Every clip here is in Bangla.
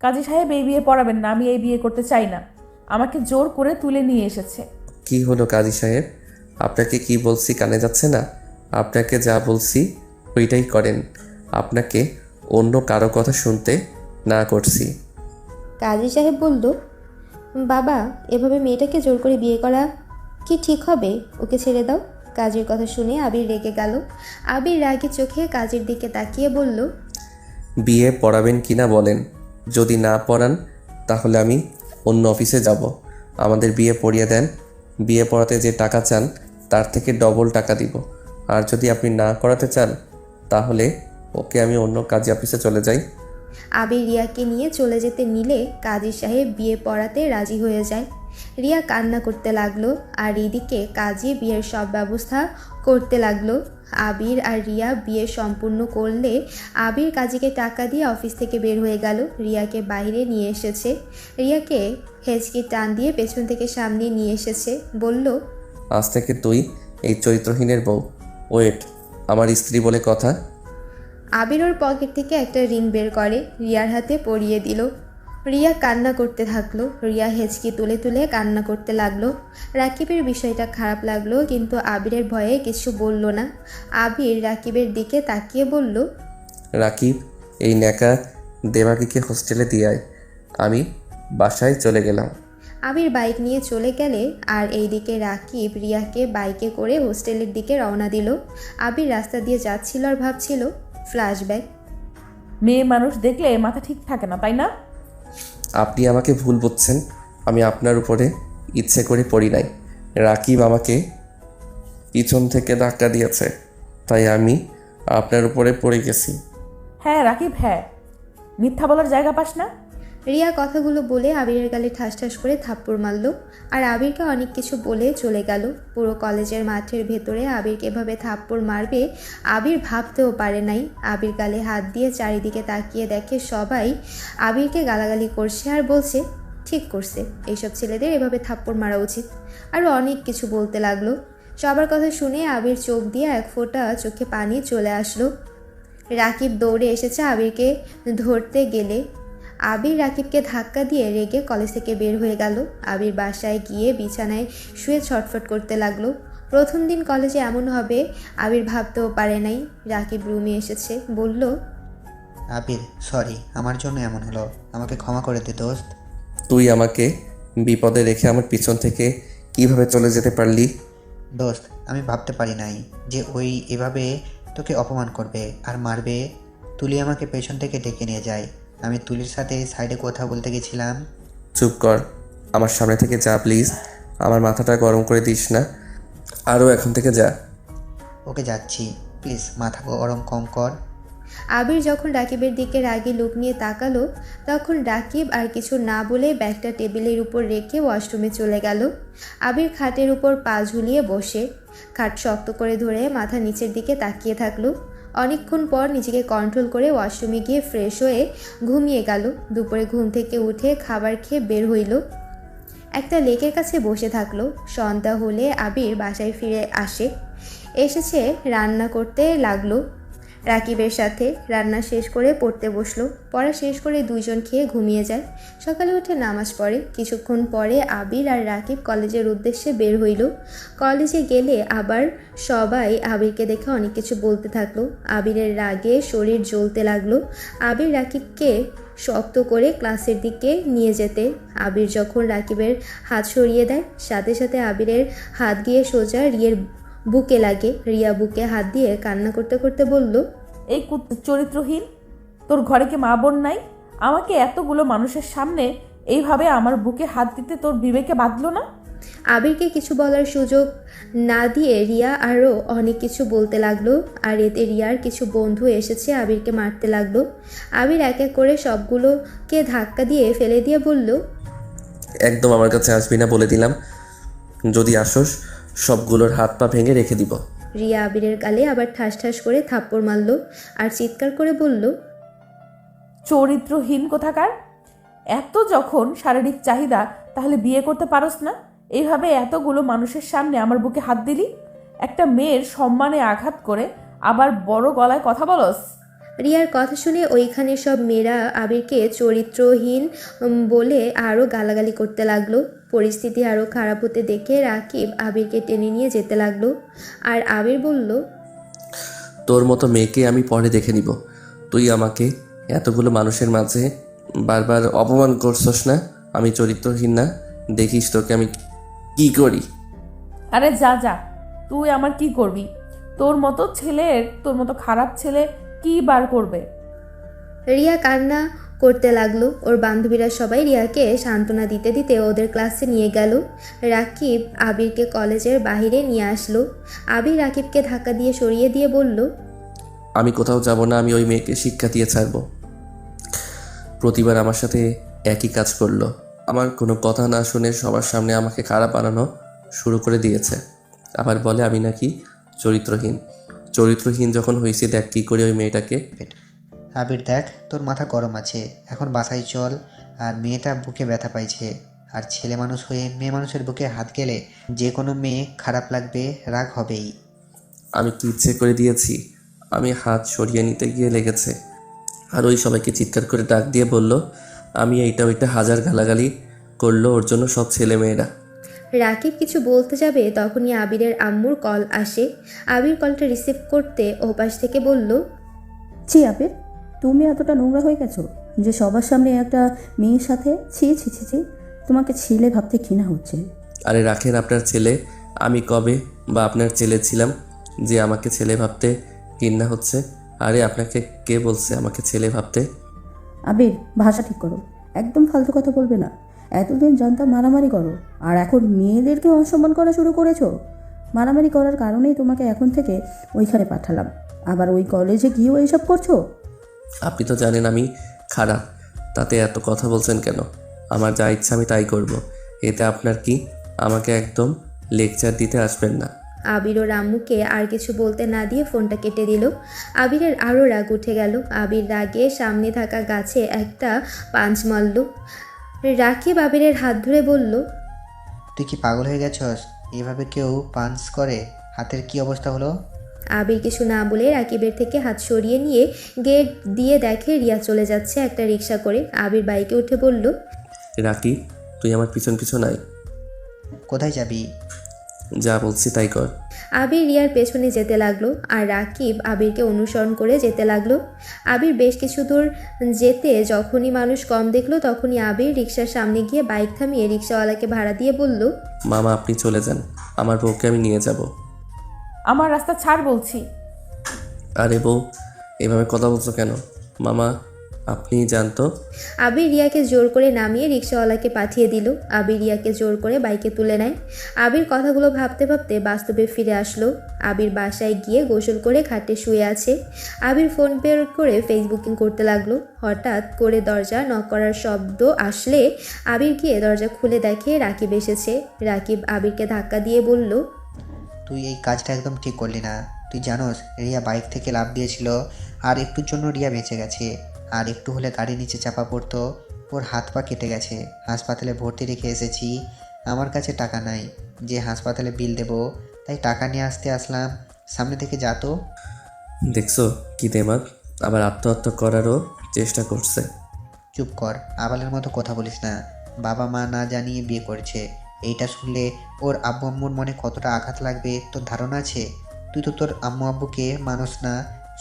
কাজী সাহেব এই বিয়ে পড়াবেন না, আমি এই বিয়ে করতে চাই না। আমাকে জোর করে তুলে নিয়ে এসেছে। কি হলো কাজী সাহেব? আপনাকে কি বলছি কানে যাচ্ছে না? আপনাকে যা বলছি ওইটাই করেন। আপনাকে অন্য কারো কথা শুনতে না করছি। কাজী সাহেব বলল, বাবা এভাবে মেয়েটাকে জোর করে বিয়ে করা কি ঠিক হবে? ওকে ছেড়ে দাও। কাজীর কথা শুনে আবির রেগে গেল। আবির রাগে চোখে কাজীর দিকে তাকিয়ে বলল, বিয়ে পড়াবেন কি না বলেন। যদি না পড়ান তাহলে আমি অন্য অফিসে যাব। আমাদের বিয়ে পড়িয়ে দেন। বিয়ে পড়াতে যে টাকা চান তার থেকে ডবল টাকা দিব। আর যদি আপনি না করাতে চান তাহলে ওকে আমি অন্য কাজে অফিসে চলে যাই। আবির রিয়াকে নিয়ে চলে যেতে নিলে কাজী সাহেব বিয়ে পড়াতে রাজি হয়ে যায়। রিয়া কান্না করতে লাগলো, আর এদিকে কাজী বিয়ের সব ব্যবস্থা করতে লাগলো। আবির আর রিয়া বিয়ে সম্পূর্ণ করলে আবির কাজীকে টাকা দিয়ে অফিস থেকে বের হয়ে গেল। রিয়াকে বাইরে নিয়ে এসেছে। রিয়াকে হেঁচকি টান দিয়ে পেছন থেকে সামনে নিয়ে এসেছে। বলল, আজ থেকে তুই এই চরিত্রহীনের বউ। ওয়েট, আমার স্ত্রী বলে কথা। আবির ওর পকেট থেকে একটা রিং বের করে রিয়ার হাতে পরিয়ে দিল। রিয়া কান্না করতে থাকলো। রিয়া হেঁচকি তুলে তুলে কান্না করতে লাগলো। রাকিবের বিষয়টা খারাপ লাগলো, কিন্তু আবিরের ভয়ে কিছু বলল না। আবির রাকিবের দিকে তাকিয়ে বলল, রাকিব, এই ন্যাকা দেবাকিকে হোস্টেলে দিয়ে আয়। আমি বাসায় চলে গেলাম। আবির বাইক নিয়ে চলে গেলে আর এইদিকে রাকিব রিয়াকে বাইকে করে হোস্টেলের দিকে রওনা দিল। আবির রাস্তা দিয়ে যাচ্ছিল আর ভাবছিল, ফ্ল্যাশব্যাক। মেয়ে মানুষ দেখলে মাথা ঠিক থাকে না, তাই না? আপনি আমাকে ভুল বুঝছেন। আমি আপনার উপরে ইচ্ছে করে পড়ি নাই। রাকিব আমাকে পিছন থেকে ধাক্কা দিয়েছে, তাই আমি আপনার উপরে পড়ে গেছি। হ্যাঁ রাকিব, হ্যাঁ, মিথ্যা বলার জায়গা পাস না। রিয়া কথাগুলো বলে আবিরের গালে ঠাস ঠাস করে থাপ্পড় মারল, আর আবিরকে অনেক কিছু বলে চলে গেল। পুরো কলেজের মাঠের ভেতরে আবিরকে এভাবে থাপ্পড় মারবে আবির ভাবতেও পারে নাই। আবির গালে হাত দিয়ে চারিদিকে তাকিয়ে দেখে সবাই আবিরকে গালাগালি করছে আর বলছে, ঠিক করছে, এইসব ছেলেদের এভাবে থাপ্পড় মারা উচিত। আরও অনেক কিছু বলতে লাগলো। সবার কথা শুনে আবির চোখ দিয়ে এক ফোঁটা চোখে পানি চলে আসলো। রাকিব দৌড়ে এসেছে আবিরকে ধরতে গেলে। আবির রাকিবকে ধাক্কা দিয়ে রেগে কলেজ থেকে বের হয়ে গেল। আবির বাসায় গিয়ে বিছানায় শুয়ে ছটফট করতে লাগলো। প্রথম দিন কলেজে এমন হবে আবির ভাবতেও পারে নাই। রাকিব রুমে এসেছে, বলল, আবির, সরি, আমার জন্য এমন হলো, আমাকে ক্ষমা করে দে দোস্ত। তুই আমাকে বিপদে রেখে আমার পিছন থেকে কিভাবে চলে যেতে পারলি? দোস্ত, আমি ভাবতে পারি নাই যে ওই এভাবে তোকে অপমান করবে আর মারবে। তুলি আমাকে পেছন থেকে ডেকে নিয়ে যায়। আমি তুলির সাথে সাইডে কথা বলতে গেছিলাম। চুপ কর, আমার সামনে থেকে যা প্লিজ। আমার মাথাটা গরম করে দিস না। আরও এখন থেকে যা। ওকে যাচ্ছি, প্লিজ মাথা গরম কম কর। আবির যখন রাকিবের দিকে রাগী লুক নিয়ে তাকালো, তখন রাকিব আর কিছু না বলে ব্যাগটা টেবিলের উপর রেখে ওয়াশরুমে চলে গেল। আবির খাটের উপর পা ঝুলিয়ে বসে খাট শক্ত করে ধরে মাথা নিচের দিকে তাকিয়ে থাকলো। অনেকক্ষণ পর নিজেকে কন্ট্রোল করে ওয়াশরুমে গিয়ে ফ্রেশ হয়ে ঘুমিয়ে গেল। দুপুরে ঘুম থেকে উঠে খাবার খেয়ে বের হইল। একটা লেকের কাছে বসে থাকলো। সন্ধ্যা হলে আবির বাসায় ফিরে আসে। এসেছে রান্না করতে লাগলো রাকিবের সাথে। রান্না শেষ করে পড়তে বসলো। পড়া শেষ করে দুইজন খেয়ে ঘুমিয়ে যায়। সকালে উঠে নামাজ পড়ে। কিছুক্ষণ পরে আবির আর রাকিব কলেজের উদ্দেশ্যে বের হইল। কলেজে গেলে আবার সবাই আবিরকে দেখে অনেক কিছু বলতে থাকলো। আবিরের রাগে শরীর জ্বলতে লাগলো। আবির রাকিবকে শক্ত করে ক্লাসের দিকে নিয়ে যেতে আবির যখন রাকিবের হাত সরিয়ে দেয়, সাথে সাথে আবিরের হাত গিয়ে সোজা রিয়ের বুকে লাগে। রিয়া বুকে হাত দিয়ে কান্না করতে করতে বলল, এই চরিত্রহীন, তোর ঘরে কি মা বোন নাই? আমাকে এতগুলো মানুষের সামনে এইভাবে আমার বুকে হাত দিতে তোর বিবেকে বাঁধলো না? আবিরকে কিছু বলার সুযোগ না দিয়ে রিয়া আরও অনেক কিছু বলতে লাগলো। আর এতে রিয়ার কিছু বন্ধু এসেছে আবিরকে মারতে লাগলো। আবির এক এক করে সবগুলোকে ধাক্কা দিয়ে ফেলে দিয়ে বলল, একদম আমার কাছে আসবি না বলে দিলাম। যদি আসোস সবগুলোর হাত পা ভেঙে রেখে দিব। রিয়া আবিরের গালে আবার ঠাস ঠাস করে থাপ্পড় মারল আর চিৎকার করে বলল, চরিত্রহীন কোথাকার! এত যখন শারীরিক চাহিদা, তাহলে বিয়ে করতে পারোস না? এইভাবে এতগুলো মানুষের সামনে আমার বুকে হাত দিলি, একটা মেয়ের সম্মানে আঘাত করে আবার বড় গলায় কথা বলস। রিয়ার কথা শুনে ওইখানে সব মেয়েরা আবিরকে চরিত্রহীন বলে আরও গালাগালি করতে লাগলো। পরিস্থিতি আরও খারাপ হতে দেখে রাকিব আবিরকে টেনে নিয়ে যেতে লাগলো। আর আবির বলল, তোর মতো মেয়েকে আমি পরে দেখে নিব। তুই আমাকে এতগুলো মানুষের মাঝে বারবার অপমান করছস না? আমি চরিত্রহীন না? দেখিস তোকে আমি কি করি। আরে যা যা, তুই আমার কি করবি? তোর মতো খারাপ ছেলে কি বার করবে? রিয়া কান্না করতে লাগলো। ওর বান্ধবীরা সবাই রিয়াকে সান্ত্বনা দিতে দিতে ওদের ক্লাসে নিয়ে গেল। রাকিব আবিরকে কলেজের বাইরে নিয়ে আসলো। আবির রাকিবকে ধাক্কা দিয়ে সরিয়ে দিয়ে বলল, আমি কোথাও যাব না, আমি ওই মেয়েকে শিক্ষা দিয়ে ছাড়বো। প্রতিবার আমার সাথে একই কাজ করলো। আমার কোনো কথা না শুনে সবার সামনে আমাকে খারাপ বানানো শুরু করে দিয়েছে। আবার বলে আমি নাকি চরিত্রহীন যখন হয়েছে দেখ কী করে ওই মেয়েটাকে। আবির দেখ, তোর মাথা গরম আছে, এখন বাসায় চল। আর মেয়েটা বুকে ব্যথা পাইছে, আর ছেলে মানুষ হয়ে মেয়ে মানুষের বুকে হাত গেলে যে কোনো মেয়ে খারাপ লাগবে, রাগ হবেই। আমি কি ইচ্ছে করে দিয়েছি? আমি হাত সরিয়ে নিতে গিয়ে লেগেছে। আর ওই সবাইকে চিৎকার করে ডাক দিয়ে বলল আমি এইটা ওইটা, হাজার গালাগালি করলো ওর জন্য সব ছেলে মেয়েরা। রাকিব কিছু বলতে যাবে তখনই আবিরের আম্মুর কল আসে। আবির কলটা রিসিভ করতে ওপাশ থেকে বলল, ছি আবির, তুমি এতটা নোংরা হয়ে গেছো যে সবার সামনে একটা মেয়ের সাথে ছি ছি ছি ছি, তোমাকে ছেলে ভাবতে ঘৃণা হচ্ছে। আরে রাখেন আপনার ছেলে, আমি কবে বা আপনার ছেলে ছিলাম যে আমাকে ছেলে ভাবতে ঘৃণা হচ্ছে? আরে আপনাকে কে বলছে আমাকে ছেলে ভাবতে? আবির, ভাষা ঠিক করো, একদম ফালতু কথা বলবে না। এতদিন জানতাম মারামারি করো, আর এখন মেয়েদেরকে অসম্মান করা শুরু করেছো। মারামারি করার কারণেই তোমাকে এখন থেকে ওইখানে পাঠালাম, আবার ওই কলেজে গিয়েও এইসব করছো। আপনি তো জানেন আমি খারাপ, তাতে এত কথা বলছেন কেন? আমার যা ইচ্ছা আমি তাই করব। এতে আপনার কি? আমাকে একদম লেকচার দিতে আসবেন না। আবির ওর আম্মুকে আর কিছু বলতে না দিয়ে ফোনটা কেটে দিল। আবিরের আরও রাগ উঠে গেল। আবির রাগে সামনে থাকা গাছে একটা পাঞ্চ মারল। রাকিব আবিরের হাত ধরে বলল, তুই কি পাগল হয়ে গেছস? এভাবে কেউ পাঞ্চ করে? হাতের কি অবস্থা হলো? আবির কিছু না বলে রাকিবের থেকে হাত সরিয়ে নিয়ে গেট দিয়ে দেখে রিয়া চলে যাচ্ছে একটা রিক্সা করে। আবির বাইকে উঠে বলল, রাকিব, তুই আমার পিছন পিছন আয়। কোথায় যাবি? যা বলছি তাই কর। আবির রিয়ার পেছনে যেতে লাগলো আর রাকিব আবিরকে অনুসরণ করে যেতে লাগলো। আবির বেশ কিছু দূর যেতে যখনই মানুষ কম দেখলো তখনই আবির রিক্সার সামনে গিয়ে বাইক থামিয়ে রিক্সাওয়ালাকে ভাড়া দিয়ে বলল, মামা আপনি চলে যান, আমার বউকে আমি নিয়ে যাব। আমার রাস্তা ছাড় বলছি। আরে বউ, এভাবে কথা বলছো কেন? মামা আপনি জানতো। আবির রিয়াকে জোর করে নামিয়ে রিক্সাওয়ালাকে পাঠিয়ে দিল। আবির রিয়াকে জোর করে বাইকে তুলে নেয়। আবির কথাগুলো ভাবতে ভাবতে বাস্তবে ফিরে আসলো। আবির বাসায় গিয়ে গোসল করে খাটে শুয়ে আছে। আবির ফোন বের করে ফেসবুকিং করতে লাগলো। হঠাৎ করে দরজা নক করার শব্দ আসলে আবির গিয়ে দরজা খুলে দেখে রাকিব এসেছে। রাকিব আবিরকে ধাক্কা দিয়ে বলল, তুই এই কাজটা একদম ঠিক করলি না। তুই জানোস রিয়া বাইক থেকে লাফ দিয়েছিল, আর একটুর জন্য রিয়া বেঁচে গেছে। আর একটু হলে গাড়ির নিচে চাপা পড়তো, ওর হাত পা কেটে গেছে। হাসপাতালে ভর্তি রেখে এসেছি। আমার কাছে টাকা নাই যে হাসপাতালে বিল দেবো, তাই টাকা নিয়ে আসলাম। সামনে থেকে যা তো। দেখছো কি দেমাগ, আবার আত্মহত্যা করারও চেষ্টা করছে। চুপ কর, আবালের মতো কথা বলিস না। বাবা মা না জানিয়ে বিয়ে করেছে, এইটা শুনলে ওর আব্বু আম্মুর মনে কতটা আঘাত লাগবে তোর ধারণা আছে? তুই তো তোর আম্মু আব্বুকে মানুষ না।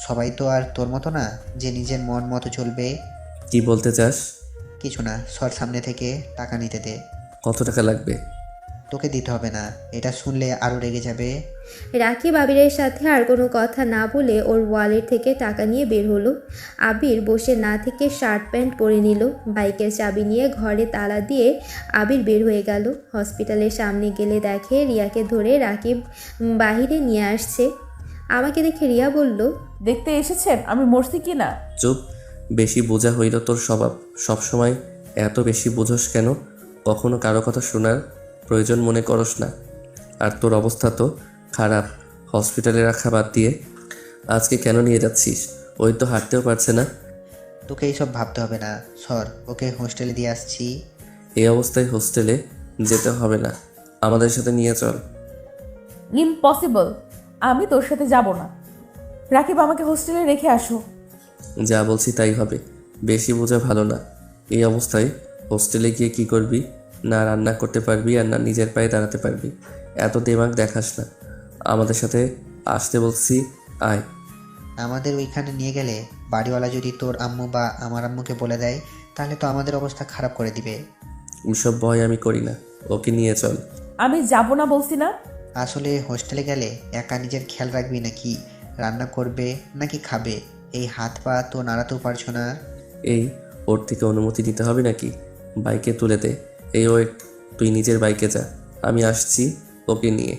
সবাই তো আর তোর মতো না যে নিজের মন মতো চলবে। কি বলতে চাস? কিছু না, সর সামনে থেকে। টাকা নিতে দে। কত টাকা লাগবে? তোকে দিতে হবে না, এটা শুনলে আরও রেগে যাবে। রাকিব আবিরের সাথে আর কোনো কথা না বলে ওর ওয়ালেট থেকে টাকা নিয়ে বের হলো। আবির বসে না থেকে শার্ট প্যান্ট পরে নিল। বাইকের চাবি নিয়ে ঘরে তালা দিয়ে আবির বের হয়ে গেল। হসপিটালের সামনে গেলে দেখে রিয়াকে ধরে রাকিব বাহিরে নিয়ে আসছে। আমাকে দেখে রিয়া বলল, দেখতে এসেছেন আমি মরছি কি না? চুপ, বেশি বোঝা হইল তোর স্বভাব। সবসময় এত বেশি বোঝস কেন? কখনো কারো কথা শোনার প্রয়োজন মনে করস না। আর তোর অবস্থা তো খারাপ। হসপিটালে রাখা বাদ দিয়ে আজকে কেন নিয়ে যাচ্ছিস? ওই তো হাঁটতেও পারছে না। তোকে এইসব ভাবতে হবে না, সর। ওকে হোস্টেলে দিয়ে আসছি। এই অবস্থায় হোস্টেলে যেতে হবে না, আমাদের সাথে নিয়ে চল। ইম্পসিবল, আমি তোর সাথে যাব না। রাকিব আমাকে হোস্টেলে রেখে আসো। যা বলছি তাই হবে, বেশি বোঝা ভালো না। এই অবস্থায় হোস্টেলে গিয়ে কি করবি? না রান্না করতে পারবি আর না নিজের পায়ে দাঁড়াতে পারবি। এত দেমাগ দেখাস না। আমাদের সাথে আসতে বলছি, আয়। আমাদের ওইখানে নিয়ে গেলে বাড়িওয়ালা যদি তোর আম্মু বা আমার আম্মুকে বলে দেয় তাহলে তো আমাদের অবস্থা খারাপ করে দিবে। ওইসব ভয় আমি করি না, ওকে নিয়ে চল। আমি যাব না বলছি না। আসলে হোস্টেলে গেলে একা নিজের খেয়াল রাখবি নাকি রান্না করবে নাকি খাবে? এই হাত পা তো নাড়াতেও পারছো না। এই, ওর থেকে অনুমতি নিতে হবে নাকি? বাইকে তুলে দে। এই ওয়েট, তুই নিজের বাইকে যা, আমি আসছি ওকে নিয়ে।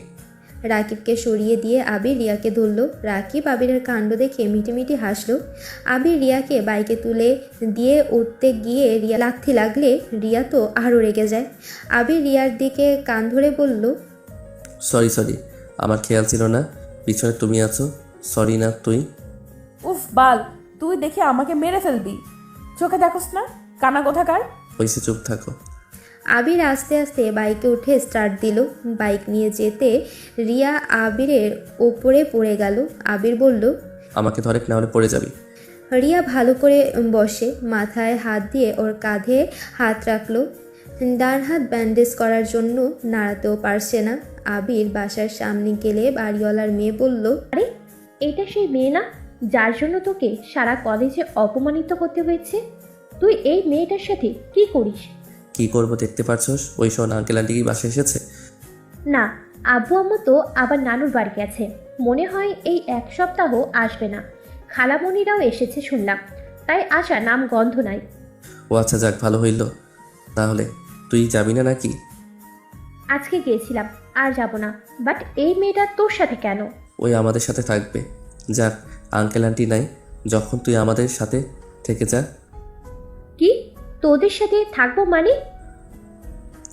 রাকিবকে সরিয়ে দিয়ে আবির রিয়াকে ধরল। রাকিব আবিরের কাণ্ড দেখে মিটিমিটি হাসলো। আবির রিয়াকে বাইকে তুলে দিয়ে উঠতে গিয়ে রিয়া লাথি লাগলে রিয়া তো আরও রেগে যায়। আবির রিয়ার দিকে কান ধরে বলল, সরি, আমার খেয়াল ছিল না পিছনে তুমি আছো। সরি না তুই। উফ বাল, তুই দেখে আমাকে মেরে ফেলবি। চোখে দেখোস না, কানা কোথাকার। হইছে, চুপ থাকো। আবির আস্তে আস্তে বাইকে উঠে স্টার্ট দিল। বাইক নিয়ে যেতে রিয়া আবিরের ওপরে পড়ে গেল। আবির বলল, আমাকে ধরেক না হলে পড়ে যাবি। রিয়া ভালো করে বসে মাথায় হাত দিয়ে ওর কাঁধে হাত রাখলো। ডান হাত ব্যান্ডেজ করার জন্য নাড়াতেও পারছে না। আবির বাসার সামনে গেলে বাড়িওয়ালার মেয়ে বলল, আরে এটা সেই মেয়ে না যার জন্য তোকে সারা কলেজে অপমানিত হতে হয়েছে? তুই এই মেয়েটার সাথে কি করিস? কি করবো দেখতে পারছোস? ওই শোন, আঙ্কেল আন্টি কি বাসে এসেছে? না, আব্বু আম্মু তো আবার নানুর বাড়ি গেছে, মনে হয় এই 1 সপ্তাহ আসবে না। খালামণিরাও এসেছে শুনলাম, তাই আসা নাম গন্ধ নাই। ও আচ্ছা, যাক ভালো হইল। তাহলে তুই যাবি না নাকি? আজকে গিয়েছিলাম, আর যাব না। বাট এই মেয়েটা তোর সাথে কেন? ওই আমাদের সাথে থাকবে। যাক, আঙ্কেল আন্টি নাই যখন, তুই আমাদের সাথে থেকে যা। কি তোদের সাথে থাকবো মানে?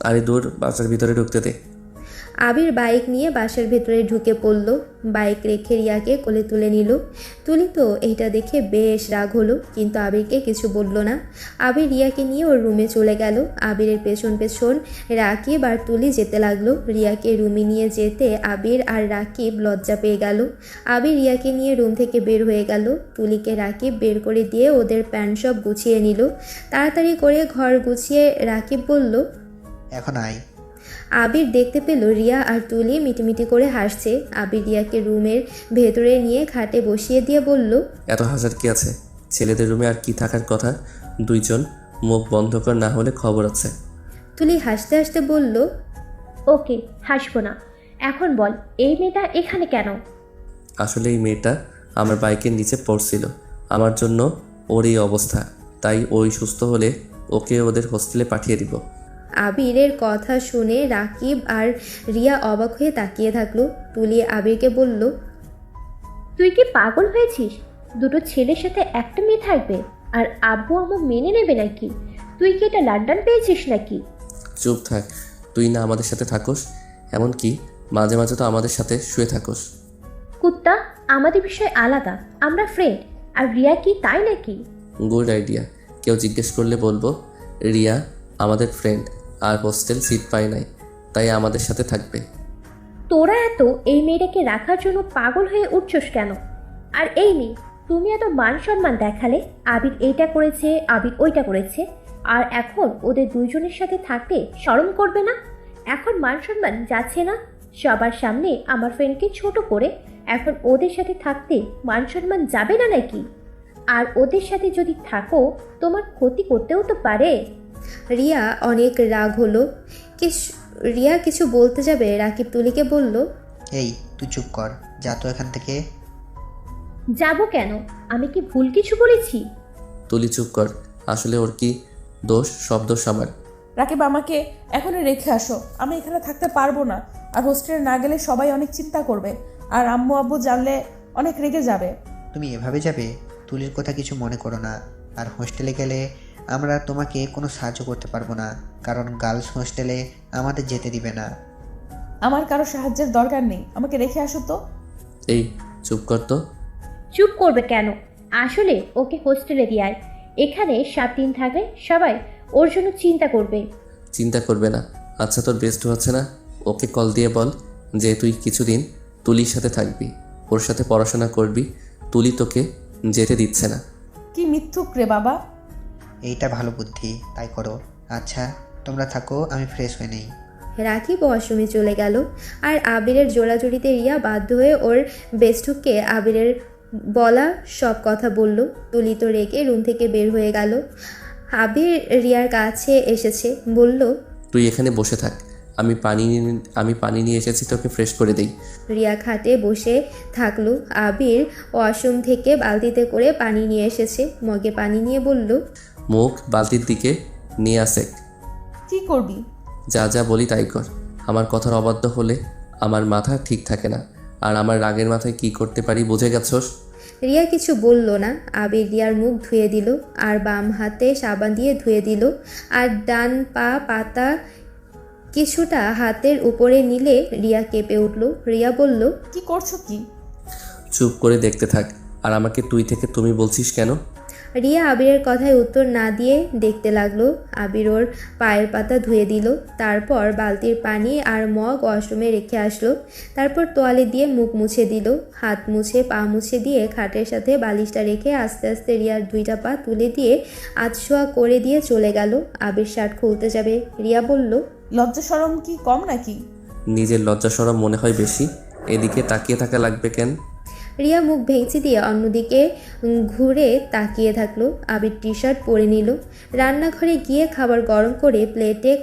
আরে দূর, বাসার ভিতরে ঢুকতে দে। আবির বাইক নিয়ে বাসার ভেতরে ঢুকে পড়ল। বাইক রেখে রিয়াকে কোলে তুলে নিল। তুলি তো এইটা দেখে বেশ রাগ হলো, কিন্তু আবিরকে কিছু বলল না। আবির রিয়াকে নিয়ে ওর রুমে চলে গেল। আবিরের পেছন পেছন রাকিব আর তুলি যেতে লাগলো। রিয়াকে রুমে নিয়ে যেতে আবির আর রাকিব লজ্জা পেয়ে গেল। আবির রিয়াকে নিয়ে রুম থেকে বের হয়ে গেল। তুলিকে রাকিব বের করে দিয়ে ওদের প্যান্ট সব গুছিয়ে নিল। তাড়াতাড়ি করে ঘর গুছিয়ে রাকিব বলল, এখন আয়। আবির দেখতে পেল রিয়া আর তুলি মিটিমিটি করে হাসছে। আবির রিয়াকে রুমের ভেতরে নিয়ে খাটে বসিয়ে দিয়ে বলল, এত হাজার কি আছে? ছেলেদের রুমে আর কি থাকার কথা? দুইজন, মুখ বন্ধ কর, না হলে খবর আছে। তুলি হাসতে হাসতে বলল, ওকে, হাসবো না। এখন বল, এই মেয়েটা এখানে কেন? আসলে এই মেয়েটা আমার বাইকের নিচে পড়ছিল, আমার জন্য ওর এই অবস্থা, তাই ওই সুস্থ হলে ওকে ওদের হোস্টেলে পাঠিয়ে দিব। আবিরের কথা শুনে রাকিব আর রিয়া অবাক হয়ে তাকিয়ে থাকলো। তুলি আবিরকে বলল, তুই কি পাগল হয়েছিস? দুটো ছেলের সাথে একটা মেয়ে থাকবে আর আব্বু আম্মু মেনে নেবে নাকি? তুই কি এটা লন্ডন পেয়েছিস নাকি? চুপ থাক, তুই না আমাদের সাথে থাকোস, এমনকি মাঝে মাঝে তো আমাদের সাথে শুয়ে থাকোস। কুত্তা, আমাদের বিষয় আলাদা, আমরা ফ্রেন্ড। আর রিয়া কি তাই নাকি? Good idea. কেউ জিজ্ঞেস করলে বলবো রিয়া আমাদের ফ্রেন্ড আর হোস্টেল সিট পায় নাই, তাই আমাদের সাথে থাকবে। তোরা এত এই মেয়েটাকে রাখার জন্য পাগল হয়ে উঠছস কেন? আর এই মেয়ে, তুমি এত মান সম্মান দেখালে, আবির এইটা করেছে, আবির ওইটা করেছে, আর এখন ওদের দুইজনের সাথে থাকতে শরম করবে না? এখন মান সম্মান যাচ্ছে না? সবার সামনে আমার ফ্রেন্ডকে ছোট করে এখন ওদের সাথে থাকতে মান সম্মান যাবে না নাকি? আর ওদের সাথে যদি থাকো, তোমার ক্ষতি করতেও তো পারে। রিয়া অনেক রাগ হলো। রিয়া কিছু বলতে যাবে, রাকিব তুলিকে বলল, এই তুই চুপ কর, যা তো এখান থেকে। যাবো কেন? আমি কি ভুল কিছু বলেছি? তুলি চুপ কর, আসলে ওর কি দোষ? সব দোষ আমার। রাকিব, আমাকে এখনই রেখে আসো, আমি এখানে থাকতে পারবো না। আর হোস্টেলে না গেলে সবাই অনেক চিন্তা করবে, আর আম্মু আব্বু জানলে অনেক রেগে যাবে। তুমি এভাবে যাবে? তুলির কথা কিছু মনে করো না। আর হোস্টেলে গেলে আমরা তোমাকে কোনো সাহায্য করতে পারবো না, কারণ গার্লস হোস্টেলে আমাদের যেতে দিবে না। আমার কারো সাহায্যের দরকার নেই, আমাকে রেখে আসো তো। এই চুপ কর তো। চুপ করবে কেন? আসলে ওকে হোস্টেলে দিয়ে আয়। এখানে 7 দিন থাকলে সবাই ওর জন্য চিন্তা করবে। চিন্তা করবে না? আচ্ছা, তোর বেস্ট হচ্ছে না, ওকে কল দিয়ে বল যে তুই কিছুদিন তুলির সাথে থাকবি, ওর সাথে পড়াশোনা করবি। তুলি তোকে যেতে দিচ্ছে না। কি মিথ্যুক রে বাবা। এইটা ভালো বুদ্ধি, তাই করো। আচ্ছা তোমরা থাকো, আমি ফ্রেশ হয়ে নেই। রাকিব ওয়াশরুমে চলে গেল আর আবিরের জোড়াজুড়িতে রিয়া বাধ্য হয়ে ওর বেস্টুককে আবিরের বলা সব কথা বলল। তুলিত রেগে রুম থেকে বের হয়ে গেল। আবির রিয়ার কাছে এসেছে, বলল, তুই এখানে বসে থাক, আমি পানি নিয়ে এসেছি, তোকে ফ্রেশ করে দেই। রিয়া খাটে বসে থাকলো। আবির ওয়াশরুম থেকে বালতিতে করে পানি নিয়ে এসেছে। মগে পানি নিয়ে বলল, মুখ বালতির দিকে নিয়ে আসে। কি করবি? যা যা বলি তাই কর। আমার কথার অবাধ্য হলে আমার মাথা ঠিক থাকে না, আর আমার রাগের মাথায় কি করতে পারি বুঝে গেছস? রিয়া কিছু বলল না। আবির রিয়ার মুখ ধুয়ে দিল আর বাম হাতে সাবান দিয়ে ধুয়ে দিল, আর ডান পা পাতা কিছুটা হাতের উপরে নিলে রিয়া কেঁপে উঠল। রিয়া বলল, কি করছো কি? চুপ করে দেখতে থাক। আর আমাকে তুই থেকে তুমি বলছিস কেন? রিয়া আবিরের কথায় উত্তর না দিয়ে দেখতে লাগলো। আবির ওর পায়ের পাতা ধুয়ে দিল, তারপর বালতির পানি আর মগ ওয়াশরুমে রেখে আসলো। তারপর তোয়ালে দিয়ে মুখ মুছে দিল, হাত মুছে পা মুছে দিয়ে খাটের সাথে বালিশটা রেখে আস্তে আস্তে রিয়ার দুইটা পা তুলে দিয়ে আধশোয়া করে দিয়ে চলে গেল। আবির শার্ট খুলতে যাবে। রিয়া বলল, লজ্জা শরম কি কম নাকি? নিজের লজ্জা শরম মনে হয় বেশি, এদিকে তাকিয়ে থাকা লাগবে কেন? রিয়া মুখ ভেঙচি দিয়ে অন্যদিকে ঘুরে তাকিয়ে থাকলো। আবির টি শার্ট পরে নিল। রান্নাঘরে গিয়ে খাবার গরম করে প্লেটে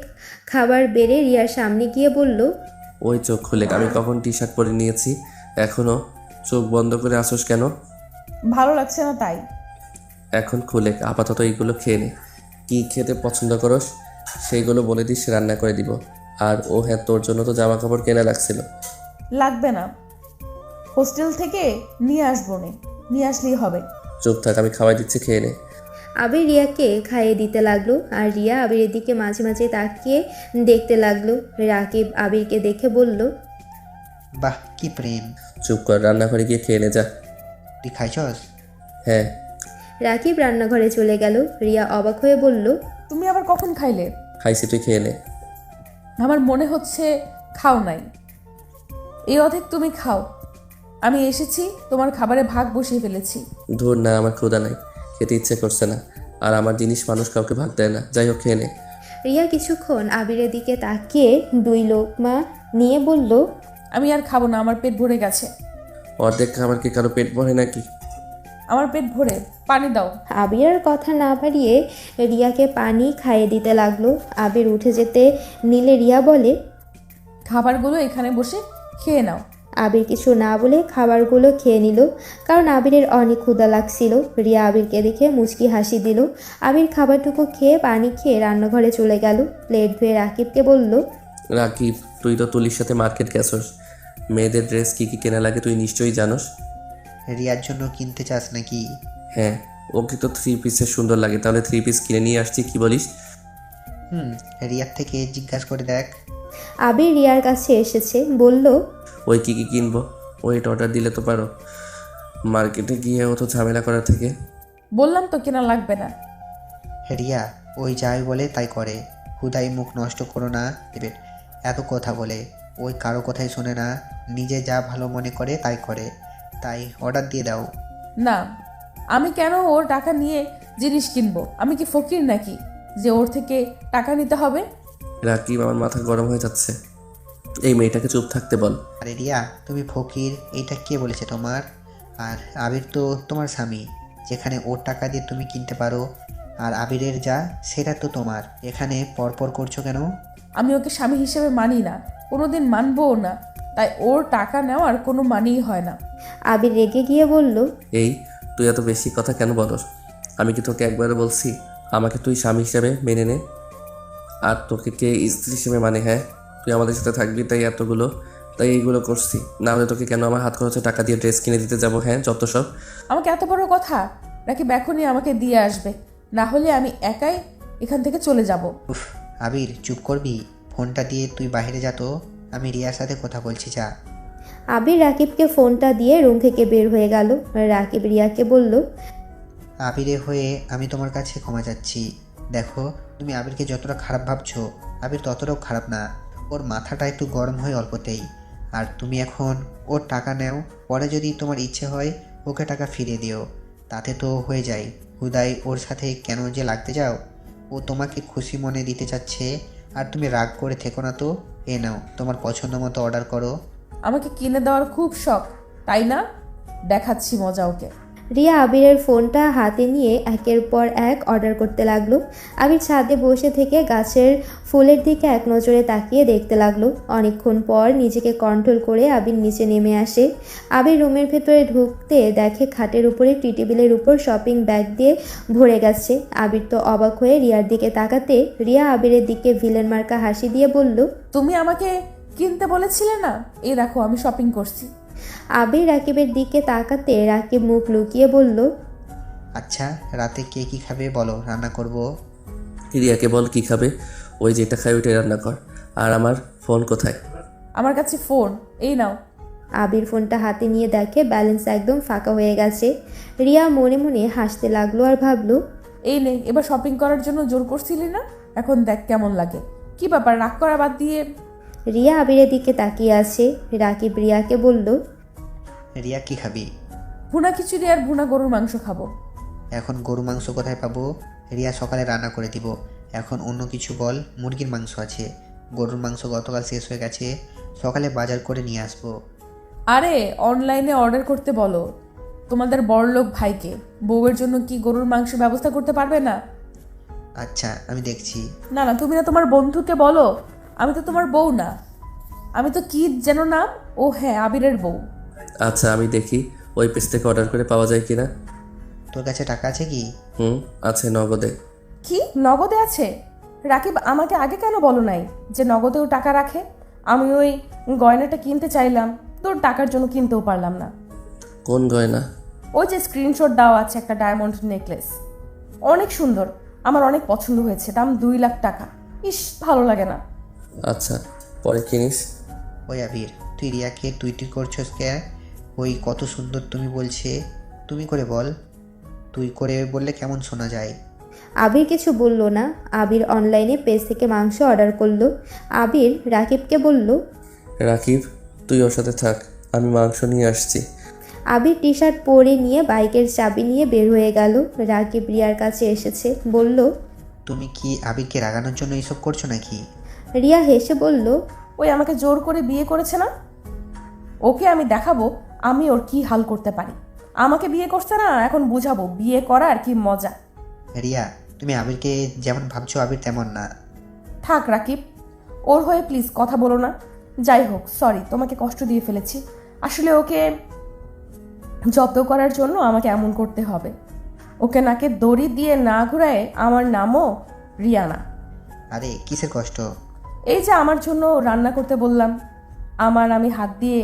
খাবার বেড়ে রিয়ার সামনে গিয়ে বলল, ওই চোখ খুলে, আমি কখন টি শার্ট পরে নিয়েছি? এখনও চোখ বন্ধ করে আসোস কেন? ভালো লাগছে না তাই। এখন খুলে আপাতত এইগুলো খেয়ে নে। কী খেতে পছন্দ করস সেইগুলো বলে দিস, রান্না করে দিব। আর ও হ্যাঁ, তোর জন্য তো জামা কাপড় কেনা লাগছিল। লাগবে না, হোস্টেল থেকে নিয়ে আসবো নে, নিয়ে আসলেই হবে। চুপ থাক, আমি খাওয়াই দিচ্ছি, খেয়ে নে। আবির রিয়াকে খাইয়ে দিতে লাগলো আর রিয়া আবিরের দিকে মাঝে মাঝে তাকিয়ে দেখতে লাগলো। রাকিব আবিরকে দেখে বলল, বাহ কি প্রেম। চুপ কর, রান্নাঘরে গিয়ে খেয়ে নে যা। তুই খাইছস? হ্যাঁ। রাকিব রান্নাঘরে চলে গেল। রিয়া অবাক হয়ে বলল, তুমি আবার কখন খাইলে? খাইছি, তুই খেয়ে নে। আমার মনে হচ্ছে খাও নাই। এই অর্ধেক তুমি খাও, আমি এসেছি তোমার খাবারে ভাগ বসিয়ে ফেলেছি। ধুর না, আমার ক্ষুধা নাই, খেতে ইচ্ছে করছে না। আর আমার জিনিস মানুষ কাউকে ভাগ দেয় না। যাই হোক, খেয়ে নে। রিয়া কিছুক্ষণ আবিরের দিকে তাকিয়ে 2 লোকমা নিয়ে বলল, আমি আর খাবো না, আমার পেট ভরে গেছে। অর্ধেক খাবার কি কারো পেট ভরে নাকি? আমার পেট ভরে, পানি দাও। আবিরের কথা না বাড়িয়ে রিয়াকে পানি খাইয়ে দিতে লাগলো। আবির উঠে যেতে নিলে রিয়া বলে, খাবারগুলো এখানে বসে খেয়ে নাও। আবির কিছু না বলে খাবারগুলো খেয়ে নিল, কারণ আবিরের অনেক ক্ষুধা লাগছিল। রিয়া আবিরকে দেখে মুচকি হাসি দিল। আবির খাবারটুকু খেয়ে পানি খেয়ে রান্নাঘরে চলে গেল। প্লেট ধুয়ে রাকিবকে বলল, রাকিব, তুই তো তুলির সাথে মার্কেট গেছস, মেয়েদের ড্রেস কী কী কেনা লাগে তুই নিশ্চয়ই জানোস। রিয়ার জন্য কিনতে চাস নাকি? হ্যাঁ, ওকে তো 3 পিসের সুন্দর লাগে, তাহলে 3 পিস কিনে নিয়ে আসছি, কি বলিস? রিয়ার থেকে জিজ্ঞাসা করে দেখ। আবির রিয়ার কাছে এসেছে, বলল, ওই কী কী কিনবো? ওয়েট অর্ডার দিলে তো পারো, মার্কেটে গিয়ে অত ঝামেলা করার থেকে। বললাম তো কেনা লাগবে না। রিয়া ওই যাই বলে তাই করে, হুদাই মুখ নষ্ট করো না। এবার এত কথা বলে, ওই কারো কথাই শোনে না, নিজে যা ভালো মনে করে তাই করে। তাই অর্ডার দিয়ে দাও। না, আমি কেন ওর টাকা নিয়ে জিনিস কিনবো? আমি কি ফকির নাকি যে ওর থেকে টাকা নিতে হবে? রাকিব, আমার মাথা গরম হয়ে যাচ্ছে। এই মেয়েটাকে চুপ থাকতে বল। আরে রিয়া, তুমি ফকির এইটা কে বলেছে তোমার? আর আবির তো তোমার স্বামী, যেখানে ওর টাকা দিয়ে তুমি কিনতে পারো। আর আবিরের যা সেটা তো তোমার, এখানে পরপর করছো কেন? আমি ওকে স্বামী হিসেবে মানি না, কোনোদিন মানবও না, তাই ওর টাকা নেওয়ার কোনো মানিই হয় না। আবির রেগে গিয়ে বলল, এই, তুই এত বেশি কথা কেন বলস? আমি কি তোকে একবারও বলছি আমাকে তুই স্বামী হিসেবে মেনে নে? আর তোকে কে স্ত্রী হিসেবে মানে? হ্যাঁ, তুই আমাদের সাথে থাকবি তাই এইগুলো করছি, না হলে তোকে কেন আমার হাত খরচে টাকা দিয়ে ড্রেস কিনে দিতে যাবো? হ্যাঁ, যত সব। আমাকে এত বড় কথা? রাকিব এখনই আমাকে দিয়ে আসবে, না হলে আমি একাই এখান থেকে চলে যাব। উফ, আবির চুপ করবি? ফোনটা দিয়ে তুই বাইরে যা তো, আমি রিয়ার সাথে কথা বলছি, যা। আবির রাকিবকে ফোনটা দিয়ে রুম থেকে বের হয়ে গেল। রাকিব রিয়াকে বলল, আবিরে হয়ে আমি তোমার কাছে ক্ষমা চাচ্ছি। দেখো, তুমি আবিরকে যতটা খারাপ ভাবছো, আবির ততটাও খারাপ না। ওর মাথাটা একটু গরম হয় অল্পতেই। আর তুমি এখন ওর টাকা নেও, পরে যদি তোমার ইচ্ছে হয় ওকে টাকা ফিরিয়ে দিও, তাতে তো হয়ে যায়। হুদাই ওর সাথে কেন যে লাগতে যাও? ও তোমাকে খুশি মনে দিতে চাচ্ছে, আর তুমি রাগ করে থেকো না তো। এ নাও, তোমার পছন্দ মতো অর্ডার করো। আমাকে কিনে দেওয়ার খুব শখ, তাই না? দেখাচ্ছি মজা ওকে। রিয়া আবিরের ফোনটা হাতে নিয়ে একের পর এক অর্ডার করতে লাগলো। আবির ছাদে বসে থেকে গাছের ফুলের দিকে এক নজরে তাকিয়ে দেখতে লাগলো। অনেকক্ষণ পর নিজেকে কন্ট্রোল করে আবির নিচে নেমে আসে। আবির রুমের ভেতরে ঢুকতে দেখে খাটের উপরে টি টেবিলের উপর শপিং ব্যাগ দিয়ে ভরে গেছে। আবির তো অবাক হয়ে রিয়ার দিকে তাকাতে রিয়া আবিরের দিকে ভিলেন মার্কা হাসি দিয়ে বলল, তুমি আমাকে কিনতে বলেছিলে না, এই দেখো আমি শপিং করছি। আবির রাকিবের দিকে তাকাতে রাকিব মুখ লুকিয়ে বলল, আচ্ছা, রাতে কে কী খাবে বলো, রান্না করব। রিয়াকে বল কি খাবে, ওই যেটা খায় ওইটাই রান্না কর। আর আমার ফোন কোথায়? আমার কাছে ফোন, এই নাও। আবির ফোনটা হাতে নিয়ে দেখে ব্যালেন্স একদম ফাঁকা হয়ে গেছে। রিয়া মনে মনে হাসতে লাগলো আর ভাবলো, এই নে, এবার শপিং করার জন্য জোর করছিলি না, এখন দেখ কেমন লাগে। কি ব্যাপার, রাগ করা বাদ দিয়ে? রিয়া আবিরের দিকে তাকিয়ে আছে। রাকিব রিয়াকে বলল, রিয়া কী খাবি? ভুনা খিচুড়ি আর ভুনা গরুর মাংস খাবো। এখন গরু মাংস কোথায় পাবো? রিয়া সকালে রান্না করে দিব। এখন অন্য কিছু বল। মুরগির মাংস আছে, গরুর মাংস গতকাল শেষ হয়ে গেছে, সকালে বাজার করে নিয়ে আসবো। আরে অনলাইনে অর্ডার করতে বলো তোমাদের বড়লোক ভাইকে। বউয়ের জন্য কি গরুর মাংস ব্যবস্থা করতে পারবে না? আচ্ছা, আমি দেখছি। না না, তুমি না তোমার বন্ধুকে বলো। আমি তো তোমার বউ না, আমি তো কি যেন নাম, ও হ্যাঁ আবিরের বউ। আচ্ছা আমি দেখি ওই পেজ থেকে অর্ডার করে পাওয়া যায় কিনা। তোর কাছে টাকা আছে কি? আছে নগদে। কি নগদে আছে? রাকিব আমাকে আগে কেন বলো নাই যে নগদেও টাকা রাখে? আমি ওই গয়নাটা কিনতে চাইলাম, তোর টাকার জন্য কিনতেও পারলাম না। কোন গয়না? ওই যে স্ক্রিনশট দেওয়া আছে, একটা ডায়মন্ড নেকলেস, অনেক সুন্দর, আমার অনেক পছন্দ হয়েছে, দাম 2 লাখ টাকা। ইস, ভালো লাগে না। আচ্ছা পরে কিনিস। ওই আবির, তুই রিয়াকে তুই করছস কে? ওই কত সুন্দর তুমি বলছে, তুমি করে বল। তুই করে বললে কেমন শোনা যায়? আবির কিছু বলল না। আবির অনলাইনে পেজ থেকে মাংস অর্ডার করলো। আবির রাকিবকে বলল, রাকিব তুই ওর সাথে থাক, আমি মাংস নিয়ে আসছি। আবির টি শার্ট পরে নিয়ে বাইকের চাবি নিয়ে বের হয়ে গেল। রাকিব রিয়ার কাছে এসেছে, বলল, তুমি কি আবিরকে রাগানোর জন্য এইসব করছো নাকি? রিয়া হেসে বলল, ওই আমাকে জোর করে বিয়ে করেছে না, ওকে আমি দেখাবো আমি ওর কি হাল করতে পারি। আমাকে বিয়ে করছে না, এখন বুঝাবো বিয়ে করা আর কি মজা। রিয়া, তুমি আবিরকে যেমন ভাবছো আবির তেমন না। থাক রাকিব, ওর হয়ে প্লিজ কথা বলো না। যাই হোক, সরি তোমাকে কষ্ট দিয়ে ফেলেছি। আসলে ওকে জব্দ করার জন্য আমাকে এমন করতে হবে। ওকে নাকে দড়ি দিয়ে না ঘুরায় আমার নামও রিয়ানা। আরে কিসের কষ্ট? এই যে আমার জন্য রান্না করতে বললাম, আমি হাত দিয়ে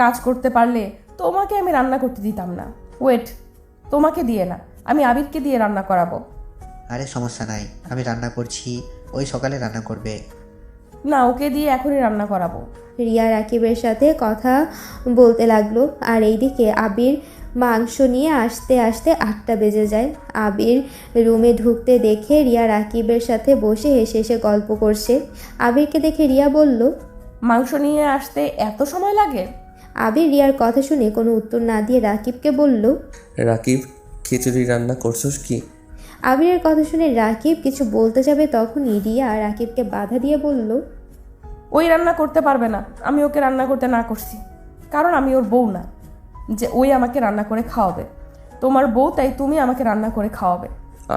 কাজ করতে পারলে তোমাকে আমি রান্না করতে দিতাম না। ওয়েট, তোমাকে দিয়ে না, আমি আবিরকে দিয়ে রান্না করাবো। আরে সমস্যা নাই, আমি রান্না করছি, ওই সকালে রান্না করবে। না, ওকে দিয়ে এখনই রান্না করাবো। রিয়া রাকিবের সাথে কথা বলতে লাগলো। আর এইদিকে আবির মাংস নিয়ে আসতে আসতে 8টা বেজে যায়। আবির রুমে ঢুকতে দেখে রিয়া রাকিবের সাথে বসে হেসে হেসে গল্প করছে। আবিরকে দেখে রিয়া বলল, মাংস নিয়ে আসতে এত সময় লাগে? আবির রিয়ার কথা শুনে কোনো উত্তর না দিয়ে রাকিবকে বলল, রাকিব খিচুড়ি রান্না করছস কি? আবিরের কথা শুনে রাকিব কিছু বলতে যাবে তখনই রিয়া রাকিবকে বাধা দিয়ে বলল, ওই রান্না করতে পারবে না, আমি ওকে রান্না করতে না করছি, কারণ আমি ওর বউ না যে ওই আমাকে রান্না করে খাওয়াবে। তোমার বউ, তাই তুমি আমাকে রান্না করে খাওয়াবে।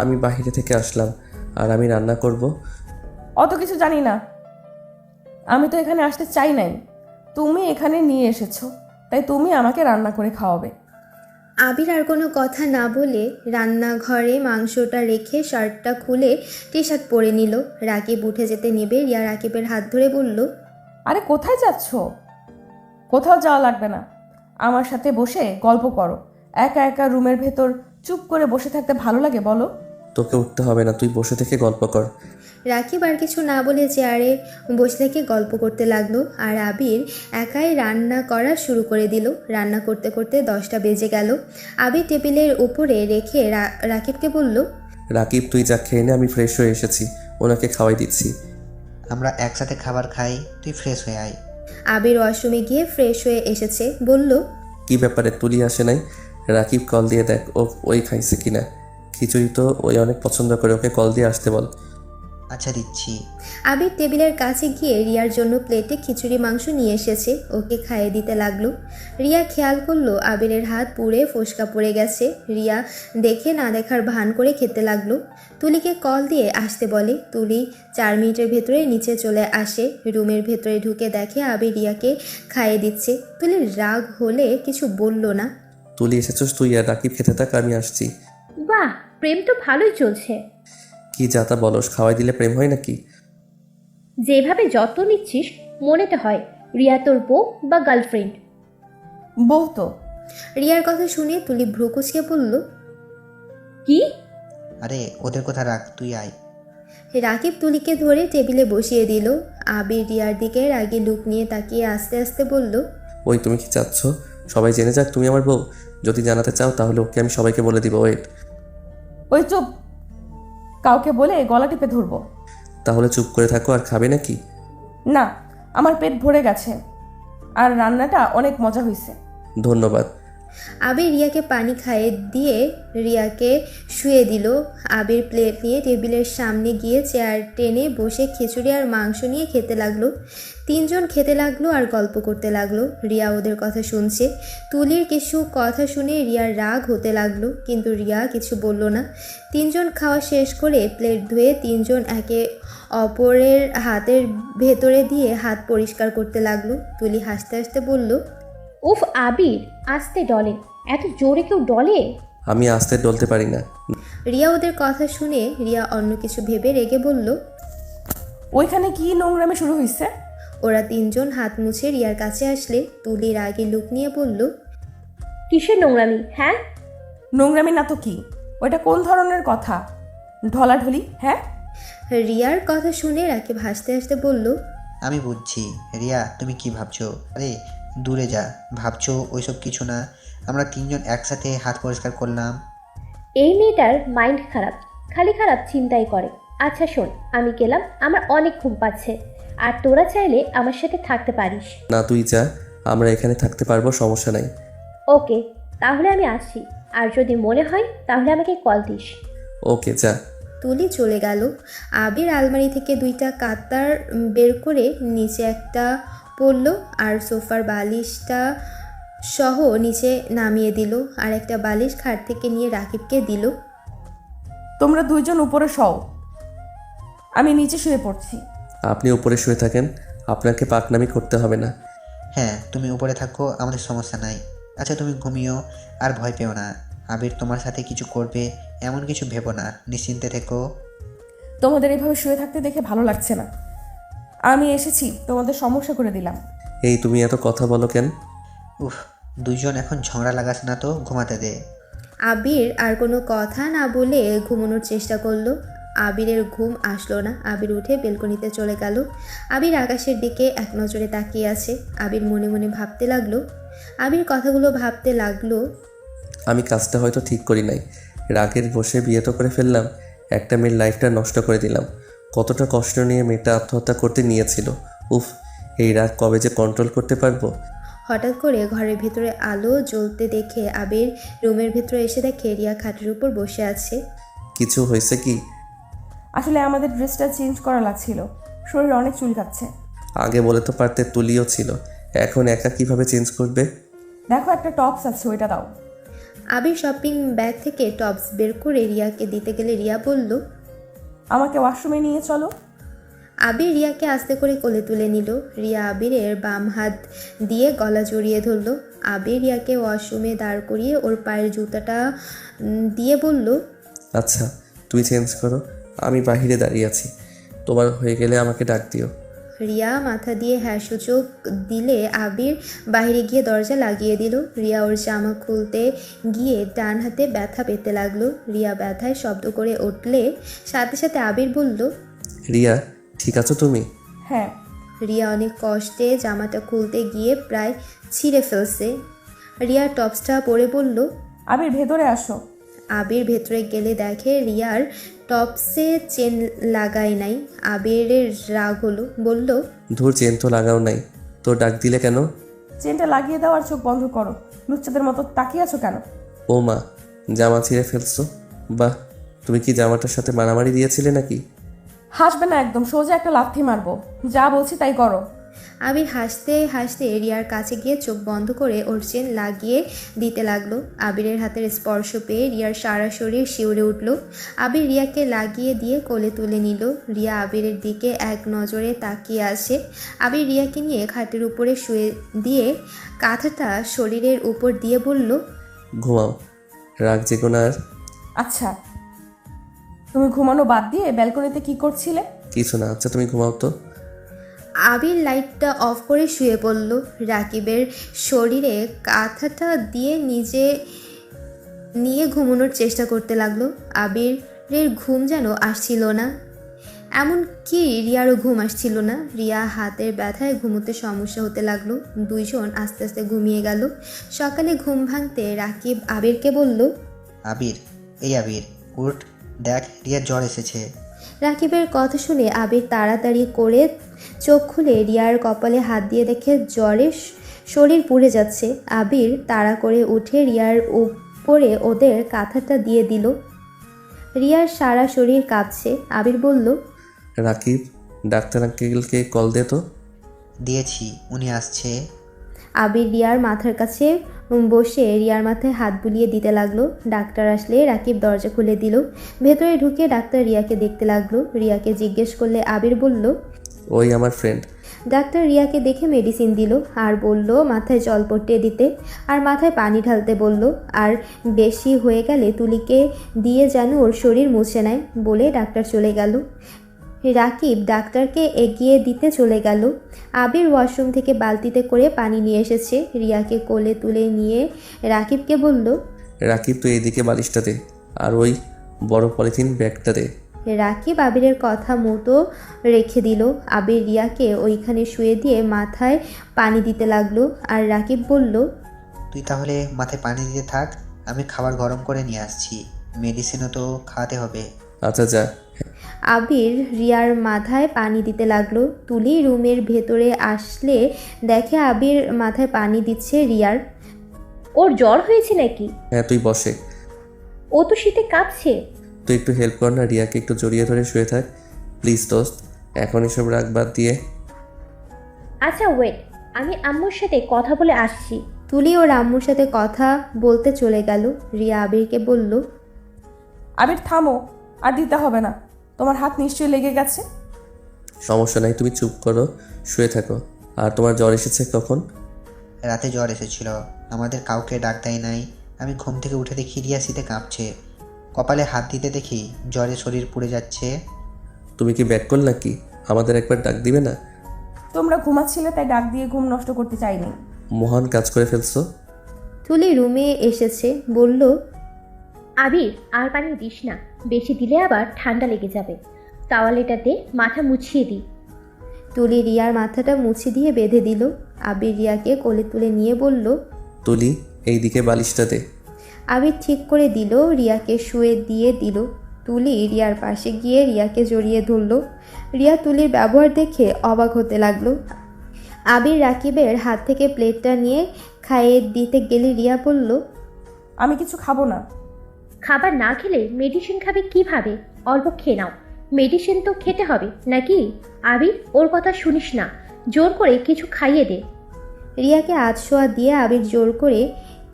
আমি বাইরে থেকে আসলাম আর আমি রান্না করব? অত কিছু জানি না, আমি তো এখানে আসতে চাই নাই, তুমি এখানে নিয়ে এসেছো, তাই তুমি আমাকে রান্না করে খাওয়াবে। আবির আর কোনো কথা না বলে রান্নাঘরে মাংসটা রেখে শার্টটা খুলে টি শার্ট পরে নিল। রাকিব উঠে যেতে নেবে রিয়া রাকিবের হাত ধরে বলল, আরে কোথায় যাচ্ছ? কোথাও যাওয়া লাগবে না, আমার সাথে বসে গল্প করো। একা একা রুমের ভেতর চুপ করে বসে থাকতে ভালো লাগে বলো? তোকে উঠতে হবে না, তুই বসে থেকে গল্প কর। রাকিব আর কিছু না বলে চেয়ারে বসে থেকে গল্প করতে লাগলো। আর আবির একাই রান্না করা শুরু করে দিল। রান্না করতে করতে 10টা বেজে গেল। আবির টেবিলের উপরে রেখে রাকিবকে বলল, রাকিব তুই যা খেয়ে নে, আমি ফ্রেশ হয়ে এসেছি, ওনাকে খাওয়াই দিচ্ছি। আমরা একসাথে খাবার খাই, তুই ফ্রেশ হয়ে আয়। আবির ওয়াশরুমে গিয়ে ফ্রেশ হয়ে এসেছে, বলল, কি ব্যাপারে তুলি আসে নাই? রাকিব কল দিয়ে দেখ ওই খাইছে কিনা। খিচুড়ি তো ওই অনেক পছন্দ করে, ওকে কল দিয়ে আসতে বল। আচ্ছা দিচ্ছি। আবির টেবিলের কাছে গিয়ে রিয়ার জন্য প্লেটে খিচুড়ি মাংস নিয়ে এসেছে, ওকে খাইয়ে দিতে লাগলো। রিয়া খেয়াল করলো আবিরের হাত পুড়ে ফোসকা পড়ে গেছে। রিয়া দেখে না দেখার ভান করে খেতে লাগলো। তুলিকে কল দিয়ে আসতে বলে। তুলি 4 মিনিটের ভেতরে নিচে চলে আসে। রুমের ভেতরে ঢুকে দেখে আবির রিয়াকে খাইয়ে দিচ্ছে। তুলির রাগ হলে কিছু বলল না। তুলি এসেছিস, তুই আর রাকিব খেতে থাক, আমি আসছি। বাহ, প্রেম তো ভালোই চলছে। কি যাতা বলস, খাওয়াই দিলে প্রেম হয় নাকি? যেভাবে যত্ন নিচ্ছিস মনে তো হয় রিয়া তোর বউ বা গার্লফ্রেন্ড। বউ তো। রিয়ার কথা শুনে তুলি ভ্রু কুঁচকে বলল, কি? আরে ওদের কথা রাখ, তুই আয়। রাকিব তুলিকে ধরে টেবিলে বসিয়ে দিল। আবির রিয়ার দিকে রাগী লুক নিয়ে তাকিয়ে আস্তে আস্তে বলল, ওই তুমি কি চাচ্ছ সবাই জেনে যাক তুমি আমার বউ? যদি জানাতে চাও তাহলে ওকে আমি সবাইকে বলে দিব। ওয়েট। ওই চুপ, কাউকে বলে গলা টিপে ধরবো। তাহলে চুপ করে থাকো আর খাবে নাকি? না, আমার পেট ভরে গেছে আর রান্নাটা অনেক মজা হয়েছে। ধন্যবাদ। আবির রিয়াকে পানি খাইয়ে দিয়ে রিয়াকে শুয়ে দিল। আবির প্লেট নিয়ে টেবিলের সামনে গিয়ে চেয়ার টেনে বসে খিচুড়ি আর মাংস নিয়ে খেতে লাগলো। 3 জন খেতে লাগলো আর গল্প করতে লাগলো। রিয়া ওদের কথা শুনছে। তুলির কিছু কথা শুনে রিয়ার রাগ হতে লাগলো, কিন্তু রিয়া কিছু বলল না। 3 জন খাওয়া শেষ করে প্লেট ধুয়ে 3 জন একে অপরের হাতের ভেতরে দিয়ে হাত পরিষ্কার করতে লাগলো। তুলি হাসতে হাসতে বলল, উফ আবির, আস্তে ডলে, এত জোরে কেউ ডলে? আমি আস্তে ডলতে পারি না। রিয়া ওদের কথা শুনে রিয়া অন্য কিছু ভেবে রেগে বলল, ওইখানে কি নোংরামে শুরু হয়েছে? ওরা 3 জন হাত মুছে রিয়ার কাছে আসলে তুলির আগে লুক নিয়ে বলল, কিসের নোংরামি? হ্যাঁ, নোংরামি না তো কি? ওইটা কোন ধরনের কথা? ঢলাঢলি? হ্যাঁ, রিয়ার কথা শুনে রাকিব হাসতে হাসতে বলল, আমি বুঝছি রিয়া তুমি কি ভাবছো। আরে দূরে যা, ভাবছো ওইসব কিছু না। আমরা 3 জন একসাথে হাত পরিষ্কার করলাম। এই মেয়েটার মাইন্ড খারাপ, খালি খারাপ চিন্তাই করে। আচ্ছা শোন, আমি গেলাম, আমার অনেক ঘুম পাচ্ছে, আর তোরা চাইলে আমার সাথে থাকতে পারিস। না তুই যা, আমরা এখানে থাকতে পারবো, সমস্যা নাই। ওকে, তাহলে আমি আসছি, আর যদি মনে হয় তাহলে আমাকে কল দিস। ওকে যা। তুলি চলে গেল। আবির আলমারি থেকে 2টা কাতার বের করে নিচে একটা পড়ল আর সোফার বালিশটা সহ নিচে নামিয়ে দিল, আর একটা বালিশ খাট থেকে নিয়ে রাকিবকে দিল। তোমরা 2 জন উপরে শও, আমি নিচে শুয়ে পড়ছি। আপনি উপরে শুয়ে থাকেন, আপনাকে পাকনামি করতে হবে না। হ্যাঁ তুমি উপরে থাকো, আমাদের সমস্যা নাই। আচ্ছা তুমি ঘুমিও, আর ভয় পেও না। আবির তোমার সাথে কিছু করবে এমন কিছু ভেবো না, নিশ্চিন্তে থেকো। তোমাদের এভাবে শুয়ে থাকতে দেখে ভালো লাগছে না। আমি এসেছি, তোমাদের সমস্যা করে দিলাম। এই তুমি এত কথা বলো কেন? উফ, 2 জন এখন ঝগড়া লাগাস না তো, ঘুমাতে দে। আবির আর কোনো কথা না বলে ঘুমানোর চেষ্টা করলো। আবিরের ঘুম আসলো না। আবির উঠে বেলকনিতে চলে গেল। আবির আকাশের দিকে এক নজরে তাকিয়ে আছে। আবির মনে মনে ভাবতে লাগলো। আবির কথাগুলো ভাবতে লাগলো, আমি কাজটা হয়তো ঠিক করি নাই, রাগের বসে বিয়ে তো করে ফেললাম, একটা মেয়ের লাইফটা নষ্ট করে দিলাম। কতটা কষ্ট নিয়ে মেয়েটা আত্মহত্যা করতে নিয়েছিল। উফ, এই রাগ কবে যে কন্ট্রোল করতে পারবো। হঠাৎ করে ঘরের ভেতরে আলো জ্বলতে দেখে আবির রুমের ভেতরে এসে দেখে রিয়া খাটের উপর বসে আছে। কিছু হয়েছে কি? আসলে আমাদের ড্রেসটা চেঞ্জ করা লাগছিল, শরীর অনেক চুলকাচ্ছে। আগে বলে তো পারতে, তুলিও ছিল, এখন একা কিভাবে চেঞ্জ করবে? দেখো একটা টপস আছে, ওইটা দাও। আবির শপিং ব্যাগ থেকে টপস বের করে রিয়াকে দিতে গেলে রিয়া বলল, আমাকে ওয়াশরুমে নিয়ে চলো। আবির রিয়াকে আস্তে করে কোলে তুলে নিল। রিয়া আবিরের বাম হাত দিয়ে গলা জড়িয়ে ধরল। আবির রিয়াকে ওয়াশরুমে দাঁড় করিয়ে ওর পায়ের জুতাটা দিয়ে বলল, আচ্ছা তুই চেঞ্জ করো, আমি বাহিরে দাঁড়িয়ে আছি, তোমার হয়ে গেলে আমাকে ডাক দিও। রিয়া মাথা দিয়ে হ্যাঁ সূচক দিলে আবির বাইরে গিয়ে দরজা লাগিয়ে দিল। রিয়া ওর জামা খুলতে গিয়ে ডান হাতে ব্যথা পেতে লাগলো। রিয়া ব্যথায় শব্দ করে উঠলে সাথে সাথে আবির বলল, রিয়া ঠিক আছো তুমি? হ্যাঁ। রিয়া অনেক কষ্টে জামাটা খুলতে গিয়ে প্রায় ছিঁড়ে ফেলছে। রিয়া টপসটা পরে বলল, আবির ভেতরে আসো। আবির ভেতরে গেলে দেখে রিয়ার টপসে চেন লাগাই নাই। আবিরের রাগ হলো, বলল, ধুর, চেন তো লাগাও নাই, তো ডাক দিলে কেন? চেনটা লাগিয়ে দাও আর চোখ বন্ধ করো। লুচ্চাদের মতো তাকিয়ে আছো কেন? ও মা, জামা ছিঁড়ে ফেলছো? বাহ, তুমি কি জামাটার সাথে মারামারি দিয়েছিলে নাকি? হাসবে না একদম, সোজা একটা লাথি মারবো। যা বলছি তাই করো। আবির হাসতে হাসতে রিয়ার কাছে গিয়ে চোখ বন্ধ করে ওর চেন লাগিয়ে দিতে লাগলো। আবিরের হাতের স্পর্শ পেয়ে রিয়ার সারা শরীর শিউরে উঠল। আবির রিয়াকে লাগিয়ে দিয়ে কোলে তুলে নিল। রিয়া আবিরের দিকে এক নজরে তাকিয়ে আছে। আবির রিয়াকে নিয়ে খাটের উপরে শুয়ে দিয়ে কাঁথাটা শরীরের উপর দিয়ে বলল, ঘুমাও, রাগ জেগো না আর। আচ্ছা, তুমি ঘুমানো বাদ দিয়ে ব্যালকনিতে কি করছিলে? কিছু না, আচ্ছা তুমি ঘুমাও তো। আবির লাইটটা অফ করে শুয়ে পড়ল। রাকিবের শরীরে কাঁথাটা দিয়ে নিয়ে ঘুমানোর চেষ্টা করতে লাগলো। আবিরের ঘুম যেন আসছিল না, এমন কি রিয়ারও ঘুম আসছিল না। রিয়া হাতের ব্যথায় ঘুমোতে সমস্যা হতে লাগলো। দুইজন আস্তে আস্তে ঘুমিয়ে গেল। সকালে ঘুম ভাঙতে রাকিব আবিরকে বলল, আবির, এই আবির উঠ, দেখ রিয়ার জ্বর এসেছে। রাকিবের কথা শুনে আবির তাড়াতাড়ি করে চোখ খুলে রিয়ার কপালে হাত দিয়ে দেখে জ্বরে শরীর পুড়ে যাচ্ছে। আবির তাড়া করে উঠে রিয়ার উপরে ওদের কাঁথাটা দিয়ে দিল। রিয়ার সারা শরীর কাঁপছে। আবির বলল, রাকিব, ডাক্তার আঙ্কেলকে কল দে তো। দিয়েছি, উনি আসছে। আবির রিয়ার মাথার কাছে বসে রিয়ার মাথায় হাত বুলিয়ে দিতে লাগলো। ডাক্তার আসলে রাকিব দরজা খুলে দিল। ভেতরে ঢুকে ডাক্তার রিয়াকে দেখতে লাগলো। রিয়াকে জিজ্ঞেস করলে আবির বলল, ওই আমার ফ্রেন্ড। ডাক্তার রিয়াকে দেখে মেডিসিন দিল আর বলল মাথায় জল পট্টিয়ে দিতে আর মাথায় পানি ঢালতে বলল। আর বেশি হয়ে গেলে তুলিকে দিয়ে যেন ওর শরীর মুছে নেয় বলে ডাক্তার চলে গেল। রাকিব ডাক্তারকে এগিয়ে দিতে চলে গেল। আবির ওয়াশরুম থেকে বালতিতে করে পানি নিয়ে এসেছে। রিয়াকে কোলে তুলে নিয়ে রাকিবকে বলল, রাকিব, তুই এদিকে বালিশটা দে আর ওই বড় পলিথিন ব্যাগটা দে। রাকিব আবিরের কথা মতো রেখে দিল। আবির রিয়াকে ওইখানে শুয়ে দিয়ে মাথায় পানি দিতে লাগলো। আর রাকিব বলল, তুই তাহলে মাথায় পানি দিতে থাক, আমি খাবার গরম করে নিয়ে আসছি, মেডিসিনও তো খাওয়াতে হবে। আচ্ছা যা। আবির রিয়ার মাথায় পানি দিতে লাগলো। তুলি রুমের ভেতরে আসলে দেখে আবির মাথায় পানি দিচ্ছে রিয়ার। ওর জ্বর হয়েছে নাকি? হ্যাঁ, তুই বসে। ও তো শীতে কাঁপছে। তুই একটু হেল্প কর না, রিয়াকে একটু জড়িয়ে ধরে শুয়ে থাক প্লিজ দোস্ত। এখন এসব রাগ বাদ দিয়ে। আচ্ছা ওয়েট, আমি আম্মুর সাথে কথা বলে আসছি। তুলি ওর আম্মুর সাথে কথা বলতে চলে গেল। রিয়া আবিরকে বলল, আবির থামো, আর দিতে হবে না। তোমার হাত নিশ্চয়ই লেগে গেছে। সমস্যা নাই, তুমি চুপ করো, শুয়ে থাকো। আর তোমার জ্বর এসেছে কখন? রাতে জ্বর এসেছিল, আমাদের কাউকে ডাক দেয় নাই। আমি ঘুম থেকে উঠে দেখি রিয়া শীতে কাঁপছে, কপালে হাত দিতে দেখি জ্বরে শরীর পুড়ে যাচ্ছে। তুমি কি ব্যাক করল নাকি? আমাদের একবার ডাক দিবে না? তোমরা ঘুমাচ্ছিলে তাই ডাক দিয়ে ঘুম নষ্ট করতে চাইনি। মহান কাজ করে ফেলছো। তুলি রুমে এসেছে, বলল, আবির আর পানি দিস না, বেশি দিলে আবার ঠান্ডা লেগে যাবে। তাওয়ালেটাতে মাথা মুছিয়ে দিই। তুলি রিয়ার মাথাটা মুছে দিয়ে বেঁধে দিল। আবির রিয়াকে কোলে তুলে নিয়ে বলল, তুলি, এইদিকে বালিশটা দে। আবির ঠিক করে দিল। রিয়াকে শুয়ে দিয়ে দিল। তুলি রিয়ার পাশে গিয়ে রিয়াকে জড়িয়ে ধরল। রিয়া তুলির ব্যবহার দেখে অবাক হতে লাগলো। আবির রাকিবের হাত থেকে প্লেটটা নিয়ে খাইয়ে দিতে গেলে রিয়া বলল, আমি কিছু খাবো না। খাবার না খেলে মেডিসিন খাবে কিভাবে? অল্প খেয়ে নাও, মেডিসিন তো খেতে হবে নাকি? আবির, ওর কথা শুনিস না, জোর করে কিছু খাইয়ে দে। রিয়াকে আধশোয়া দিয়ে আবির জোর করে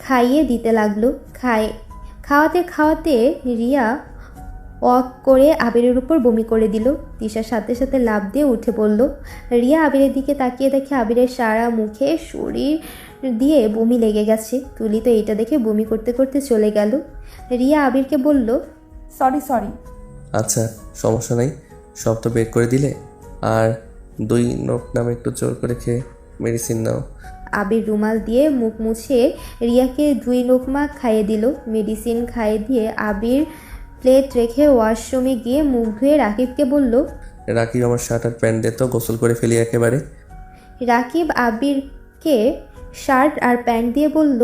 খাইয়ে দিতে লাগলো। খাওয়াতে খাওয়াতে রিয়া ওয়াক করে আবিরের উপর বমি করে দিল। তিশার সাথে সাথে লাফ দিয়ে উঠে পড়ল। রিয়া আবিরের দিকে তাকিয়ে দেখে আবিরের সারা মুখে শরীর দিয়ে বমি লেগে গেছে। তুলি তো এটা দেখে বমি করতে করতে চলে গেল। রিয়া আবিরকে বলল, সরি। আচ্ছা সমস্যা নাই, সব তো বের করে দিলে। আর 2 নোক নামে একটু জোর করে খেয়ে মেডিসিন নাও। আবির রুমাল দিয়ে মুখ মুছে রিয়াকে 2 লোকমা খাইয়ে দিল। মেডিসিন খাইয়ে দিয়ে আবির প্লেট রেখে ওয়াশরুমে গিয়ে মুখ ধুয়ে রাকিবকে বলল, রাকিব, আমার শার্ট আর প্যান্ট দে তো, গোসল করে ফেলি একেবারে। রাকিব আবিরকে শার্ট আর প্যান্ট দিয়ে বলল,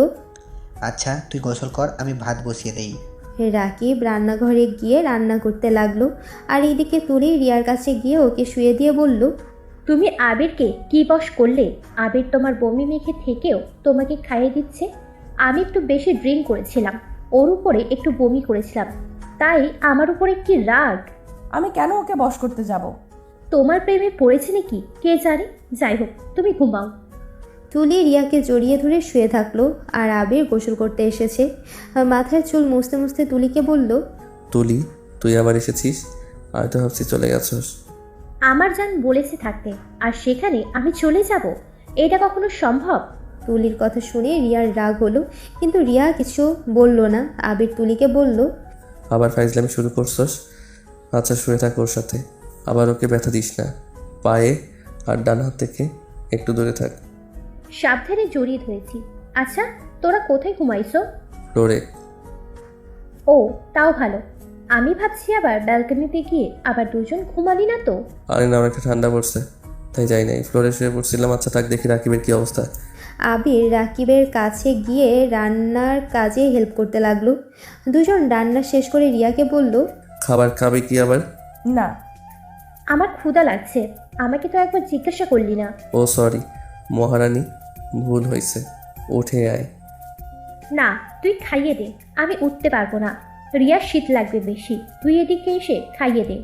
আচ্ছা তুই গোসল কর, আমি ভাত বসিয়ে দেই। রাকিব রান্নাঘরে গিয়ে রান্না করতে লাগলো। আর এইদিকে তুলি রিয়ার কাছে গিয়ে ওকে শুয়ে দিয়ে বলল, তুমি আবিরকে কি বশ করলে? আবির তোমার বমি মেখে থেকেও তোমাকে খাইয়ে দিচ্ছে। আমি একটু বেশি ড্রিঙ্ক করেছিলাম, ওর উপরে একটু বমি করেছিলাম, তাই আমার উপরে কি রাগ? আমি কেন ওকে বশ করতে যাব? তোমার প্রেমে পড়েছে নাকি কে জানে। যাই হোক, তুমি ঘুমাও। তুলি রিয়াকে জড়িয়ে ধরে শুয়ে থাকলো আর আবির গোসল করতে এসেছে। মাথায় চুল মুছতে মুছতে তুলিকে বলল, তুলি, তুই আবার এসেছিস? আমি তো ভাবছি চলে গেছস। আমার জান বলেছে থাকতে, আর সেখানে আমি চলে যাব? এটা কখনো সম্ভব? তুলির কথা শুনে রিয়ার রাগ হলো, কিন্তু রিয়া কিছু বলল না। আবির তুলিকে বলল, আবার ফাইজলামি শুরু করছস? আচ্ছা, শুয়ে থাক ওর সাথে। আবার ওকে ব্যথা দিস না। পায়ে আর ডান হাত থেকে একটু দূরে থাক। সাবধানে জড়িয়ে ধরেছি। আচ্ছা, তোরা কোথায় ঘুমাইছো? ফ্লোরে। ও, তাও ভালো। আমি ভাবছি আবার ব্যালকনিতে গিয়ে আবার দুজন ঘুমালি না তো? আরে না, অনেকটা ঠান্ডা পড়ছে, তাই যাই নাই। ফ্লোরে শুয়ে পড়ছিলাম। আচ্ছা থাক, দেখি রাকিবের কি অবস্থা। আবির রাকিবের কাছে গিয়ে রান্নার কাজে হেল্প করতে লাগলো। দুজন রান্না শেষ করে রিয়াকে বলল, খাবার খাবে কি আবার? না। আমার ক্ষুধা লাগছে। আমাকে তো একবার জিজ্ঞাসা করলি না। ও সরি মহারানী, ভুল হয়েছে। উঠে আয়। না, তুই খাইয়ে দে। আমি উঠতে পারবো না। রিয়ার শীত লাগবে বেশি। তুই এদিকে এসে খাইয়ে দে।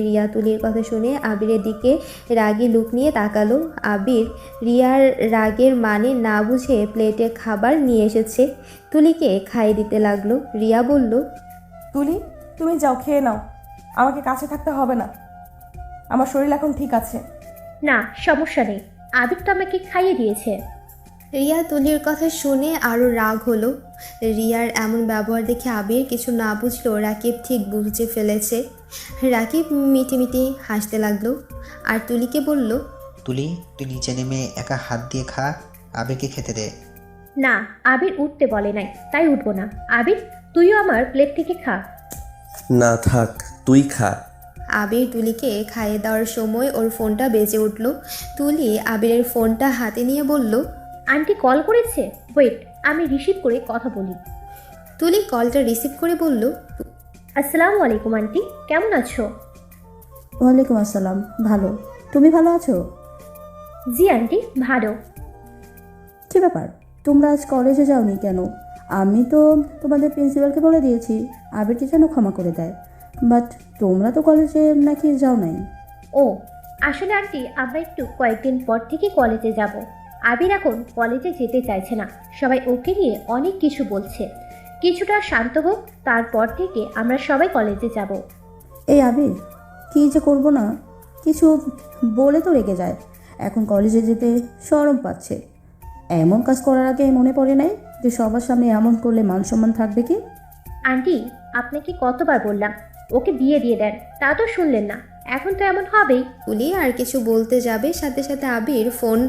রিয়া তুলির কথা শুনে আবিরের দিকে রাগী লুক নিয়ে তাকালো। আবির রিয়ার রাগের মানে না বুঝে প্লেটে খাবার নিয়ে এসেছে, তুলিকে খাইয়ে দিতে লাগলো। রিয়া বলল, তুলি, তুমি যাও, খেয়ে নাও। আমাকে কাছে থাকতে হবে না, আমার শরীর এখন ঠিক আছে। না, সমস্যা নেই। আবির তো আমাকে খাইয়ে দিয়েছে। রিয়া তুলির কথা শুনে আরও রাগ হলো। রিয়ার এমন ব্যবহার দেখে আবির কিছু না বুঝলো রাকিব ঠিক বুঝে ফেলেছে। রাকিব মিটিমিটি হাসতে লাগলো আর তুলিকে বলল, তুলি, তুই নিচে নেমে একা হাত দিয়ে খা, আবিরকে খেতে দে। না, আবির উঠতে বলে নাই, তাই উঠবো না। আবির, তুইও আমার প্লেট থেকে খা। না থাক, তুই খা। আবির তুলিকে খাইয়ে দেওয়ার সময় ওর ফোনটা বেজে উঠল। তুলি আবিরের ফোনটা হাতে নিয়ে বলল, আন্টি কল করেছে, ওয়েট, আমি রিসিভ করে কথা বলি। তুলি কলটা রিসিভ করে বলল, আসসালামু আলাইকুম আন্টি, কেমন আছো? ওয়ালাইকুম আসসালাম, ভালো। তুমি ভালো আছো? জি আন্টি, ভালো। কী ব্যাপার, তোমরা আজ কলেজে যাওনি কেন? আমি তো তোমাদের প্রিন্সিপালকে বলে দিয়েছি আবিরকে যেন ক্ষমা করে দেয়, বাট তোমরা তো কলেজে নাকি যাও নাই। ও, আসলে আন্টি আমরা একটু কয়েকদিন পর থেকে কলেজে যাব। আবির এখন কলেজে যেতে চাইছে না। সবাই ওকে নিয়ে অনেক কিছু বলছে। কিছুটা শান্ত হোক, তারপর থেকে আমরা সবাই কলেজে যাব। এই আবির, কী যে করবো না, কিছু বলে তো রেগে যায়। এখন কলেজে যেতে শরম পাচ্ছে। এমন কাজ করার আগে মনে পড়ে নাই যে সবার সামনে এমন করলে মান সম্মান থাকবে কি? আন্টি, আপনাকে কতবার বললাম ওকে বিয়ে দিয়ে দেন, তা তো শুনলেন না। এখন তো এমন হবেই। তুলি আর কিছু বলতে যাবে, সাথে সাথে আবির ফোন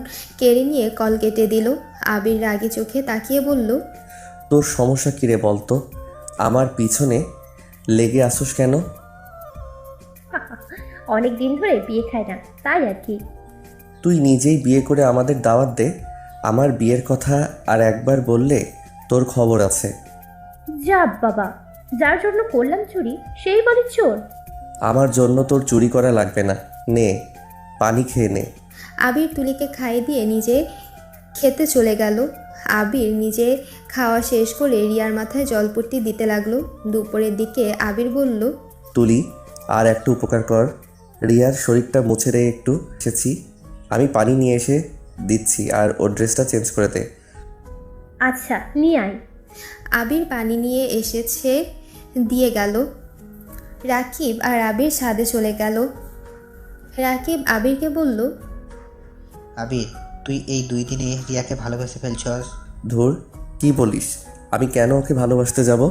কেড়ে নিয়ে কল কেটে দিল। আবির রাগী চোখে তাকিয়ে বলল, তোর সমস্যা কী রে বলতো? আমার পিছনে লেগে আসুস কেন? অনেক দিন ধরে বিয়ে খায় না, তাই আর কি। তুই নিজেই বিয়ে করে আমাদের দাওয়াত দে। আমার বিয়ের কথা আর একবার বললে তোর খবর আছে। যা বাবা, যার জন্য করলাম চুরি সেই বলে চোর। আমার জন্য তোর চুরি করা লাগবে না, নে পানি খেয়ে নে। আবির তুলিকে খাইয়ে দিয়ে নিজে খেতে চলে গেল। আবির নিজে খাওয়া শেষ করে রিয়ার মাথায় জলপট্টি দিতে লাগলো। দুপুরের দিকে আবির বলল, তুলি, আর একটু উপকার কর। রিয়ার শরীরটা মুছে দে একটু। এসেছি, আমি পানি নিয়ে এসে দিচ্ছি, আর ওর ড্রেসটা চেঞ্জ করে দে। আচ্ছা, নিয়ে আয়। আবির পানি নিয়ে এসেছে, দিয়ে গেল। রাকিব আর আবির ছাদে চলে গেল। রাকিব আবিরকে বলল, আবির, তুই এই 2 দিনে রিয়াকে ভালোবেসে ফেলছস। ধুর, কি বলিস? আমি কেন ওকে ভালোবাসতে যাব?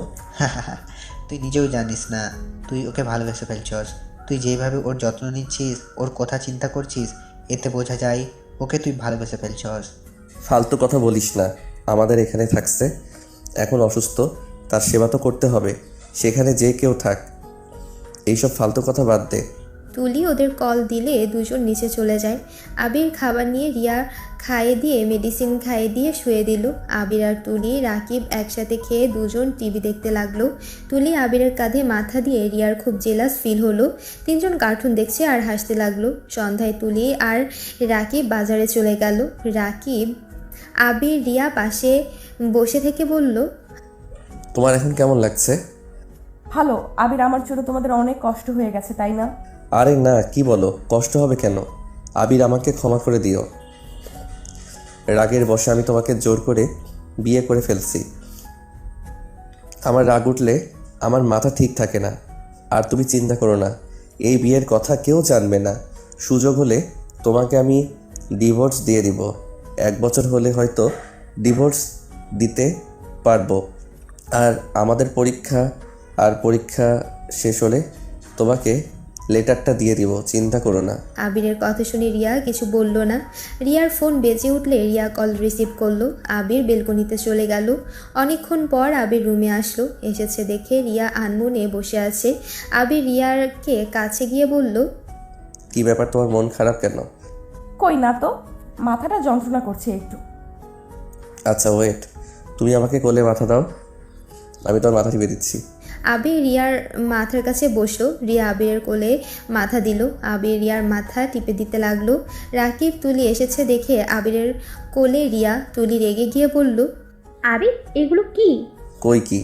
তুই নিজেও জানিস না তুই ওকে ভালোবেসে ফেলছস। তুই যেভাবে ওর যত্ন নিচ্ছিস, ওর কথা চিন্তা করছিস, এতে বোঝা যায় ওকে তুই ভালোবেসে ফেলছস। ফালতু কথা বলিস না। আমাদের এখানে থাকছে, এখন অসুস্থ, তার সেবা তো করতে হবে, সেখানে যে কেউ থাক। এইসব ফালতু কথা বাদ দে। তুলি ওদের কল দিলে দুজন নিচে চলে যায়। আবির খাবার নিয়ে রিয়া খাইয়ে দিয়ে মেডিসিন খাইয়ে দিয়ে শুয়ে দিল। আবির আর তুলি রাকিব একসাথে খেয়ে দুজন টিভি দেখতে লাগলো। তুলি আবিরের কাঁধে মাথা দিয়ে রিয়ার খুব জেলাস ফিল হলো। তিনজন কার্টুন দেখছে আর হাসতে লাগলো। সন্ধ্যায় তুলি আর রাকিব বাজারে চলে গেল। রাকিব আবির রিয়া পাশে বসে থেকে বলল, তোমার এখন কেমন লাগছে? ভালো। আবির, আমার জন্য তোমাদের অনেক কষ্ট হয়ে গেছে, তাই না? আরে না, কি বলো, কষ্ট হবে কেন? আবির, আমাকে ক্ষমা করে দিও। রাগের বশে আমি তোমাকে জোর করে বিয়ে করে ফেলছি। আমার রাগ উঠলে আমার মাথা ঠিক থাকে না। আর তুমি চিন্তা করো না, এই বিয়ের কথা কেউ জানবে না। সুযোগ হলে তোমাকে আমি ডিভোর্স দিয়ে দিব। 1 বছর হলে হয়তো ডিভোর্স দিতে পারবো। আর আমাদের পরীক্ষা শেষ হলে তোমাকে লেটারটা দিয়ে দিব, চিন্তা করো না। আবিরের কথা শুনে রিয়া কিছু বলল না। রিয়ার ফোন বেজে উঠলে রিয়া কল রিসিভ করলো। আবির বেলকনিতে চলে গেল। অনেকক্ষণ পর আবির রুমে আসলো। এসেছে দেখে রিয়া আনমনে বসে আছে। আবির রিয়াকে কাছে গিয়ে বলল, কি ব্যাপার, তোমার মন খারাপ কেন? কই না তো, মাথাটা যন্ত্রণা করছে একটু। আচ্ছা ওয়েট, তুমি আমাকে কোলে মাথা দাও, আমি তোমার মাথা টিপে দিচ্ছি। আবির রিয়ার মাথার কাছে বসলো। রিয়া আবিরের কোলে মাথা দিল। আবির রিয়ার মাথা টিপে দিতে লাগলো। রাকিব তুলি এসেছে দেখে আবিরের কোলে রিয়া। তুলি রেগে গিয়ে বলল, আবির, এগুলো কি? কই কি?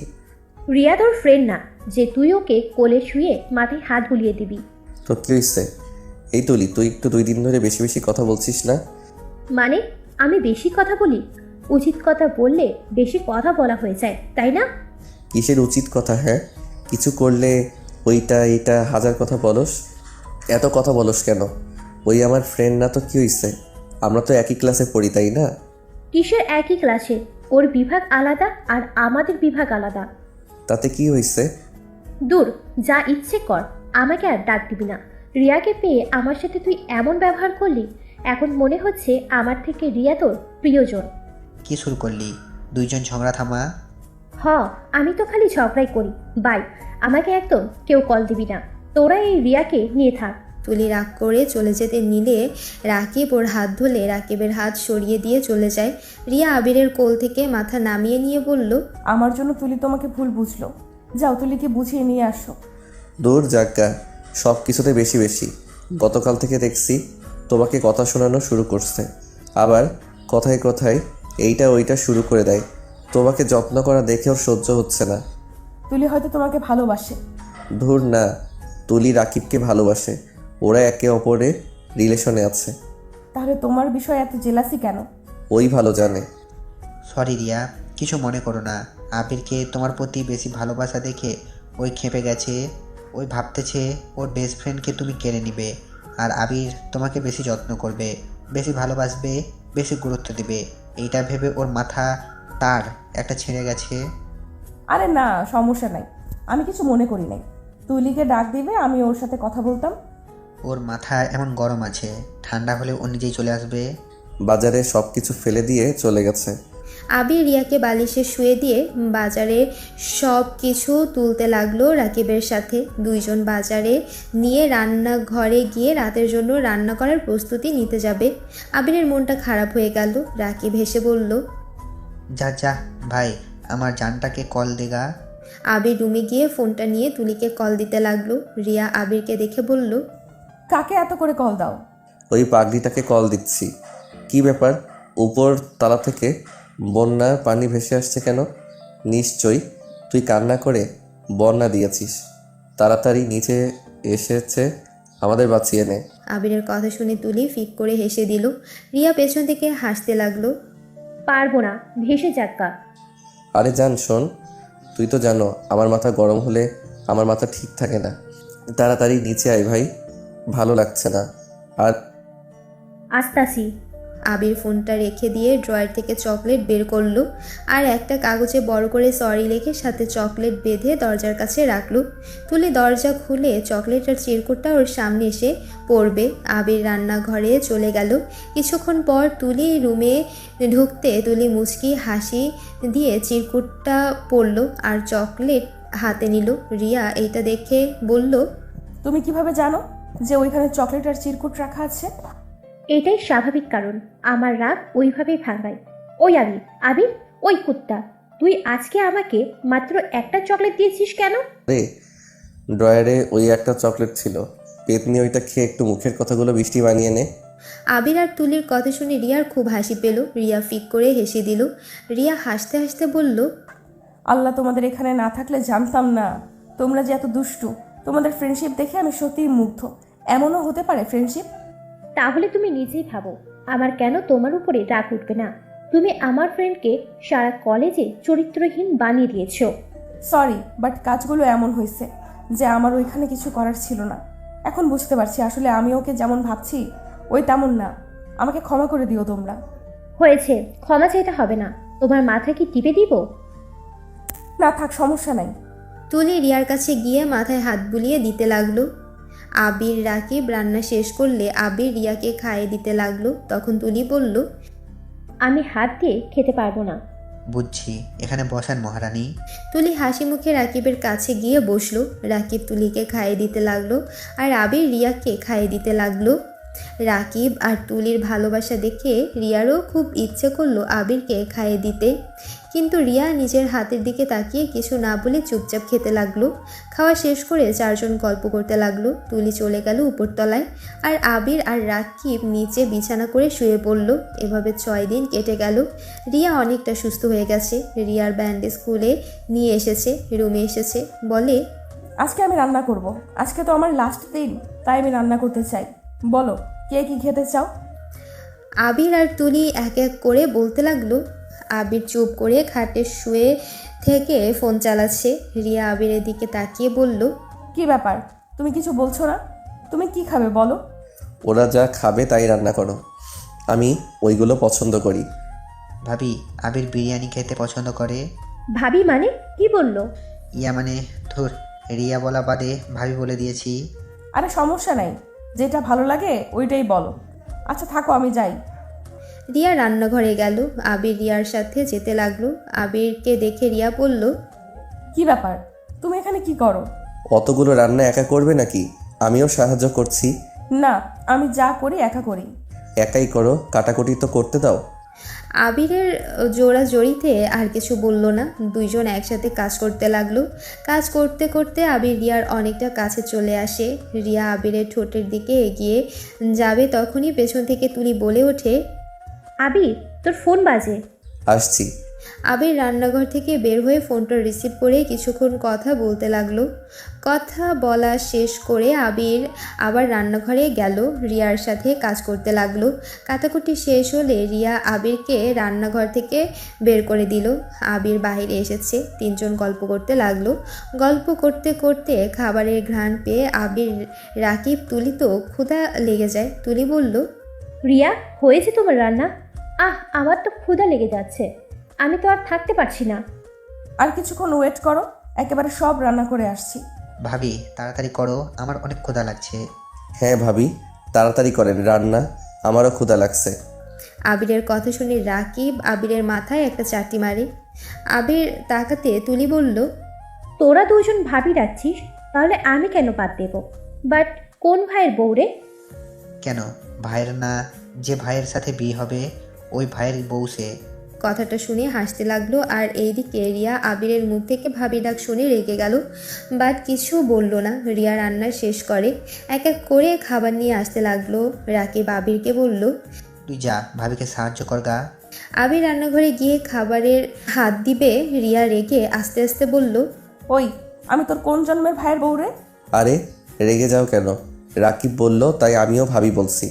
রিয়া তোর ফ্রেন্ড না যে তুই ওকে কোলে শুয়ে মাথায় হাত বুলিয়ে দিবি। তো কি হয়েছে? এই তুলি, তুই একটু 2 দিন ধরে বেশি বেশি কথা বলছিস না? মানে আমি বেশি কথা বলি? উচিত কথা বললে বেশি কথা বলা হয়ে যায়, তাই না? কিসের উচিত কথা? হ্যাঁ, কিছু করলে ওইটা এইটা হাজার কথা বলস। এত কথা বলস কেন? ওই আমার ফ্রেন্ড না তো কি হয়েছে? আমরা তো একই ক্লাসে পড়ি, তাই না? কিসের একই ক্লাসে? ওর বিভাগ আলাদা আর আমাদের বিভাগ আলাদা। তাতে কি হয়েছে? দূর, যা ইচ্ছে কর, আমাকে আর ডাক দিবি না। রিয়াকে পেয়ে আমার সাথে তুই এমন ব্যবহার করলি, এখন মনে হচ্ছে আমার থেকে রিয়া তোর প্রিয়জন। কি শুরু করলি? 2 জন ঝগড়া থামা। হ, আমি তো খালি ঝগড়াই করি। বাই, আমাকে একদম কেউ কল দিবি না। তোরা এই রিয়াকে নিয়ে থাক। তুলি রাগ করে চলে যেতে নিলে রাকিব ওর হাত ধরে রাকিবের হাত সরিয়ে দিয়ে চলে যায়। রিয়া আবিরের কোল থেকে মাথা নামিয়ে নিয়ে বলল, আমার জন্য তুলি তোমাকে ভুল বুঝলো। যাও, তুলিকে বুঝিয়ে নিয়ে আসো। দূর জাগা, সব কিছুতে বেশি বেশি। গতকাল থেকে দেখছি তোমাকে কথা শোনানো শুরু করছে, আবার কথায় কথায় এইটা ওইটা শুরু করে দেয়। তোমাকে যত্ন করা দেখেও সহ্য হচ্ছে না। তুলি হয়তো তোমাকে ভালোবাসে। ধুর না, তুলি রাকিবকে ভালোবাসে, ওরা একে অপরের রিলেশনে আছে। তাহলে তোমার বিষয়ে এত জেলাসি কেন? ওই ভালো জানে। সরি রিয়া, কিছু মনে করো না। আবিরকে তোমার প্রতি বেশি ভালোবাসা দেখে ওই ক্ষেপে গেছে। ওই ভাবতেছে ওর বেস্ট ফ্রেন্ডকে তুমি কেড়ে নিবে, আর আবির তোমাকে বেশি যত্ন করবে, বেশি ভালোবাসবে, বেশি গুরুত্ব দেবে। এইটা ভেবে ওর মাথা তার একটা ছেড়ে গেছে। আরে না, সমস্যা নাই, আমি কিছু মনে করি নাই। তুলিকে ডাক দিবে, আমি ওর সাথে কথা বলতাম। ওর মাথা এমন গরম আছে, ঠান্ডা হলে ও নিজেই চলে আসবে। বাজারে সব কিছু ফেলে দিয়ে চলে গেছে। আবির রিয়াকে বালিশে শুয়ে দিয়ে বাজারে সব কিছু তুলতে লাগলো রাকিবের সাথে। 2 জন বাজারে নিয়ে রান্নাঘরে গিয়ে রাতের জন্য রান্না করার প্রস্তুতি নিতে যাবে। আবিরের মনটা খারাপ হয়ে গেল। রাকিব হেসে বলল, যা যা ভাই, আমার জানটাকে কল দেগা। আবির রুমে গিয়ে ফোনটা নিয়ে তুলিকে কল দিতে লাগলো। রিয়া আবিরকে দেখে বলল, কাকে এত করে কল দাও? ওই পাগড়িটাকে কল দিচ্ছি। কি ব্যাপার, উপর তালা থেকে বন্যার পানি ভেসে আসছে কেন? নিশ্চয়ই তুই কান্না করে বন্যা দিয়েছিস। তাড়াতাড়ি নিচে এসেছে, আমাদের বাঁচিয়ে নে। আবিরের কথা শুনে তুলি ফিক করে হেসে দিল। রিয়া পেছন থেকে হাসতে লাগলো। পারবো না, ভেসে যাক্কা। আরে জান শোন, তুই তো জানো আমার মাথা গরম হলে আমার মাথা ঠিক থাকে না। তাড়াতাড়ি নিচে আয় ভাই, ভালো লাগছে না। আর আসতাছি। আবির ফোনটা রেখে দিয়ে ড্রয়ার থেকে চকলেট বের করলো আর একটা কাগজে বড় করে সরি লিখে সাথে চকলেট বেঁধে দরজার কাছে রাখলো। তুলি দরজা খুলে চকলেট আর চিরকুটটা ওর সামনে এসে পড়বে। আবির রান্নাঘরে চলে গেল। কিছুক্ষণ পর তুলি রুমে ঢুকতে তুলি মুচকি হাসি দিয়ে চিরকুটটা পড়লো আর চকলেট হাতে নিল। রিয়া এইটা দেখে বলল, তুমি কিভাবে জানো যে ওইখানে চকলেট আর চিরকুট রাখা আছে? এটাই স্বাভাবিক কারণ, আমার রাগ ওইভাবেই ভাঙায়। ওই আবির, আবির, ওই কুত্তা, তুই আজকে আমাকে মাত্র একটা চকলেট দিয়েছিস কেন? রে, ড্রয়ারে ওই একটা চকলেট ছিল, পেতনি ওইটা খেয়ে একটু মুখের কথাগুলো বৃষ্টি বানিয়ে নে। আবির আর তুলির কথা শুনে রিয়ার খুব হাসি পেল। রিয়া ফিক করে হেসে দিল। রিয়া হাসতে হাসতে বলল, আল্লাহ, তোমাদের এখানে না থাকলে জানতাম না তোমরা যে এত দুষ্টু, তোমাদের ফ্রেন্ডশিপ দেখে আমি সত্যিই মুগ্ধ। এমনও হতে পারে ফ্রেন্ডশিপ? তাহলে তুমি নিজেই ভাবো, আমার কেন তোমার উপরে রাগ উঠবে না? তুমি আমার ফ্রেন্ডকে সারা কলেজে চরিত্রহীন বানিয়ে দিয়েছো। সরি, বাট কাজগুলো এমন হয়েছে যে আমার ওইখানে কিছু করার ছিল না। এখন বুঝতে পারছি আসলে আমি ওকে যেমন ভাবছি ওই তেমন না। আমাকে ক্ষমা করে দিও তোমরা। হয়েছে, ক্ষমা চাইতে হবে না। তোমার মাথা কি টিপে দিব? না থাক, সমস্যা নাই। তুলি রিয়ার কাছে গিয়ে মাথায় হাত বুলিয়ে দিতে লাগলো। আবির রাকিব রান্না শেষ করলে আবির রিয়াকে খাইয়ে দিতে লাগলো। তখন তুলি বলল, আমি হাত দিয়ে খেতে পারবো না। বুঝছি, এখানে বসান মহারানী। তুলি হাসি মুখে রাকিবের কাছে গিয়ে বসলো। রাকিব তুলিকে খাইয়ে দিতে লাগলো আর আবির রিয়াকে খাইয়ে দিতে লাগলো। রাকিব আর তুলির ভালোবাসা দেখে রিয়ারও খুব ইচ্ছে করলো আবিরকে খাইয়ে দিতে, কিন্তু রিয়া নিজের হাতের দিকে তাকিয়ে কিছু না বলে চুপচাপ খেতে লাগলো। খাওয়া শেষ করে চারজন গল্প করতে লাগলো। তুলি চলে গেল উপরতলায় আর আবির আর রাকিব নিচে বিছানা করে শুয়ে পড়ল। এভাবে 6 দিন কেটে গেল। রিয়া অনেকটা সুস্থ হয়ে গেছে। রিয়ার ব্যান্ডেজ খুলে নিয়ে এসেছে, রুমে এসেছে, বলে, আজকে আমি রান্না করব। আজকে তো আমার লাস্ট দিন, তাই আমি রান্না করতে চাই। বলো কে কি খেতে চাও? আবির আর তুলি এক এক করে বলতে লাগলো। আবির চুপ করে খাটে শুয়ে থেকে ফোন চালাচ্ছে। রিয়া আবিরের দিকে তাকিয়ে বলল, কি ব্যাপার, তুমি কিছু বলছো না? তুমি কি খাবে বলো? ওরা যা খাবে তাই রান্না করো, আমি ওইগুলো পছন্দ করি। ভাবি, আবির বিরিয়ানি খেতে পছন্দ করে। ভাবি মানে কি বললো? ইয়া মানে ধুর, রিয়া বলা বাদে ভাবি বলে দিয়েছি। আরে সমস্যা নাই, যেটা ভালো লাগে ওইটাই বলো। আচ্ছা থাকো, আমি যাই। রিয়া রান্নাঘরে গেল। আবির রিয়ার সাথে যেতে লাগলো। আবিরকে দেখে রিয়া বলল, কি ব্যাপার, তুমি এখানে কি করো? অতগুলো রান্না একা করবে নাকি? আমিও সাহায্য করছি। না, আমি যা করি একা করি। একাই করো, কাটাকুটি তো করতে দাও। আবিরের জোড়াজড়িতে আর কিছু বলল না। দুইজন একসাথে কাজ করতে লাগলো। কাজ করতে করতে আবির রিয়ার অনেকটা কাছে চলে আসে। রিয়া আবিরের ঠোঁটের দিকে এগিয়ে যাবে, তখনই পেছন থেকে তুলি বলে ওঠে, আবির, তোর ফোন বাজে। আসছি। আবির রান্নাঘর থেকে বের হয়ে ফোনটা রিসিভ করে কিছুক্ষণ কথা বলতে লাগলো। কথা বলা শেষ করে আবির আবার রান্নাঘরে গেল, রিয়ার সাথে কাজ করতে লাগলো। কাটাকুটি শেষ হলে রিয়া আবিরকে রান্নাঘর থেকে বের করে দিল। আবির বাইরে এসেছে। তিনজন গল্প করতে লাগলো। গল্প করতে করতে খাবারের ঘ্রাণ পেয়ে আবির, রাকিব, তুলি তো ক্ষুধা লেগে যায়। তুলি বলল, রিয়া, হয়েছে তোমার রান্না? আমার তো ক্ষুধা লেগে যাচ্ছে, আমি তো আর থাকতে পারছি না। আর কিছুক্ষণ ওয়েট করো, একেবারে সব রান্না করে আসছি। ভাবি তাড়াতাড়ি করো, আমার অনেক ক্ষুধা লাগছে। হ্যাঁ ভাবি, তাড়াতাড়ি করেন, রান্না আমারও ক্ষুধা লাগছে। আবিরের কথা শুনে রাকিব আবিরের মাথায় একটা চাটি মারে। আবির তাকাতে তুলি বলল, তোরা দুজন ভাবি রাখছিস, তাহলে আমি কেন বাদ দেব? বাট কোন ভাইয়ের বউ রে? কেন ভাইয়ের না? যে ভাইয়ের সাথে বিয়ে হবে ওই ভাইয়ের বউ সে। কথাটা শুনে হাসতে লাগলো। আর এইদিকে রিয়া আবিরের মুখ থেকে ভাবি ডাক শুনে রেগে গেল, বাট কিছু বলল না। রিয়া রান্না শেষ করে এক এক করে খাবার নিয়ে আসতে লাগলো। রাকিব আবিরকে বলল, তুই যা ভাবিকে সাহায্য কর গা। আবির রান্নাঘরে গিয়ে খাবারের হাত দিবে। রিয়া রেগে আস্তে আস্তে বলল, ওই, আমি তোর কোন জন্মের ভাইয়ের বউ রে? আরে রেগে যাও কেন? রাকিব বলল তাই আমিও ভাবি বলছি।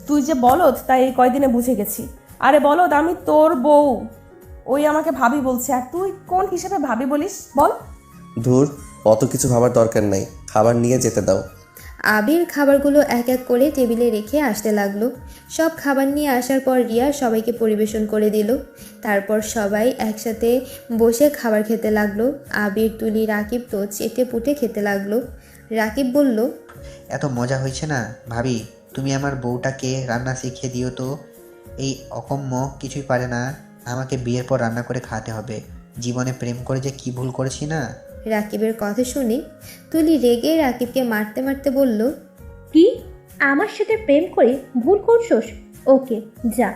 তুই যে বলদ তাই এই কয়দিনে বুঝে গেছি। আরে বলদ, আমি তোর বউ। ওই আমাকে ভাবি বলছে, আর তুই কোন হিসেবে ভাবি বলিস বল? ধুর, অত কিছু ভাবার দরকার নাই, খাবার নিয়ে যেতে দাও। আবির খাবারগুলো এক এক করে টেবিলে রেখে আসতে লাগলো। সব খাবার নিয়ে আসার পর রিয়া সবাইকে পরিবেশন করে দিল। তারপর সবাই একসাথে বসে খাবার খেতে লাগলো। আবির, তুলি, রাকিব তো চেটে পুটে খেতে লাগলো। রাকিব বলল, এত মজা হয়েছে না ভাবি, তুমি আমার বউটাকে রান্না শিখিয়ে দিও তো। এই অকম্য কিছুই পারে না, আমাকে বিয়ের পর রান্না করে খাওয়াতে হবে। জীবনে প্রেম করে যে কি ভুল করেছি না। রাকিবের কথা শুনে তুলি রেগে রাকিবকে মারতে মারতে বলল, কি? আমার সাথে প্রেম করে ভুল করছোস? ওকে, যা,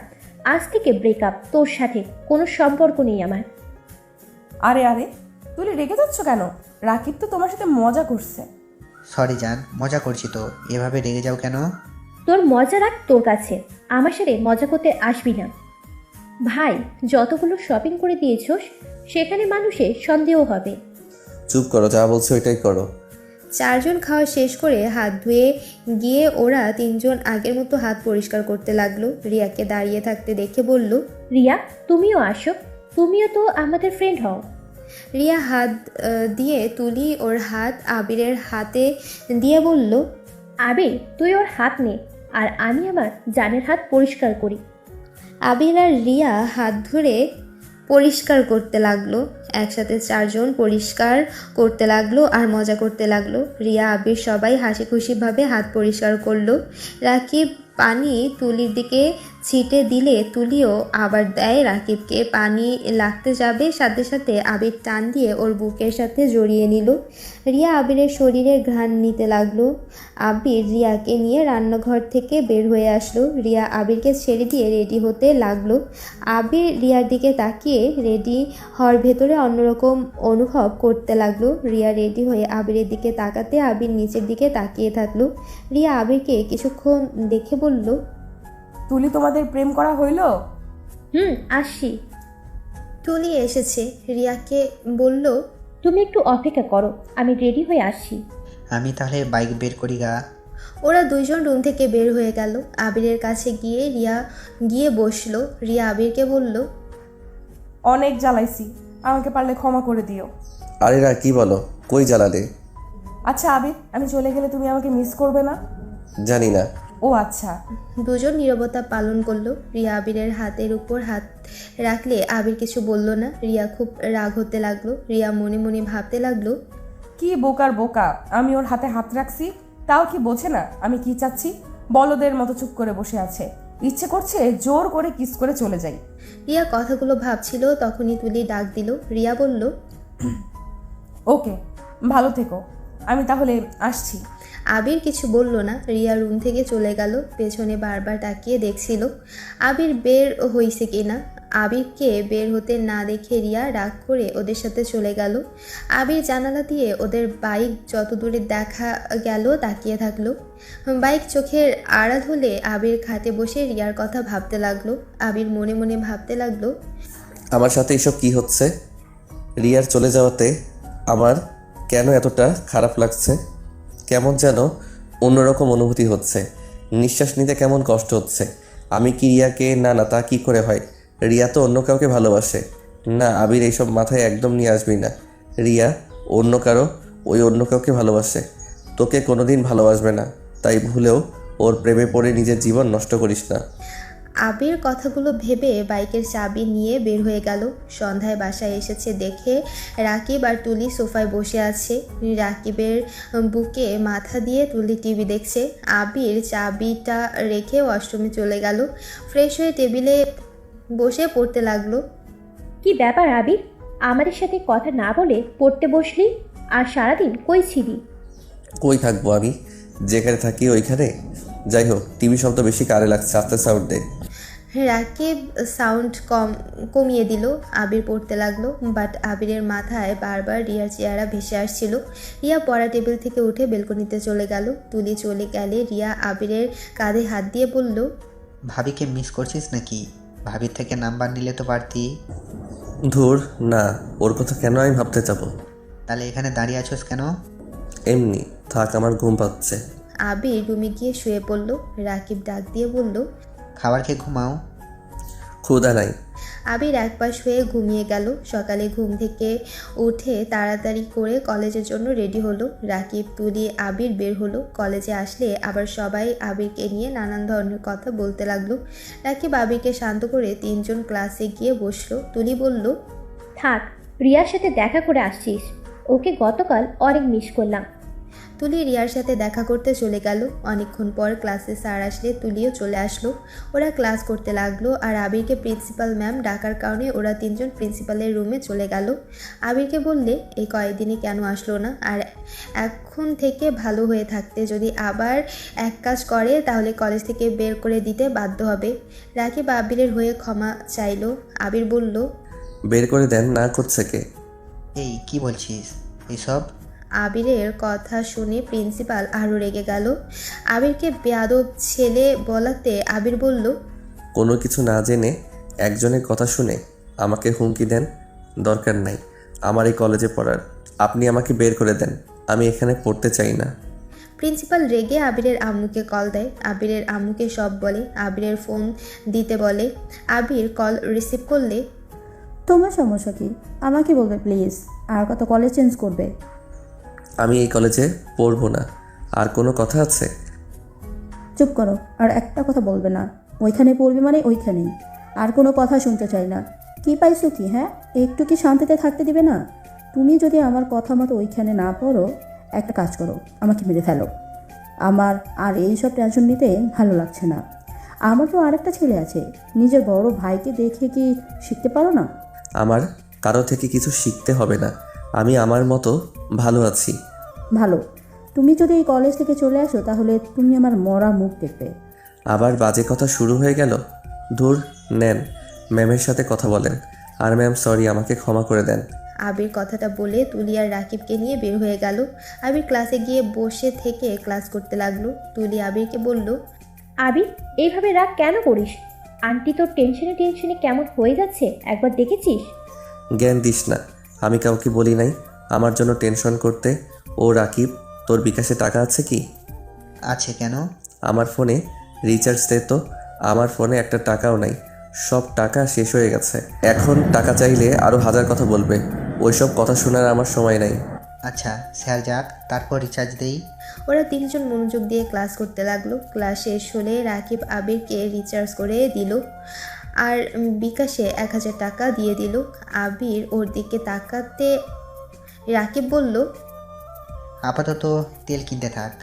আজ থেকে ব্রেকআপ। তোর সাথে কোনো সম্পর্ক নেই আমার। আরে আরে, তুই রেগে যাচ্ছ কেন? রাকিব তো তোমার সাথে মজা করছে। সরি জান, মজা করছি তো, এভাবে রেগে যাও কেন? তোর মজা রাখ তোর কাছে, আমার সাথে মজা করতে আসবি না। ভাই, যতগুলো শপিং করে দিয়েছোস সেখানে মানুষের সন্দেহ হবে। চুপ করো, যা বলছো ওইটাই করো। চারজন খাওয়া শেষ করে হাত ধুয়ে গিয়ে ওরা তিনজন আগের মতো হাত পরিষ্কার করতে লাগলো। রিয়াকে দাঁড়িয়ে থাকতে দেখে বলল, রিয়া, তুমিও আসো, তুমিও তো আমাদের ফ্রেন্ড হও। রিয়া হাত দিয়ে তুলি ওর হাত আবিরের হাতে দিয়ে বলল, আবির, তুই ওর হাত নে আর আমি আমার জানের হাত পরিষ্কার করি। আবির আর রিয়া হাত ধরে পরিষ্কার করতে লাগলো। একসাথে চারজন পরিষ্কার করতে লাগলো আর মজা করতে লাগলো। রিয়া আবির সবাই হাসি খুশিভাবে হাত পরিষ্কার করলো। রাকিব পানি তুলির দিকে ছিটে দিলে তুলিও আবার দেয় রাকিবকে। পানি লাগতে যাবে, সাথে সাথে আবির টান দিয়ে ওর বুকের সাথে জড়িয়ে নিল। রিয়া আবিরের শরীরের ঘ্রাণ নিতে লাগলো। আবির রিয়াকে নিয়ে রান্নাঘর থেকে বের হয়ে আসলো। রিয়া আবিরকে ছেড়ে দিয়ে রেডি হতে লাগলো। আবির রিয়ার দিকে তাকিয়ে রেডি হওয়ার ভেতরে অন্যরকম অনুভব করতে লাগলো। রিয়া রেডি হয়ে আবিরের দিকে তাকাতে আবির নিচের দিকে তাকিয়ে থাকলো। রিয়া আবিরকে কিছুক্ষণ দেখে বলল, তুলি, তোমাদের প্রেম করা হইলো? আসছি। তুলি এসেছে। রিয়াকে বলল, তুমি একটু অপেক্ষা করো, আমি রেডি হয়ে আসছি। আমি তাহলে বাইক বের করি গা। ওরা দুইজন রুম থেকে বের হয়ে গেল। আবিরের কাছে গিয়ে রিয়া গিয়ে বসলো। রিয়া আবিরকে বলল, অনেক জ্বালাইছি, আমাকে পারলে ক্ষমা করে দিও। আরে রা, কি বলো? কই জ্বালালে? আচ্ছা আবির, আমি চলে গেলে তুমি আমাকে মিস করবে না? জানি না। ও আচ্ছা। দুজন নীরবতা পালন করলো। রিয়া আবিরের হাতের উপর হাত রাখলে আবির কিছু বলল না। রিয়া খুব রাগ হতে লাগলো। রিয়া মনে মনে ভাবতে লাগলো, কি বোকার বোকা, আমি ওর হাতে হাত রাখছি, তাও কি বোঝে না আমি কি চাচ্ছি? বলদের মতো চুপ করে বসে আছে, ইচ্ছে করছে জোর করে কিস করে চলে যাই। রিয়া কথাগুলো ভাবছিল, তখনই তুলি ডাক দিল। রিয়া বলল, ওকে, ভালো থেকো, আমি তাহলে আসছি। আবির কিছু বলল না। রিয়া রুম থেকে চলে গেল। পেছনে বারবার তাকিয়ে দেখছিল আবির বের হইছে কিনা। আবিরকে বের হতে না দেখে রিয়া রাগ করে ওদের সাথে চলে গেল। আবির জানালা দিয়ে ওদের বাইক যত দূরে দেখা গেল তাকিয়ে থাকলো। বাইক চোখের আড়াল হলে আবির খাটে বসে রিয়ার কথা ভাবতে লাগলো। আবির মনে মনে ভাবতে লাগলো, আমার সাথে এসব কি হচ্ছে? রিয়ার চলে যাওয়াতে আমার কেন এতটা খারাপ লাগছে? কেমন যেন অন্যরকম অনুভূতি হচ্ছে, নিঃশ্বাস নিতে কেমন কষ্ট হচ্ছে। আমি কি রিয়াকে, না না, তা কি করে হয়? রিয়া তো অন্য কাউকে ভালোবাসে। না, আবির এইসব মাথায় একদম নিয়ে আসবি না। রিয়া অন্য কারো, ওই অন্য কাউকে ভালোবাসে, তোকে কোনোদিন ভালোবাসবে না। তাই ভুলেও ওর প্রেমে পড়ে নিজের জীবন নষ্ট করিস না। আবির কথাগুলো ভেবে বাইকের চাবি নিয়ে বের হয়ে গেল। সন্ধ্যায় বাসায় এসেছে দেখে রাকিব আর তুলি সোফায় বসে আছে। রাকিবের বুকে মাথা দিয়ে তুলি টিভি দেখছে। আবির চাবিটা রেখে ওয়াশরুমে চলে গেল। ফ্রেশ হয়ে টেবিলে বসে পড়তে লাগলো। কি ব্যাপার আবির, আমাদের সাথে কথা না বলে পড়তে বসলি? আর সারাদিন কই ছিলি? কই থাকবো আমি? যেখানে থাকি ওইখানে। যাই হোক, টিভি শব্দ বেশি কারে লাগছে, আস্তে সাউন্ড দে। রাকিব সাউন্ড কমিয়ে দিল। আবির পড়তে লাগলো। বাট আবিরের মাথায় বারবার রিয়ার চেহারা ভেসে আসছিল। রিয়া পড়া টেবিল থেকে উঠে বেলকনিতে চলে গেল। তুলি চলে গেলে রিয়া আবিরের কাঁধে হাত দিয়ে বলল, ভাবিকে মিস করছিস নাকি? ভাবির থেকে নাম্বার নিলে তো পারতি। ধুর না, ওর কথা কেন আমি ভাবতে যাব? তাহলে এখানে দাঁড়িয়ে আছোস কেন? এমনি থাক, আমার ঘুম পাচ্ছে। আবির রুমে গিয়ে শুয়ে পড়ল। রাকিব ডাক দিয়ে বলল, খাবার খেয়ে ঘুমাও। ক্ষুধা নাই। আবির একপাশ হয়ে ঘুমিয়ে গেল। সকালে ঘুম থেকে উঠে তাড়াতাড়ি করে কলেজের জন্য রেডি হলো। রাকিব, তুলি, আবির বের হলো। কলেজে আসলে আবার সবাই আবিরকে নিয়ে নানান ধরনের কথা বলতে লাগলো। রাকিব আবিরকে শান্ত করে তিনজন ক্লাসে গিয়ে বসলো। তুলি বলল, থাক, রিয়ার সাথে দেখা করে আসছিস, ওকে গতকাল অনেক মিস করলাম। তুলি রিয়ার সাথে দেখা করতে চলে গেল। অনেকক্ষণ পর ক্লাসে স্যার আসলে তুলিও চলে আসলো। ওরা ক্লাস করতে লাগলো। আর আবিরকে প্রিন্সিপাল ম্যাম ডাকার কারণে ওরা তিনজন প্রিন্সিপালের রুমে চলে গেল। আবিরকে বললে, এই কয়েকদিনে কেন আসলো না? আর এখন থেকে ভালো হয়ে থাকতে যদি আবার এক কাজ করে তাহলে কলেজ থেকে বের করে দিতে বাধ্য হবে। রাকিব আবিরের হয়ে ক্ষমা চাইলো। আবির বলল, বের করে দেন, না করছে কে? এই কি বলছিস এসব? আবিরের কথা শুনে প্রিন্সিপাল আরও রেগে গেল। আবিরকে বেয়াদব ছেলে বলাতে আবির বলল, কোনো কিছু না জেনে একজনের কথা শুনে আমাকে হুমকি দেন? দরকার নাই। আমার এই কলেজে পড়ার। আপনি আমাকে বের করে দেন, আমি এখানে পড়তে চাই না। প্রিন্সিপাল রেগে আবিরের আম্মুকে কল দেয়। আবিরের আম্মুকে সব বলে। আবিরের ফোন দিতে বলে। আবির কল রিসিভ করলে তোমার সমস্যা কি আমাকে বলবে প্লিজ, আর কত কলেজ চেঞ্জ করবে? আমি এই কলেজে পড়বো না। আর কোনো কথা আছে? চুপ করো, আর একটা কথা বলবে না। ওইখানে পড়বে মানে ওইখানেই, আর কোনো কথা শুনতে চাই না। কি পাইছো কি? হ্যাঁ, একটু কি শান্তিতে থাকতে দিবে না? তুমি যদি আমার কথা মতো ওইখানে না পড়ো, একটা কাজ করো, আমাকে মেরে ফেলো। আমার আর এইসব টেনশন নিতে ভালো লাগছে না। আমার তো আরেকটা ছেলে আছে, নিজের বড় ভাইকে দেখে কি শিখতে পারো না? আমার কারো থেকে কিছু শিখতে হবে না, আমি আমার মতো ভালো আছি। ভালো। তুমি যদি এই কলেজ থেকে চলে আসো তাহলে তুমি আমার মরা মুখ দেখবে। আবার বাজে কথা শুরু হয়ে গেল। ধুর, নেন, ম্যামের সাথে কথা বলেন। আর ম্যাম সরি, আমাকে ক্ষমা করে দেন। আবির কথাটা বলে তুলি আর রাকিবকে নিয়ে বের হয়ে গেল। আবির ক্লাসে গিয়ে বসে থেকে ক্লাস করতে লাগলো। তুলি আবিরকে বলল, আবির, এইভাবে রাগ কেন করিস? আন্টি তোর টেনশনে টেনশনে কেমন হয়ে যাচ্ছে একবার দেখেছিস? জ্ঞান দিস না, আমি কাউকে বলি নাই আমার জন্য টেনশন করতে। ও রাকিব, তোর বিকাশে টাকা আছে কি? আছে কেন? আমার ফোনে রিচার্জ দে তো। আমার ফোনে একটা টাকাও নাই, সব টাকা শেষ হয়ে গেছে। এখন টাকা চাইলে আরও 1000 কথা বলবে, ওইসব কথা শোনার আমার সময় নাই। আচ্ছা স্যার যাক, তারপর রিচার্জ দেই। ওরা তিনজন মনোযোগ দিয়ে ক্লাস করতে লাগলো। ক্লাস শেষ হলে রাকিব আবিরকে রিচার্জ করে দিল আর বিকাশে 1000 টাকা দিয়ে দিল। আবির ওর দিকে তাকাতে রাকিব বলল, আপাতত তেল কিনতে থাক।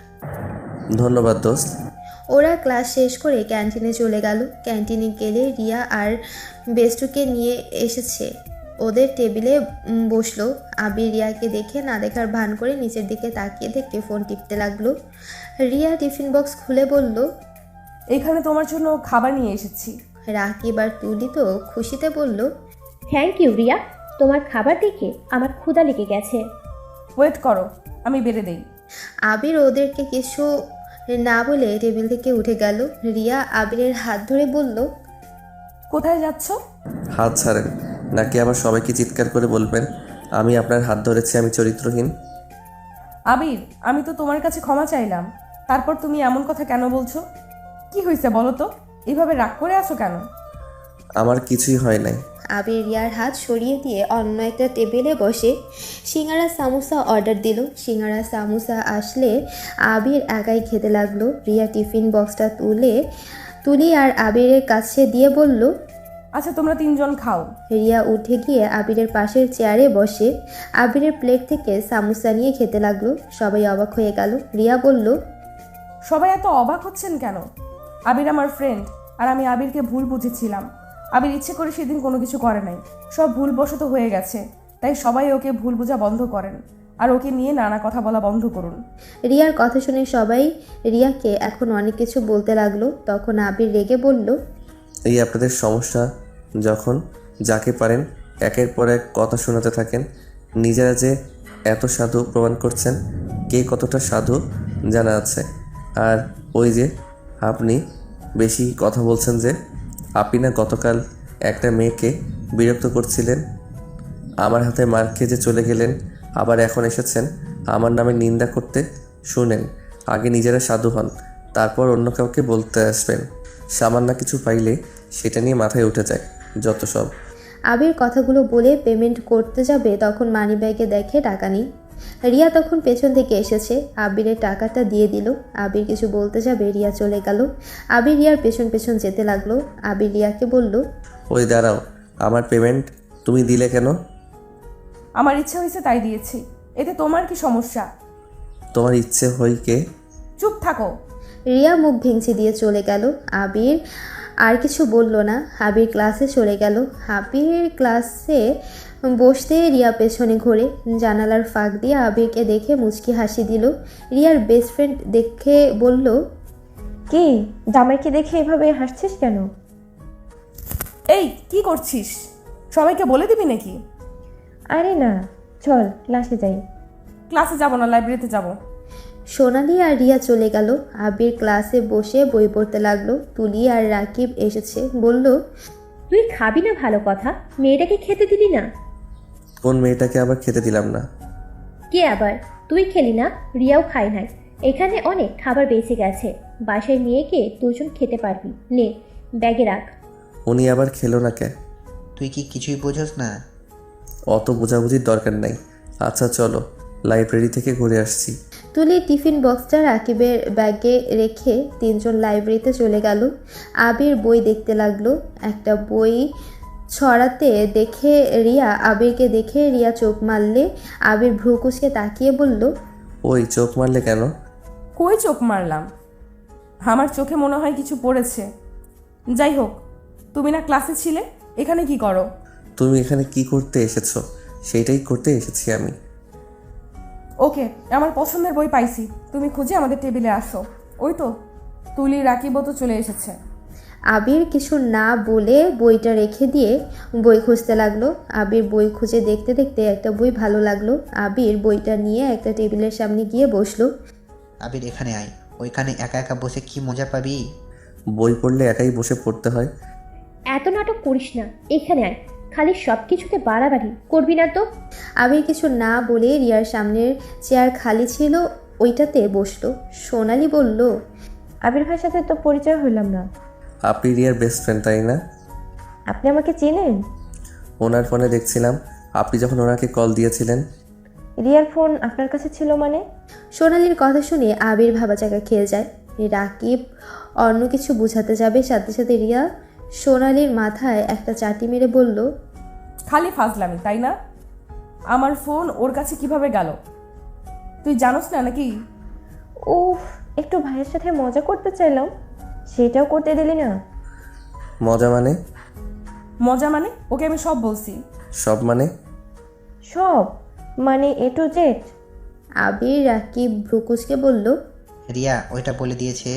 ধন্যবাদ দোস্ত। ওরা ক্লাস শেষ করে ক্যান্টিনে চলে গেল। ক্যান্টিনে গেলে রিয়া আর বেস্টুকে নিয়ে এসেছে। ওদের টেবিলে বসলো। আবির রিয়াকে দেখে না দেখার ভান করে নিচের দিকে তাকিয়ে থেকে ফোন টিপতে লাগলো। রিয়া টিফিন বক্স খুলে বলল, এখানে তোমার জন্য খাবার নিয়ে এসেছি। রাকিব আর তুলি তো খুশিতে বলল, থ্যাংক ইউ রিয়া, তোমার খাবার দেখে আমার ক্ষুধা লেগে গেছে। ওয়েট করো, আমি বেড়ে দেই। আবির ওদেরকে কিছু না বলে টেবিল থেকে উঠে গেল। রিয়া আবিরের হাত ধরে বলল, কোথায় যাচ্ছ? হাত ছাড়েন, নাকি আবার সবাইকে চিৎকার করে বলবেন আমি আপনার হাত ধরেছি, আমি চরিত্রহীন? আবির, আমি তো তোমার কাছে ক্ষমা চাইলাম, তারপর তুমি এমন কথা কেন বলছো? কি হয়েছে বলো তো? এইভাবে রাগ করে আছো কেন? আমার কিছুই হয় নাই। আবির রিয়ার হাত সরিয়ে দিয়ে অন্য একটা টেবিলে বসে সিঙ্গারা সামোসা অর্ডার দিল। সিঙ্গারা সামোসা আসলে আবির একাই খেতে লাগলো। রিয়া টিফিন বক্সটা তুলি আর আবিরের কাছে দিয়ে বলল, আচ্ছা তোমরা তিনজন খাও। রিয়া উঠে গিয়ে আবিরের পাশের চেয়ারে বসে আবিরের প্লেট থেকে সামোসা নিয়ে খেতে লাগলো। সবাই অবাক হয়ে গেল। রিয়া বলল, সবাই এত অবাক হচ্ছেন কেন? আবির আমার ফ্রেন্ড, আর আমি আবিরকে ভুল বুঝেছিলাম। আবির ইচ্ছে করে সেদিন কোনো কিছু করে নাই, সব ভুলবশত হয়ে গেছে। তাই সবাই ওকে ভুল বোঝা বন্ধ করেন, আর ওকে নিয়ে নানা কথা বলা বন্ধ করুন। রিয়ার কথা শুনে সবাই রিয়াকে এখন অনেক কিছু বলতে লাগলো। তখন আবির রেগে বলল, এই আপনাদের সমস্যা, যখন যাকে পারেন একের পর এক কথা শোনাতে থাকেন। নিজেরা যে এত সাধু প্রমাণ করছেন, কে কতটা সাধু জানা আছে। আর ওই যে আপনি বেশি কথা বলছেন যে, আপনি না গতকাল একটা মেয়েকে বিরক্ত করছিলেন, আমার হাতে মার খেয়ে যে চলে গেলেন, আবার এখন এসেছেন আমার নামে নিন্দা করতে। শুনেন, আগে নিজেরা সাধু হন, তারপর অন্য কাউকে বলতে আসবেন। সামান্য কিছু পাইলে সেটা নিয়ে মাথায় উঠে যায় যত সব। আবির কথাগুলো বলে পেমেন্ট করতে যাবে, তখন মানিব্যাগে দেখে টাকা নেই। রিয়া তখন পেছন থেকে এসেছে, আবিরের টাকাটা দিয়ে দিল। আবির কিছু বলতে যাবে, রিয়া চলে গেল। আবির রিয়ার পেছন পেছন যেতে লাগলো। আবির রিয়াকে বলল, ওই দাঁড়াও, আমার পেমেন্ট তুমি দিলে কেন? আমার ইচ্ছা হয়েছে তাই দিয়েছি, এতে তোমার কি সমস্যা? তোমার ইচ্ছে হই কে? চুপ থাকো। রিয়া মুখ ভেঙচি দিয়ে চলে গেল। আবির আর কিছু বলল না। আবির ক্লাসে চলে গেল। আবির ক্লাসে বসতে রিয়া পেছনে ঘোরে। জানালার ফাঁক দিয়ে আবিরকে দেখে মুচকি হাসি দিল। রিয়ার বেস্ট ফ্রেন্ড দেখে বলল, কি জামাইকে দেখে এভাবে হাসছিস কেন? এই কি করছিস? সবাইকে বলে দিবি নাকি? আরে না, চল ক্লাসে যাই। ক্লাসে যাব না, লাইব্রেরিতে যাব। সোনালি আর রিয়া চলে গেল। আবির ক্লাসে বসে বই পড়তে লাগলো। তুলি আর রাকিব এসেছে, বলল, তুই খাবি না ভালো কথা, মেয়েটাকে খেতে দিলি না। কোন মেয়েটাকে আবার খেতে দিলাম না? কে আবার? তুই খেলি না? রিয়াও খায় নাই। এখানে অনেক খাবার বেঁচে গেছে, বাসায় নিয়ে গিয়ে দুজন খেতে পারবি। নে, ব্যাগে রাখ। উনি আবার খেলো না কে? তুই কি কিছুই বোঝস না? অত বোঝাবুঝির দরকার নাই। আচ্ছা চলো, লাইব্রেরি থেকে ঘুরে আসছি। তুলি টিফিন বক্সটা রাকিবের ব্যাগে রেখে তিনজন লাইব্রেরিতে চলে গেল। আবির বই দেখতে লাগলো। একটা বই ছড়াতে দেখে আবিরকে দেখে রিয়া চোখ মারলে আবির ভ্রু কুঁচকে তাকিয়ে বলল, ওই চোখ মারলে কেন? কই চোখ মারলাম? আমার চোখে মনে হয় কিছু পড়েছে। যাই হোক, তুমি না ক্লাসে ছিলে, এখানে কি করো? তুমি এখানে কি করতে এসেছো? সেইটাই করতে এসেছি আমি। ওকে, আমার পছন্দের বই পাইছি, তুমি খুঁজে আমাদের টেবিলে আসো। ওই তো তুলি, রাকিবও তো চলে এসেছে। আবির কিছু না বলে বইটা রেখে দিয়ে বই খুঁজতে লাগলো। আবির বই খুঁজে দেখতে দেখতে একটা বই ভালো লাগলো। আবির বইটা নিয়ে একটা টেবিলের সামনে গিয়ে বসলো। আবির এখানে আয়, ওইখানে একা একা বসে কি মজা পাবি। বই পড়লে একাই বসে পড়তে হয়। এত নাটক করিস না, এখানে আয়। খালি সব কিছুতে বাড়াবাড়ি করবি না তো। আবির কিছু না বলে রিয়ার সামনের চেয়ার খালি ছিল, ওইটাতে বসলো। সোনালি বলল, আবির ভাইয়ের সাথে তো পরিচয় হইলাম না। আপনি রিয়ার বেস্ট ফ্রেন্ড তাই না? আপনি আমাকে চেনেন? ওনার ফোনে দেখছিলাম আপনি যখন ওনাকে কল দিয়েছিলেন। রিয়ার ফোন আপনার কাছে ছিল মানে? সোনালির কথা শুনে আবির ভাবা জায়গা খেয়ে যায়। রাকিব অন্য কিছু বুঝাতে যাবে, সাথে সাথে রিয়া সোনালির মাথায় একটা চাটি মেরে বলল, খালি ফাজলামি তাই না? আমার ফোন ওর কাছে কিভাবে গেল তুই জানোস না নাকি? উফ, একটু ভাইয়ের সাথে মজা করতে চাইলাম, সেটাও করতে দিলি না। মজা মানে? মজা মানে? ওকে আমি সব বলছি। সব মানে? সব মানে এ টু জেড? আবির রাকিব ভ্রুকুচকে বলল, রিয়া ওইটা বলে দিয়েছে।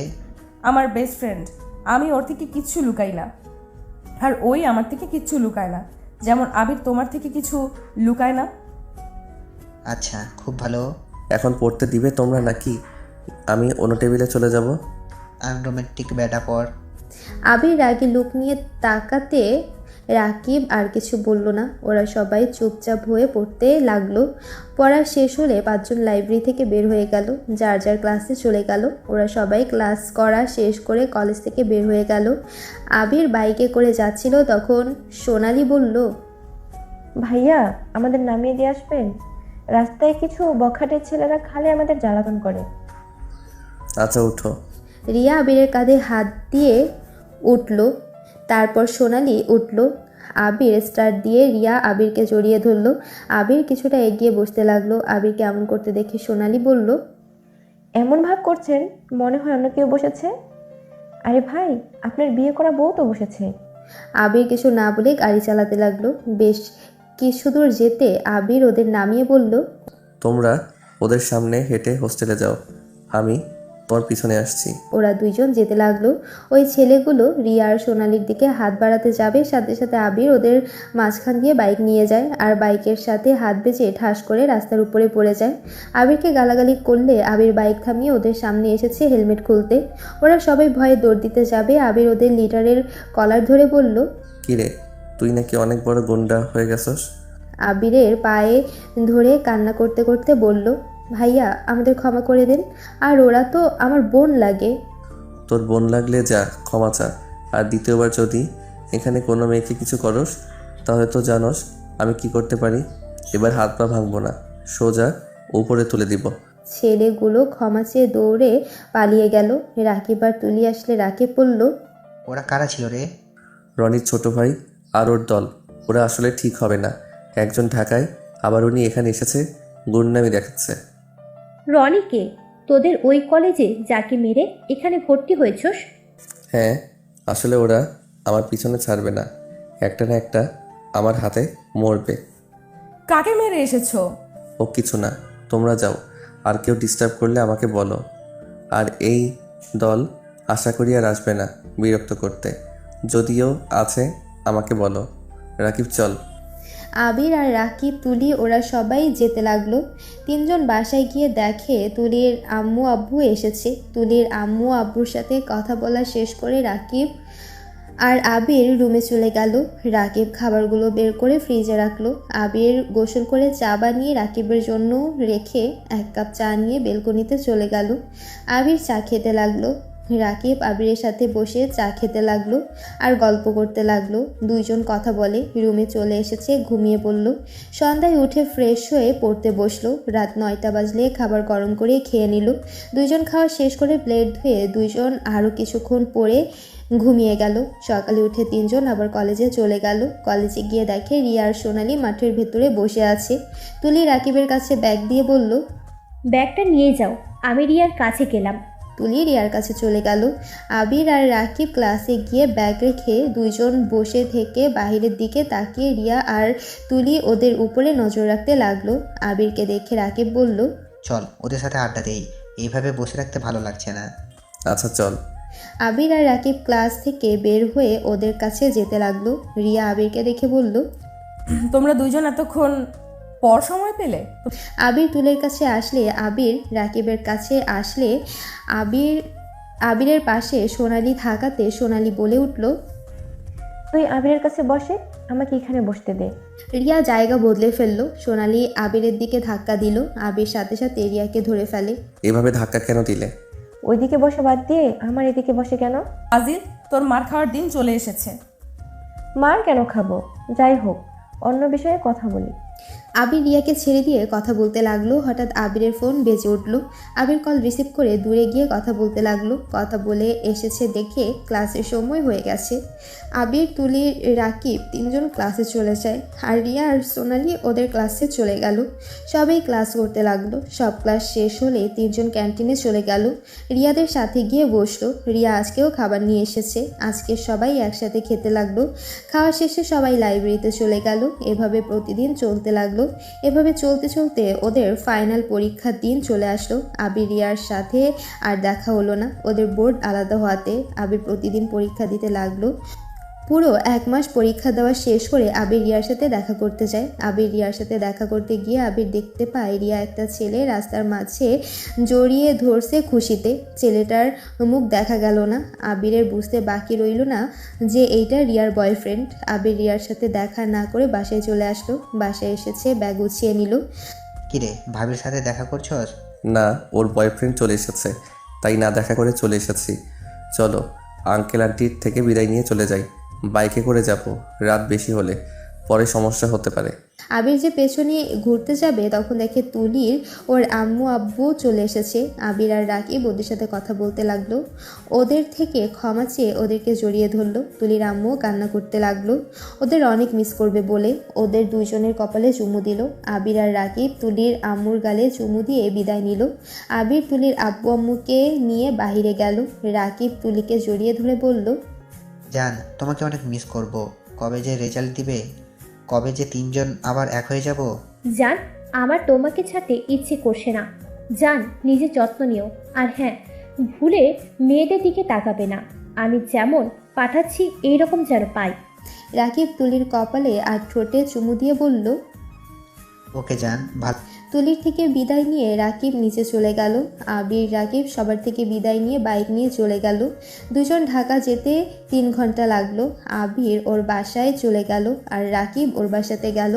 আমার বেস্ট ফ্রেন্ড, আমি ওর থেকে কিচ্ছু লুকাই না, আর ওই আমার থেকে কিচ্ছু লুকায় না, যেমন আবির তোমার থেকে কিছু লুকায় না। আচ্ছা, খুব ভালো। এখন পড়তে দিবে তোমরা নাকি আমি অন্য টেবিলে চলে যাব? আনরোমান্টিক ব্যাটা পর। আবির রাগী লুক নিয়ে তাকাতে রাকিব আর কিছু বলল না। ওরা সবাই চুপচাপ হয়ে পড়তে লাগলো। পড়া শেষ হলে পাঁচজন লাইব্রেরি থেকে বের হয়ে গেল, যার যার ক্লাসে চলে গেল। ওরা সবাই ক্লাস করা শেষ করে কলেজ থেকে বের হয়ে গেল। আবির বাইকে করে যাচ্ছিল, তখন সোনালি বলল, ভাইয়া আমাদের নামিয়ে দিয়ে আসবেন? রাস্তায় কিছু বখাটের ছেলেরা খালি আমাদের জ্বালাতন করে। আচ্ছা উঠো। রিয়া আবিরের কাঁধে হাত দিয়ে উঠল, তারপর সোনালি উঠল। আবির স্টার্ট দিয়ে রিয়া আবিরকে জড়িয়ে ধরল। আবির কিছুটা এগিয়ে বসতে লাগলো। আবিরকে এমন করতে দেখে সোনালি বলল, এমন ভাব করছেন মনে হয় অন্য কেউ বসেছে। আরে ভাই, আপনার বিয়ে করা বউ তো বসেছে। আবির কিছু না বলে গাড়ি চালাতে লাগলো। বেশ কিছু দূর যেতে আবির ওদের নামিয়ে বলল, তোমরা ওদের সামনে হেঁটে হোস্টেলে যাও, আমি তোমার পিছনে আসছি। ওরা দুইজন যেতে লাগলো। ওই ছেলেগুলো রিয়া আর সোনালির দিকে হাত বাড়াতে যাবে, সাথে সাথে আবির ওদের মাঝখান দিয়ে বাইক নিয়ে যায়, আর বাইকের সাথে হাত বেঁচে ঠাস করে রাস্তার উপরে পড়ে যায়। আবিরকে গালাগালি করলে আবির বাইক থামিয়ে ওদের সামনে এসেছে হেলমেট খুলতে। ওরা সবাই ভয়ে দৌড় দিতে যাবে। আবির ওদের লিডারের কলার ধরে বলল, কিরে, তুই নাকি অনেক বড় গুন্ডা হয়ে গেছস? আবিরের পায়ে ধরে কান্না করতে করতে বলল, ভাইয়া আমাদের ক্ষমা করে দেন, আর ওরা তো আমার বোন লাগে। তোর বোন লাগলে যা ক্ষমা চা, আর দ্বিতীয়বার যদি এখানে কোনো মেয়েকে কিছু করস তাহলে তো জানোস আমি কি করতে পারি। এবার হাত পা ভাঙবো না, সোজা উপরে তুলে দিব। ছেলেগুলো ক্ষমা চেয়ে দৌড়ে পালিয়ে গেল। রাকিব আর তুলি আসলে রাকিব বলল, ওরা কারা ছিল রে? রনির ছোট ভাই আর ওর দল। ওরা আসলে ঠিক হবে না, একজন ঢাকায়, আবার উনি এখানে এসেছে গুন্ডামি দেখাচ্ছে। রনিকে? তোদের ওই কলেজে যাকে মেরে এখানে ভর্তি হয়েছস? হ্যাঁ, আসলে ওরা আমার পিছনে ছাড়বে না, একটা না একটা আমার হাতে মরবে। কাকে মেরে এসেছো? ও কিছু না, তোমরা যাও, আর কেউ ডিস্টার্ব করলে আমাকে বলো। আর এই দল আশা করি আর আসবে না বিরক্ত করতে, যদিও আছে আমাকে বলো। রাকিব চল। আবির আর রাকিব তুলি ওরা সবাই যেতে লাগলো। তিনজন বাসায় গিয়ে দেখে তুলির আম্মু আব্বু এসেছে। তুলির আম্মু আব্বুর সাথে কথা বলা শেষ করে রাকিব আর আবির রুমে চলে গেল। রাকিব খাবারগুলো বের করে ফ্রিজে রাখলো। আবির গোসল করে চা বানিয়ে রাকিবের জন্য রেখে 1 কাপ চা নিয়ে বেলকনিতে চলে গেল। আবির চা খেতে লাগলো। রাকিব আবিরের সাথে বসে চা খেতে লাগলো আর গল্প করতে লাগলো। দুইজন কথা বলে। রুমে চলে এসেছে, ঘুমিয়ে পড়ল। সন্ধ্যায় উঠে ফ্রেশ হয়ে পড়তে বসলো। রাত 9টা বাজলে খাবার গরম করে খেয়ে নিল। দুইজন খাওয়া শেষ করে প্লেট ধুয়ে দুইজন আরও কিছুক্ষণ পরে ঘুমিয়ে গেল। সকালে উঠে তিনজন আবার কলেজে চলে গেল। কলেজে গিয়ে দেখে রিয়া আর সোনালি মাঠের ভেতরে বসে আছে। তুলি রাকিবের কাছে ব্যাগ দিয়ে বলল, ব্যাগটা নিয়ে যাও, আমি রিয়ার কাছে গেলাম। তুলি রিয়ার কাছে চলে গেল। আবির আর রাকিব ক্লাসে গিয়ে ব্যাগ রেখে দুইজন বসে থেকে বাহিরের দিকে তাকিয়ে রিয়া আর তুলি ওদের উপরে নজর রাখতে লাগলো। আবিরকে দেখে রাকিব বলল, চল ওদের সাথে আড্ডা দেই, এইভাবে বসে রাখতে ভালো লাগছে না। আচ্ছা চল। আবির আর রাকিব ক্লাস থেকে বের হয়ে ওদের কাছে যেতে লাগলো। রিয়া আবিরকে দেখে বলল, তোমরা দুইজন এতক্ষণ পর সময় পেলে? আবির তুলের কাছে আসলে আবির রাকিবের কাছে আসলে আবিরের পাশে সোনালি থাকাতে সোনালি বলে উঠল, তুই আবিরের কাছে বসে, আমাকে এখানে বসতে দে। রিয়া জায়গা বদলে ফেললো। সোনালি আবিরের দিকে ধাক্কা দিল। আবির সাথে সাথে রিয়াকে ধরে ফেলে। এভাবে ধাক্কা কেন দিলে? ওইদিকে বসে বাদ দিয়ে আমার এদিকে বসে কেন? ফাজিল, তোর মার খাওয়ার দিন চলে এসেছে। মার কেন খাবো? যাই হোক, অন্য বিষয়ে কথা বলি। আবির রিয়াকে ছেড়ে দিয়ে কথা বলতে লাগলো। হঠাৎ আবিরের ফোন বেজে উঠল। আবির কল রিসিভ করে দূরে গিয়ে কথা বলতে লাগলো। কথা বলে এসেছে দেখে ক্লাসের সময় হয়ে গেছে। আবির, তুলি, রাকিব তিনজন ক্লাসে চলে যায়। আর রিয়া আর সোনালি ওদের ক্লাসে চলে গেল। সবাই ক্লাস করতে লাগলো। সব ক্লাস শেষ হলে তিনজন ক্যান্টিনে চলে গেল। রিয়াদের সাথে গিয়ে বসলো। রিয়া আজকেও খাবার নিয়ে এসেছে। আজকে সবাই একসাথে খেতে লাগলো। খাওয়া শেষে সবাই লাইব্রেরিতে চলে গেল। এভাবে প্রতিদিন চলতে লাগলো। এভাবে চলতে চলতে ওদের ফাইনাল পরীক্ষার দিন চলে আসলো। আবির রিয়ার সাথে আর দেখা হলো না। ওদের বোর্ড আলাদা হওয়াতে আবির প্রতিদিন পরীক্ষা দিতে লাগলো। পুরো 1 মাস পরীক্ষা দেওয়া শেষ করে আবির রিয়ার সাথে দেখা করতে যায়। আবির রিয়ার সাথে দেখা করতে গিয়ে আবির দেখতে পায় রিয়া একটা ছেলে রাস্তার মাঝে জড়িয়ে ধরছে খুশিতে। ছেলেটার মুখ দেখা গেল না। আবিরের বুঝতে বাকি রইল না যে এইটা রিয়ার বয়ফ্রেন্ড। আবির রিয়ার সাথে দেখা না করে বাসায় চলে আসলো। বাসায় এসেছে, ব্যাগ গুছিয়ে নিল। কিরে, ভাবির সাথে দেখা করছস? না, ওর বয়ফ্রেন্ড চলে এসেছে, তাই না দেখা করে চলে এসেছি। চলো আঙ্কেল আন্টির থেকে বিদায় নিয়ে চলে যাই। বাইকে করে যাব, রাত বেশি হলে পরে সমস্যা হতে পারে। আবির যে পেছনে ঘুরতে যাবে তখন দেখে তুলির ওর আম্মু আব্বু চলে এসেছে। আবির আর রাকিব ওদের সাথে কথা বলতে লাগলো। ওদের থেকে ক্ষমা চেয়ে ওদেরকে জড়িয়ে ধরলো। তুলির আম্মু কান্না করতে লাগলো। ওদের অনেক মিস করবে বলে ওদের দুইজনের কপালে চুমু দিল। আবির আর রাকিব তুলির আম্মুর গালে চুমু দিয়ে বিদায় নিল। আবির তুলির আব্বু আম্মুকে নিয়ে বাহিরে গেল। রাকিব তুলিকে জড়িয়ে ধরে বলল, জান, তোমাকে অনেক মিস করব। কবে যে রেজাল্ট দিবে? কবে যে তিনজন আবার এক হয়ে যাব? জান, আমার তোমাকে ছাড়তে ইচ্ছে করছে না। জান, নিজের যত্ন নিও। আর হ্যাঁ, ভুলে মেয়েদের দিকে তাকাবে না। আমি যেমন পাঠাচ্ছি এইরকম যেন পাই। রাকিব তুলির কপালে আর ঠোঁটে চুমু দিয়ে বলল, ওকে জান, ভালো। তুলির থেকে বিদায় নিয়ে রাকিব নিচে চলে গেল। আবির রাকিব সবার থেকে বিদায় নিয়ে বাইক নিয়ে চলে গেল। দুজন ঢাকা যেতে 3 ঘন্টা লাগলো। আবির ওর বাসায় চলে গেল আর রাকিব ওর বাসাতে গেল।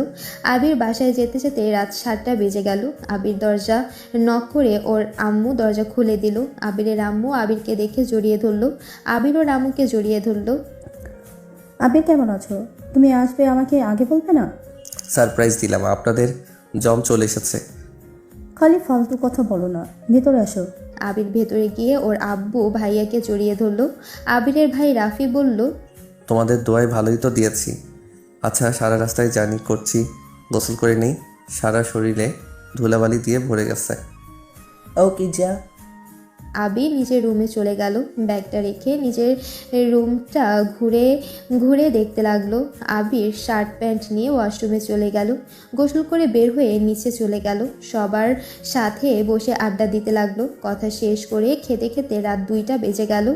আবির বাসায় যেতে যেতে রাত 7টা বেজে গেল। আবির দরজা নক করে ওর আম্মু দরজা খুলে দিল। আবিরের আম্মু আবিরকে দেখে জড়িয়ে ধরলো। আবির ওর আম্মুকে জড়িয়ে ধরলো। আবির কেমন আছো? তুমি আসবে, আমাকে আগে বলবে না? সারপ্রাইজ দিলাম, আপনাদের জম চলে এসেছে। খালি ফালতু কথা বলো না, ভেতরে আসো। আবির ভেতরে গিয়ে ওর আব্বু ভাইয়াকে জড়িয়ে ধরলো। আবিরের ভাই রাফি বলল, তোমাদের দোয়ায় ভালোই তো দিয়েছি। আচ্ছা, সারা রাস্তায় জার্নি করছি, গোসল করে নেই, সারা শরীরে ধুলাবালি দিয়ে ভরে গেছে। ওকে যা। আবির নিজের রুমে চলে গেল। ব্যাগটা রেখে নিজের রুমটা ঘুরে ঘুরে দেখতে লাগলো। আবির শার্ট প্যান্ট নিয়ে ওয়াশরুমে চলে গেল। গোসল করে বের হয়ে নিচে চলে গেল। সবার সাথে বসে আড্ডা দিতে লাগলো। কথা শেষ করে খেতে খেতে রাত 2টা বেজে গেল।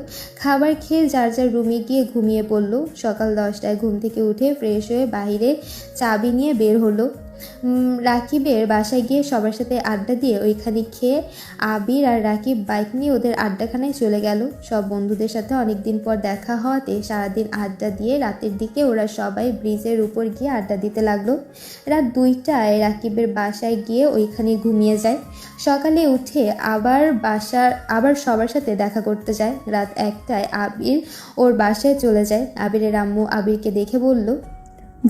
খাবার খেয়ে যার যার রুমে গিয়ে ঘুমিয়ে পড়লো। সকাল 10টায় ঘুম থেকে উঠে ফ্রেশ হয়ে বাইরে চাবি নিয়ে বের হলো। রাকিবের বাসায় গিয়ে সবার সাথে আড্ডা দিয়ে ওইখানে খেয়ে আবির আর রাকিব বাইক নিয়ে ওদের আড্ডাখানায় চলে গেল। সব বন্ধুদের সাথে অনেক দিন পর দেখা হওয়াতে সারাদিন আড্ডা দিয়ে রাতের দিকে ওরা সবাই ব্রিজের উপর গিয়ে আড্ডা দিতে লাগলো। রাত 2টায় রাকিবের বাসায় গিয়ে ওইখানে ঘুমিয়ে যায়। সকালে উঠে আবার সবার সাথে দেখা করতে যায়। রাত 1টায় আবির ওর বাসায় চলে যায়। আবিরের আম্মু আবিরকে দেখে বলল,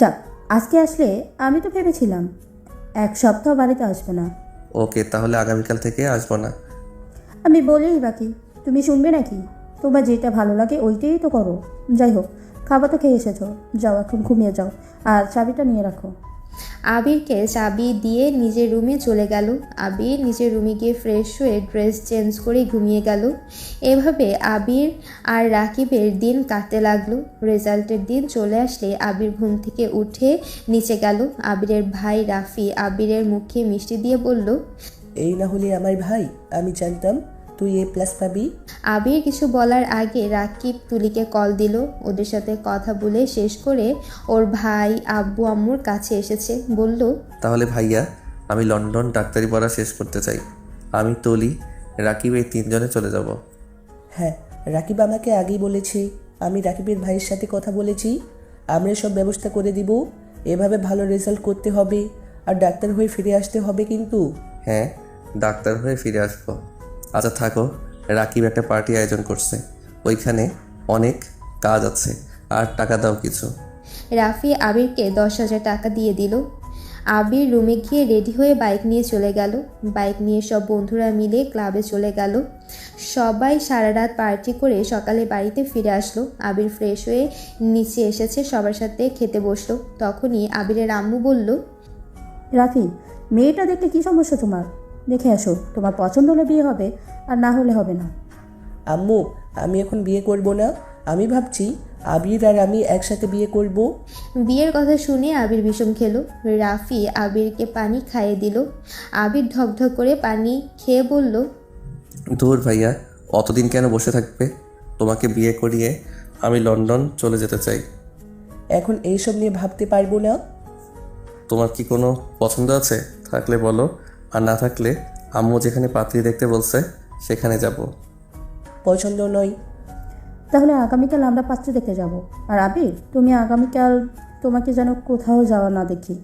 যাক, আজকে আসলে আমি তো ভেবেছিলাম 1 সপ্তাহ বাড়িতে আসবে না। ওকে, তাহলে আগামীকাল থেকে আসবো না। আমি বলেই বাকি, তুমি শুনবে নাকি? তোমার যেটা ভালো লাগে ওইটাই তো করো। যাই হোক, খাবার তো খেয়ে এসেছো, যাও এখন ঘুমিয়ে যাও, আর চাবিটা নিয়ে রাখো। আবিরকে চাবি দিয়ে নিজের রুমে চলে গেল। আবির নিজের রুমে গিয়ে ফ্রেশ হয়ে ড্রেস চেঞ্জ করে ঘুমিয়ে গেল। এভাবে আবির আর রাকিবের দিন কাটতে লাগলো। রেজাল্টের দিন চলে আসলে আবির ঘুম থেকে উঠে নিচে গেল। আবিরের ভাই রাফি আবিরের মুখে মিষ্টি দিয়ে বলল, এই না হলে আমার ভাই, আমি জানতাম তুই A+ পাবি। আবির কিছু বলার আগে রাকিব তুলিকে কল দিল। ওদের সাথে কথা বলে শেষ করে ওর ভাই আব্বু আম্মুর কাছে এসেছে। বলল, তাহলে ভাইয়া, আমি লন্ডন ডাক্তারি পড়া শেষ করতে চাই। আমি তলি, রাকিব এই 3 জনে চলে যাব। হ্যাঁ, রাকিব আমাকে আগেই বলেছে। আমি রাকিবের ভাইয়ের সাথে কথা বলেছি, আমরা সব ব্যবস্থা করে দিব। এভাবে ভালো রেজাল্ট করতে হবে আর ডাক্তার হয়ে ফিরে আসতে হবে কিন্তু। হ্যাঁ, ডাক্তার হয়ে ফিরে আসবো। আচ্ছা থাকো, রাকিব একটা পার্টি আয়োজন করছে, ওইখানে অনেক কাজ আছে, আর টাকা দাও কিছু। রাফি আবিরকে 10,000 টাকা দিয়ে দিল। আবির রুমে গিয়ে রেডি হয়ে বাইক নিয়ে চলে গেল। বাইক নিয়ে সব বন্ধুরা মিলে ক্লাবে চলে গেল। সবাই সারা রাত পার্টি করে সকালে বাড়িতে ফিরে আসলো। আবির ফ্রেশ হয়ে নিচে এসেছে, সবার সাথে খেতে বসলো। তখনই আবিরের আম্মু বলল, রাফি, মেয়েটা দেখতে কী সমস্যা তোমার? দেখে আসো, তোমার পছন্দ হলে বিয়ে হবে, আর না হলে হবে না। আম্মু, আমি এখন বিয়ে করব না। আমি ভাবছি আবির আর আমি একসাথে বিয়ে করব। বিয়ের কথা শুনে আবির বিষম খেলো। রাফি আবিরকে পানি খাইয়ে দিল। আবির ঢকঢক করে পানি খেয়ে বলল, ধুর ভাইয়া, অতদিন কেন বসে থাকবে? তোমাকে বিয়ে করিয়ে আমি লন্ডন চলে যেতে চাই। এখন এইসব নিয়ে ভাবতে পারবো না। তোমার কি কোনো পছন্দ আছে? থাকলে বলো, আর না থাকলে আম্মু যেখানে পাত্রী দেখতে বলছে সেখানে যাব। পছন্দ নয়। তাহলে আগামীকাল আমরা পাত্র দেখতে যাব। আর আবির, তুমি আগামীকাল তোমাকে যেন কোথাও যাওয়া না দেখি।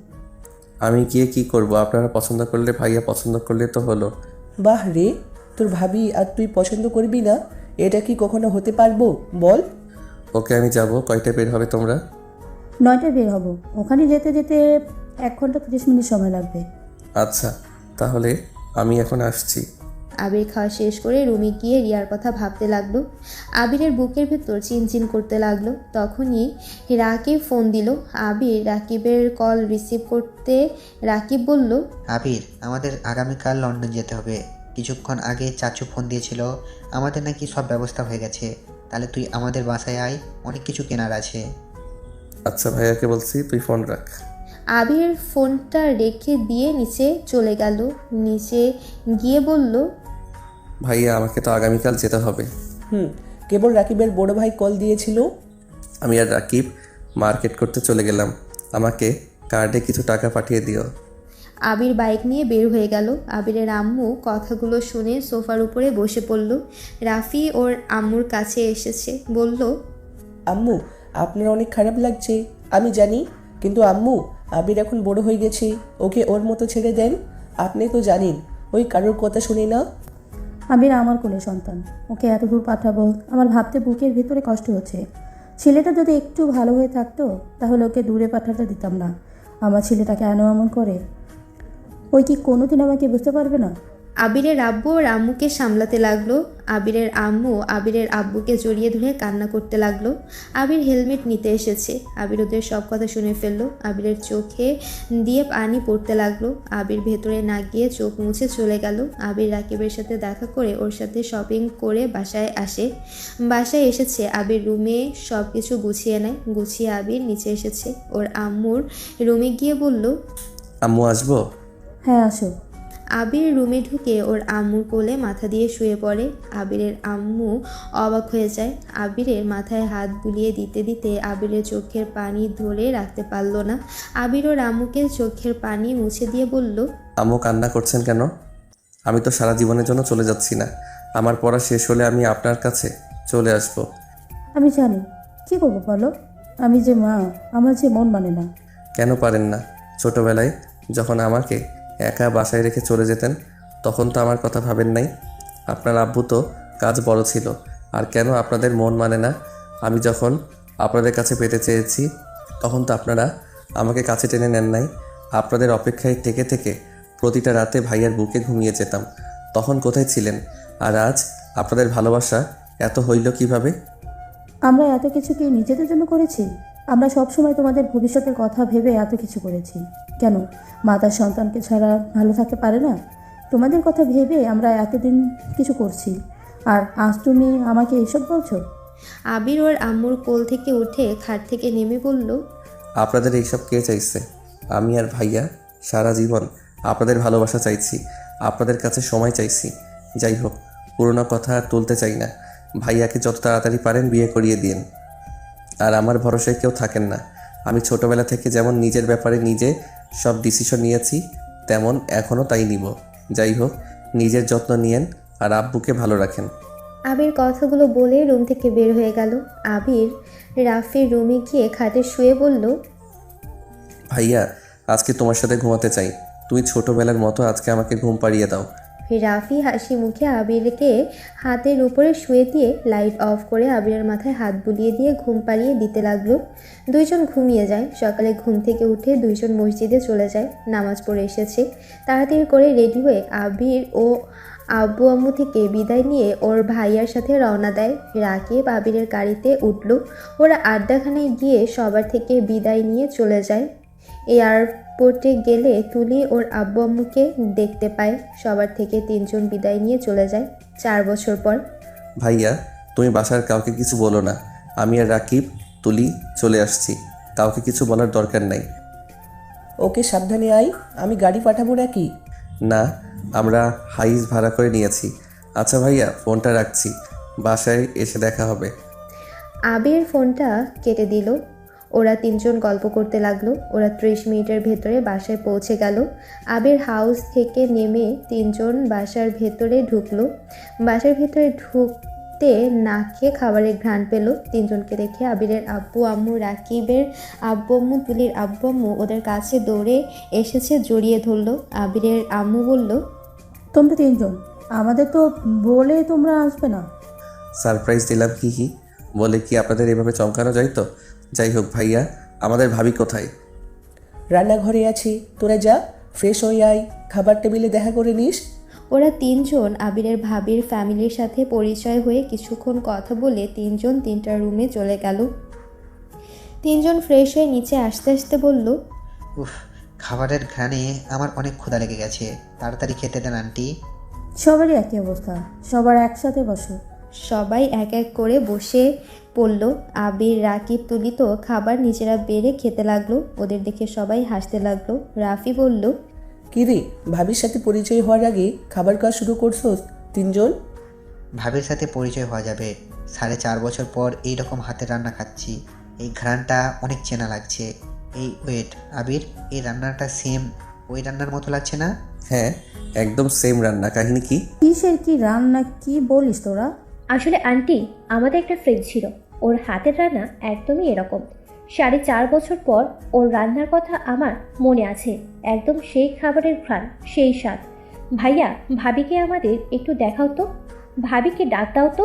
আমি গিয়ে কি করব? আপনারা পছন্দ করলে, ভাইয়া পছন্দ করলে তো হলো। বাহ রে, তোর ভাবি আর তুই পছন্দ করবি না? এটা কি কখনো হতে পারবো বল? ওকে, আমি যাব। কয়টায় বের হবে তোমরা? 9টায় বের হব। ওখানে যেতে যেতে 1 ঘন্টা 30 মিনিট সময় লাগবে। আচ্ছা, তাহলে আমি এখন আসছি। আবির খাওয়া শেষ করে রুমে গিয়ে রিয়ার কথা ভাবতে লাগলো। আবিরের বুকের ভেতর চিনচিন করতে লাগলো। তখনই রাকিব ফোন দিল। আবির রাকিবের কল রিসিভ করতে রাকিব বলল, আবির, আমাদের আগামীকাল লন্ডন যেতে হবে। কিছুক্ষণ আগে চাচু ফোন দিয়েছিল, আমাদের নাকি সব ব্যবস্থা হয়ে গেছে। তাহলে তুই আমাদের বাসায় আয়, অনেক কিছু কেনার আছে। আচ্ছা ভাইয়াকে বলছি, তুই ফোন রাখ। আবির ফোনটা রেখে দিয়ে নিচে চলে গেল। নিচে গিয়ে বলল, ভাইয়া, আমাকে তো আগামীকাল যেতে হবে। কেবল রাকিবের বড় ভাই কল দিয়েছিল। আমি আর রাকিব মার্কেট করতে চলে গেলাম, আমাকে কার্ডে কিছু টাকা পাঠিয়ে দিও। আবির বাইক নিয়ে বের হয়ে গেল। আবিরের আম্মু কথাগুলো শুনে সোফার উপরে বসে পড়ল। রাফি ওর আম্মুর কাছে এসেছে, বলল, আম্মু, আপনার অনেক খারাপ লাগছে আমি জানি, কিন্তু আম্মু, আবির এখন বড় হয়ে গেছে, ওকে ওর মতো ছেড়ে দেন। আপনি তো জানেন ওই কারোর কথা শুনে না। আবির আমার কোলে সন্তান, ওকে এত দূর পাঠাবো আমার ভাবতে বুকের ভিতরে কষ্ট হচ্ছে। ছেলেটা যদি একটু ভালো হয়ে থাকতো তাহলে ওকে দূরে পাঠাতে দিতাম না। আমার ছেলেটা কেন এমন করে? ওই কি কোনোদিন আমাকে বুঝতে পারবে না? আবিরের আব্বু ওর আম্মুকে সামলাতে লাগলো। আবিরের আম্মু আবিরের আব্বুকে জড়িয়ে ধরে কান্না করতে লাগলো। আবির হেলমেট নিতে এসেছে। আবির ওদের সব কথা শুনে ফেললো। আবিরের চোখে দিয়ে পানি পড়তে লাগলো। আবির ভেতরে না গিয়ে চোখ মুছে চলে গেল। আবির রাকিবের সাথে দেখা করে ওর সাথে শপিং করে বাসায় আসে। বাসায় এসেছে, আবির রুমে সব কিছু গুছিয়ে নেয়। গুছিয়ে আবির নিচে এসেছে। ওর আম্মুর রুমে গিয়ে বলল, আম্মু আসবো? হ্যাঁ, আসো। আবির রুমে ঢুকে ওর আম্মুর কোলে মাথা দিয়ে শুয়ে পড়ে। আবিরের আম্মু অবাক হয়ে যায়। আবিরের মাথায় হাত বুলিয়ে দিতে দিতে আবিরের চোখের পানি ধরে রাখতে পারল না। আবির ওর আম্মুকে চোখের পানি মুছে দিয়ে বলল, আম্মু কান্না করছেন কেন? আমি তো সারা জীবনের জন্য চলে যাচ্ছি না। আমার পড়া শেষ হলে আমি আপনার কাছে চলে আসব। আমি জানি, কি করবো বলো? আমি যে মা, আমার যে মন মানে না। কেন পারেন না? ছোটবেলায় যখন আমাকে একা বাসায় রেখে চলে যেতেন তখন তো আমার কথা ভাবেন নাই? আপনার আব্বু তো কাজ বড় ছিল, আর কেন আপনাদের মন মানে না? আমি যখন আপনাদের কাছে পেতে চেয়েছি তখন তো আপনারা আমাকে কাছে টেনে নেন নাই। আপনাদের অপেক্ষায় থেকে থেকে প্রতিটা রাতে ভাইয়ার বুকে ঘুমিয়ে যেতাম। তখন কোথায় ছিলেন? আর আজ আপনাদের ভালোবাসা এত হইল কিভাবে? আমরা এত কিছু কি নিজেদের জন্য করেছি? আমরা সবসময় তোমাদের ভবিষ্যতের কথা ভেবে এত কিছু করেছি। কেন মা তার সন্তানকে ছাড়া ভালো থাকতে পারে না? তোমাদের কথা ভেবে আমরা এতদিন কিছু করছি, আর আজ তুমি আমাকে এসব বলছো? আবির ওর আম্মুর কোল থেকে উঠে খাট থেকে নেমে বলল, আপনাদের এইসব কে চাইছে? আমি আর ভাইয়া সারা জীবন আপনাদের ভালোবাসা চাইছি, আপনাদের কাছে সময় চাইছি। যাই হোক, পুরোনো কথা আর তুলতে চাই না। ভাইয়াকে যত তাড়াতাড়ি পারেন বিয়ে করিয়ে দিন। আর আমার ভরসায় কেউ থাকেন না। আমি ছোটবেলা থেকে যেমন নিজের ব্যাপারে নিজে সব ডিসিশন নিয়েছি তেমন এখনও তাই নিব। যাই হোক, নিজের যত্ন নিয়েন আর আব্বুকে ভালো রাখেন। আবির কথাগুলো বলে রুম থেকে বের হয়ে গেল। আবির রাফির রুমে গিয়ে খাটে শুয়ে বলল, ভাইয়া, আজকে তোমার সাথে ঘুমাতে চাই। তুমি ছোটবেলার মতো আজকে আমাকে ঘুম পাড়িয়ে দাও। রাফি হাসি মুখে আবিরকে হাতের উপরে শুয়ে দিয়ে লাইট অফ করে আবিরের মাথায় হাত বুলিয়ে দিয়ে ঘুম পাড়িয়ে দিতে লাগলো। দুইজন ঘুমিয়ে যায়। সকালে ঘুম থেকে উঠে দুইজন মসজিদে চলে যায়। নামাজ পড়ে এসেছে। তাড়াতাড়ি করে রেডি হয়ে আবির ও আব্বু আম্মু থেকে বিদায় নিয়ে ওর ভাইয়ার সাথে রওনা দেয়। রাকিব আবিরের গাড়িতে উঠল। ওরা আড্ডাখানায় গিয়ে সবার থেকে বিদায় নিয়ে চলে যায়। এয়ারপোর্টে গেলে তুলি ওর আব্বু আম্মুকে দেখতে পায়। সবার থেকে তিনজন বিদায় নিয়ে চলে যায়। 4 বছর পর। ভাইয়া, তুমি বাসার কাউকে কিছু বলো না। আমি আর রাকিব, তুলি চলে আসছি। কাউকে কিছু বলার দরকার নাই। ওকে, সাবধানে আয়। আমি গাড়ি পাঠাবো নাকি? না, আমরা হাইস ভাড়া করে নিয়েছি। আচ্ছা ভাইয়া, ফোনটা রাখছি। বাসায় এসে দেখা হবে। আবির ফোনটা কেটে দিল। ওরা তিনজন গল্প করতে লাগলো। ওরা 30 মিনিটের ভেতরে বাসায় পৌঁছে গেল। আবির হাউস থেকে নেমে তিনজন বাসার ভেতরে ঢুকলো। বাসার ভেতরে ঢুকতে নাকে খাবারের ঘ্রাণ পেল। তিনজনকে দেখে আবিরের আব্বু আম্মু, রাকিবের আব্বু আম্মু, তুলির আব্বু আম্মু ওদের কাছে দৌড়ে এসেছে, জড়িয়ে ধরলো। আবিরের আম্মু বলল, তোমরা তিনজন আমাদের তো বলে তোমরা আসবে না? সারপ্রাইজ দিলাম কি বলে কি আপনাদের এভাবে চমকানো যায়? তো যাই হোক ভাইয়া, আমাদের ভাবি কোথায়? রান্নাঘরে আছি, তোরা যা, ফ্রেশ হয়ে আয়, খাবার টেবিলে দেখা করে নিস। ওরা তিনজন আবিরের ভাবির ফ্যামিলির সাথে পরিচয় হয়ে কিছুক্ষণ কথা বলে তিনজন তিনটা রুমে চলে গেল। তিনজন ফ্রেশ হয়ে নিচে আসতে আসতে বলল, উফ, খাবারের ঘ্রাণে আমার অনেক ক্ষুধা লেগে গেছে। তাড়াতাড়ি খেতে দেন আন্টি। সবারই একই অবস্থা, সবার একসাথে বসো। সবাই এক এক করে বসে পড়ল। আবির, রাকিব, তুলি তো খাবার নিজেরা বেড়ে খেতে লাগলো। ওদের দেখে সবাই হাসতে লাগলো। রাফি বলল, কি রে, ভাবির সাথে পরিচয় হওয়ার আগে খাবার খাওয়া শুরু করছোস তিনজন? ভাবির সাথে পরিচয় হওয়া যাবে। 4.5 বছর পর এই রকম হাতের রান্না খাচ্ছি। এই ঘ্রাণটা অনেক চেনা লাগছে। এই ওয়েট, আবির, এই রান্নাটা সেম ওই রান্নার মতো লাগছে না? হ্যাঁ, একদম সেম রান্না। কাহিনী কি? কিসের কি রান্না, কি বলিস তোরা? আসলে আন্টি, আমাদের একটা ফ্রেন্ড ছিল, ওর হাতের রান্না একদমই এরকম। 4.5 বছর পর ওর রান্নার কথা আমার মনে আছে। একদম সেই খাবারের ঘ্রাণ, সেই স্বাদ। ভাইয়া, ভাবিকে আমাদের একটু দেখাও তো, ভাবিকে ডাক দাও তো।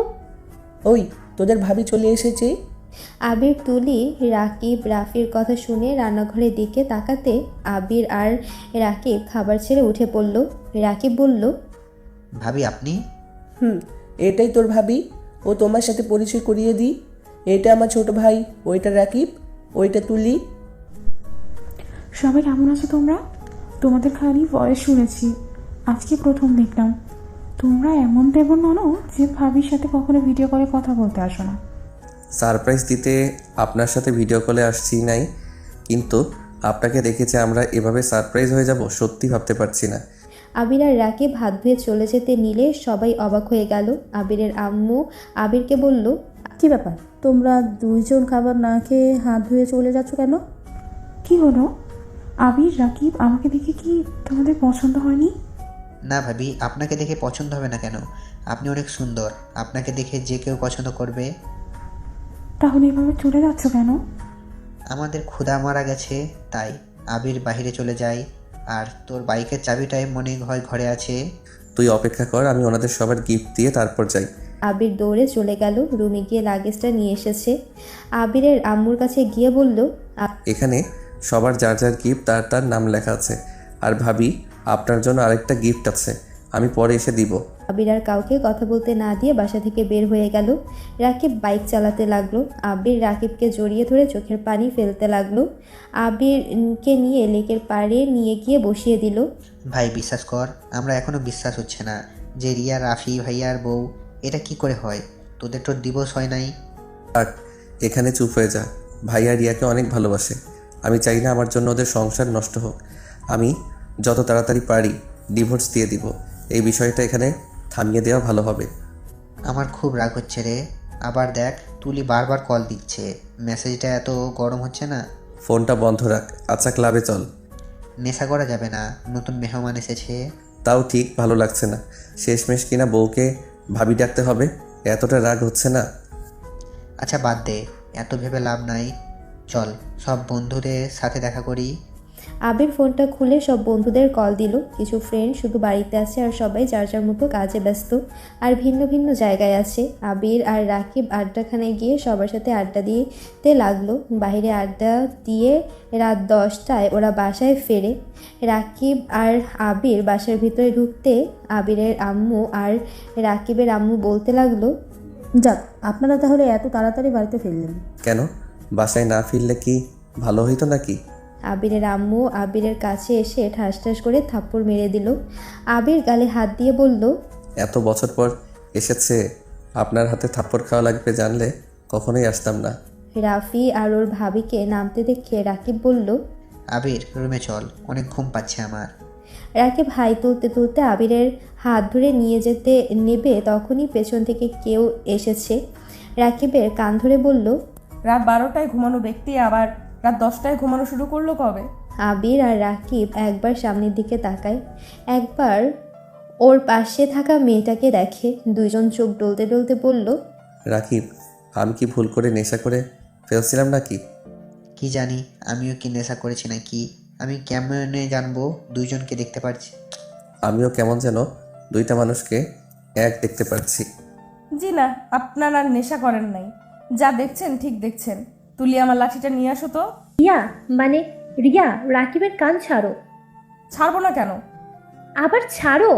ওই, তোদের ভাবি চলে এসেছে। আবির, তুলি, রাকিব রাফির কথা শুনে রান্নাঘরের দিকে তাকাতে আবির আর রাকিব খাবার ছেড়ে উঠে পড়ল। রাকিব বলল, ভাবি আপনি? এটাই তোর ভাবি। ও তোমার সাথে পরিচয় করিয়ে দিই। এটা আমার ছোট ভাই, ওইটা রাকিব, ওইটা তুলি। সবাই কেমন আছো তোমরা? তোমাদের খালি ভয়েস শুনেছি, আজকে প্রথম দেখলাম। তোমরা এমন তেমন নও যে ভাবির সাথে কখনো ভিডিও কলে কথা বলতে আসো না। সারপ্রাইজ দিতে আপনার সাথে ভিডিও কলে আসছি নাই, কিন্তু আপনাকে দেখেছে আমরা এভাবে সারপ্রাইজ হয়ে যাব সত্যি ভাবতে পারছি না। আবির আর রাকিব হাত ধুয়ে চলে যেতে নিলে সবাই অবাক হয়ে গেল। আবিরের আম্মু আবিরকে বলল, কি ব্যাপার, তোমরা দুইজন খাবার না খেয়ে হাত ধুয়ে চলে যাচ্ছ কেন? কি হলো? আবির, রাকিব, আমাকে দেখে কি তোমাদের পছন্দ হয়নি? না ভাবি, আপনাকে দেখে পছন্দ হবে না কেন? আপনি অনেক সুন্দর, আপনাকে দেখে যে কেউ পছন্দ করবে। তাহলে এভাবে চলে যাচ্ছ কেন? আমাদের ক্ষুধা মারা গেছে তাই। আবির বাইরে চলে যায়। আর তোর বাইকের চাবিটাই মনে হয় ঘরে আছে। তুই অপেক্ষা কর, আমি ওনাদের সবার গিফট দিয়ে তারপর যাই। আবির দৌড়ে চলে গেল, রুমে গিয়ে লাগেজটা নিয়ে এসেছে। আবিরের আম্মুর কাছে গিয়ে বলল, এখানে সবার যার যার গিফট তার তার নাম লেখা আছে। আর ভাবি, আপনার জন্য আরেকটা গিফট আছে, আমি পরে এসে দিব। আবির আর কাউকে কথা বলতে না দিয়ে বাসা থেকে বের হয়ে গেল। রাকিব বাইক চালাতে লাগলো। আবির রাকিবকে জড়িয়ে ধরে চোখের পানি ফেলতে লাগলো। আবিরকে নিয়ে লেকের পাড়ে নিয়ে গিয়ে বসিয়ে দিল। ভাই বিশ্বাস কর, আমরা এখনো বিশ্বাস হচ্ছে না যে রিয়া রাফি ভাইয়ার বউ। এটা কি করে হয়? তোদের তো দিবস হয় নাই। থাক, এখানে চুপ হয়ে যা। ভাইয়া রিয়াকে অনেক ভালোবাসে। আমি চাই না আমার জন্য ওদের সংসার নষ্ট হোক। আমি যত তাড়াতাড়ি পারি ডিভোর্স দিয়ে দিব। এই বিষয়টা এখানে থামিয়ে দেওয়া ভালো হবে। আমার খুব রাগ হচ্ছে রে। আবার দেখ, তুলি বারবার কল দিচ্ছে। মেসেজটা এত গরম হচ্ছে না? ফোনটা বন্ধ রাখ। আচ্ছা, ক্লাবে চল। নেশা করা যাবে না, নতুন মেহমান এসেছে। তাও ঠিক ভালো লাগছে না। শেষমেশ কিনা বউকে ভাবি ডাকতে হবে। এতটা রাগ হচ্ছে না? আচ্ছা বাদ দে, এত ভেবে লাভ নাই। চল সব বন্ধুদের সাথে দেখা করি। আবির ফোনটা খুলে সব বন্ধুদের কল দিল। কিছু ফ্রেন্ড শুধু বাড়িতে আছে আর সবাই যার যার মতো কাজে ব্যস্ত আর ভিন্ন ভিন্ন জায়গায় আছে। আবির আর রাকিব আড্ডাখানে গিয়ে সবার সাথে আড্ডা দিতে লাগলো। বাইরে আড্ডা দিয়ে রাত 10টায় ওরা বাসায় ফেরে। রাকিব আর আবির বাসার ভিতরে ঢুকতে আবিরের আম্মু আর রাকিবের আম্মু বলতে লাগলো, যাক, আপনারা তাহলে এত তাড়াতাড়ি বাড়িতে ফিরলেন। কেন, বাসায় না ফিরলে কি ভালো হইতো নাকি? আবিরের আম্মু আবিরের কাছে এসে ঠাস ঠাস করে থাপ্পড় মেরে দিল। আবির গালে হাত দিয়ে বলল, এত বছর পর এসেছে, আপনার হাতে থাপ্পড় খাওয়া লাগবে জানলে কখনোই আসতাম না। রাফি আর ওর ভাবিকে নামতে দেখে রাকিব বলল, আবির রুমে চল, অনেক ঘুম পাচ্ছে আমার। রাকিব হাই তুলতে তুলতে আবিরের হাত ধরে নিয়ে যেতে নেবে তখনই পেছন থেকে কেউ এসেছে। রাকিবের কান ধরে বলল, রাত 12টায় ঘুমানো ব্যক্তি আবার রাত 10টায় ঘুমানো শুরু করলো কবে? আবির আর রাকিব একবার সামনের দিকে তাকায়, একবার ওর পাশে থাকা মেয়েটাকে দেখে। দুইজন চোখ ডলতে ডলতে বলল, রাকিব, আমি কি ভুল করে নেশা করে ফেলছিলাম নাকি? কি জানি, আমিও কি নেশা করেছি নাকি? আমি কেমনে জানবো? দুইজনকে দেখতে পাচ্ছি। আমিও কেমন যেন দুইটা মানুষকে এক দেখতে পাচ্ছি। জি না, আপনার আর নেশা করেন নাই। যা দেখছেন ঠিক দেখছেন। তুলি, আমার লাঠিটা নিয়ে আসো তো। রিয়া, মানে রিয়া, রাকিবের কান ছাড়ো। ছাড়বো না কেন? আবার ছাড়ো।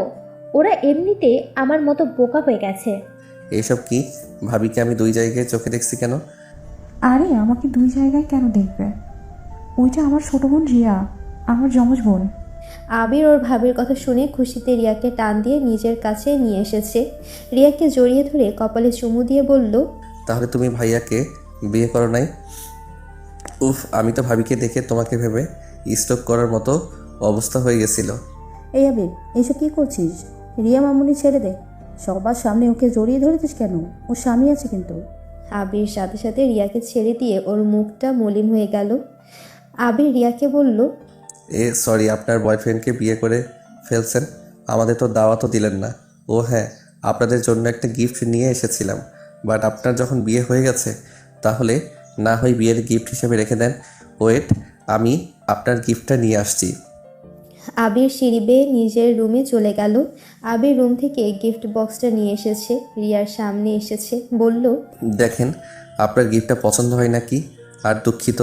ওরা এমনিতে আমার মতো বোকা হয়ে গেছে। এইসব কি? ভাবিকে আমি দুই জায়গায় চোখে দেখছি কেন? আরে, আমাকে দুই জায়গায় কেন দেখবে? ওইটা আমার ছোট বোন রিয়া, আমার যমজ বোন। আবির ওর ভাবির কথা শুনে খুশিতে রিয়াকে টান দিয়ে নিজের কাছে নিয়ে এসেছে। রিয়াকে জড়িয়ে ধরে কপালে চুমু দিয়ে বলল, তাহলে তুমি ভাইয়াকে বিয়ে করো নাই? উফ, আমি তো ভাবিকে দেখে তোমাকে ভেবে স্ট্রোক করার মতো অবস্থা হয়ে গেছিল। এই আবির, এইসব কী করছিস? রিয়া মামুনি ছেড়ে দে। সবার সামনে ওকে জড়িয়ে ধরেছিস কেন? ওর স্বামী আছে কিন্তু। আবির সাথে সাথে রিয়াকে ছেড়ে দিয়ে ওর মুখটা মলিন হয়ে গেল। আবির রিয়াকে বলল, সরি, আপনার বয়ফ্রেন্ডকে বিয়ে করে ফেলছেন, আমাদের তো দাওয়াতও দিলেন না। ও হ্যাঁ, আপনাদের জন্য একটা গিফট নিয়ে এসেছিলাম, বাট আপনার যখন বিয়ে হয়ে গেছে তাহলে না হয় বিয়ের গিফট হিসেবে রেখে দেন। ওয়েট, আমি আপনার গিফটটা নিয়ে আসছি। আবির সিঁড়ি বেয়ে নিজের রুমে চলে গেল। আবির রুম থেকে গিফট বক্সটা নিয়ে এসেছে, রিয়ার সামনে এসেছে, বলল, দেখেন, আপনার গিফটটা পছন্দ হয় নাকি? আর দুঃখিত,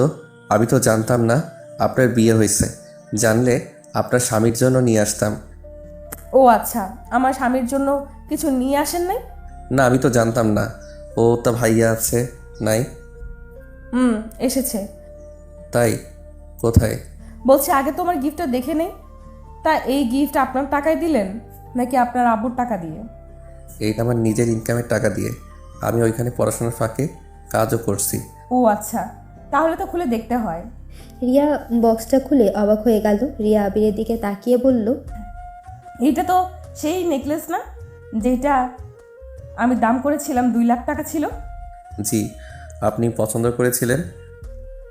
আমি তো জানতাম না আপনার বিয়ে হয়েছে। জানলে আপনার স্বামীর জন্য নিয়ে আসতাম। ও আচ্ছা, আমার স্বামীর জন্য কিছু নিয়ে আসেন নাই? না, আমি তো জানতাম না। ও তা ভাইয়া আছে নাই? এসেছে। তাই? কোথায়? বলছে আগে তোমার গিফটটা দেখে নেই। তা এই গিফট আপনার টাকায় দিলেন নাকি আপনার আব্বুর টাকা দিয়ে? এইটা আমার নিজের ইনকামের টাকা দিয়ে। আমি ওইখানে পড়াশোনার ফাঁকে কাজও করছি। ও আচ্ছা, তাহলে তো খুলে দেখতে হয়। রিয়া বক্সটা খুলে অবাক হয়ে গেল। রিয়া আবিরের দিকে তাকিয়ে বলল, এইটা তো সেই নেকলেস না যেটা আমি দাম করেছিলাম 2 লাখ টাকা ছিল? জি, আপনি পছন্দ করেছিলেন।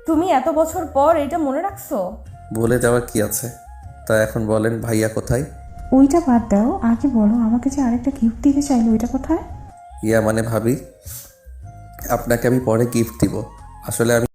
তুমি এত বছর পর এটা মনে রাখছো? ভুলে যাওয়ার কি আছে? তা এখন বলেন ভাইয়া কোথায়? ওইটা বাদ দাও, আগে বলো আমাকে যে আরেকটা গিফট দিতে চাইলো ওইটা কোথায়? ইয়া মানে ভাবি, আপনাকে আমি পরে গিফট দিব। আসলে আমি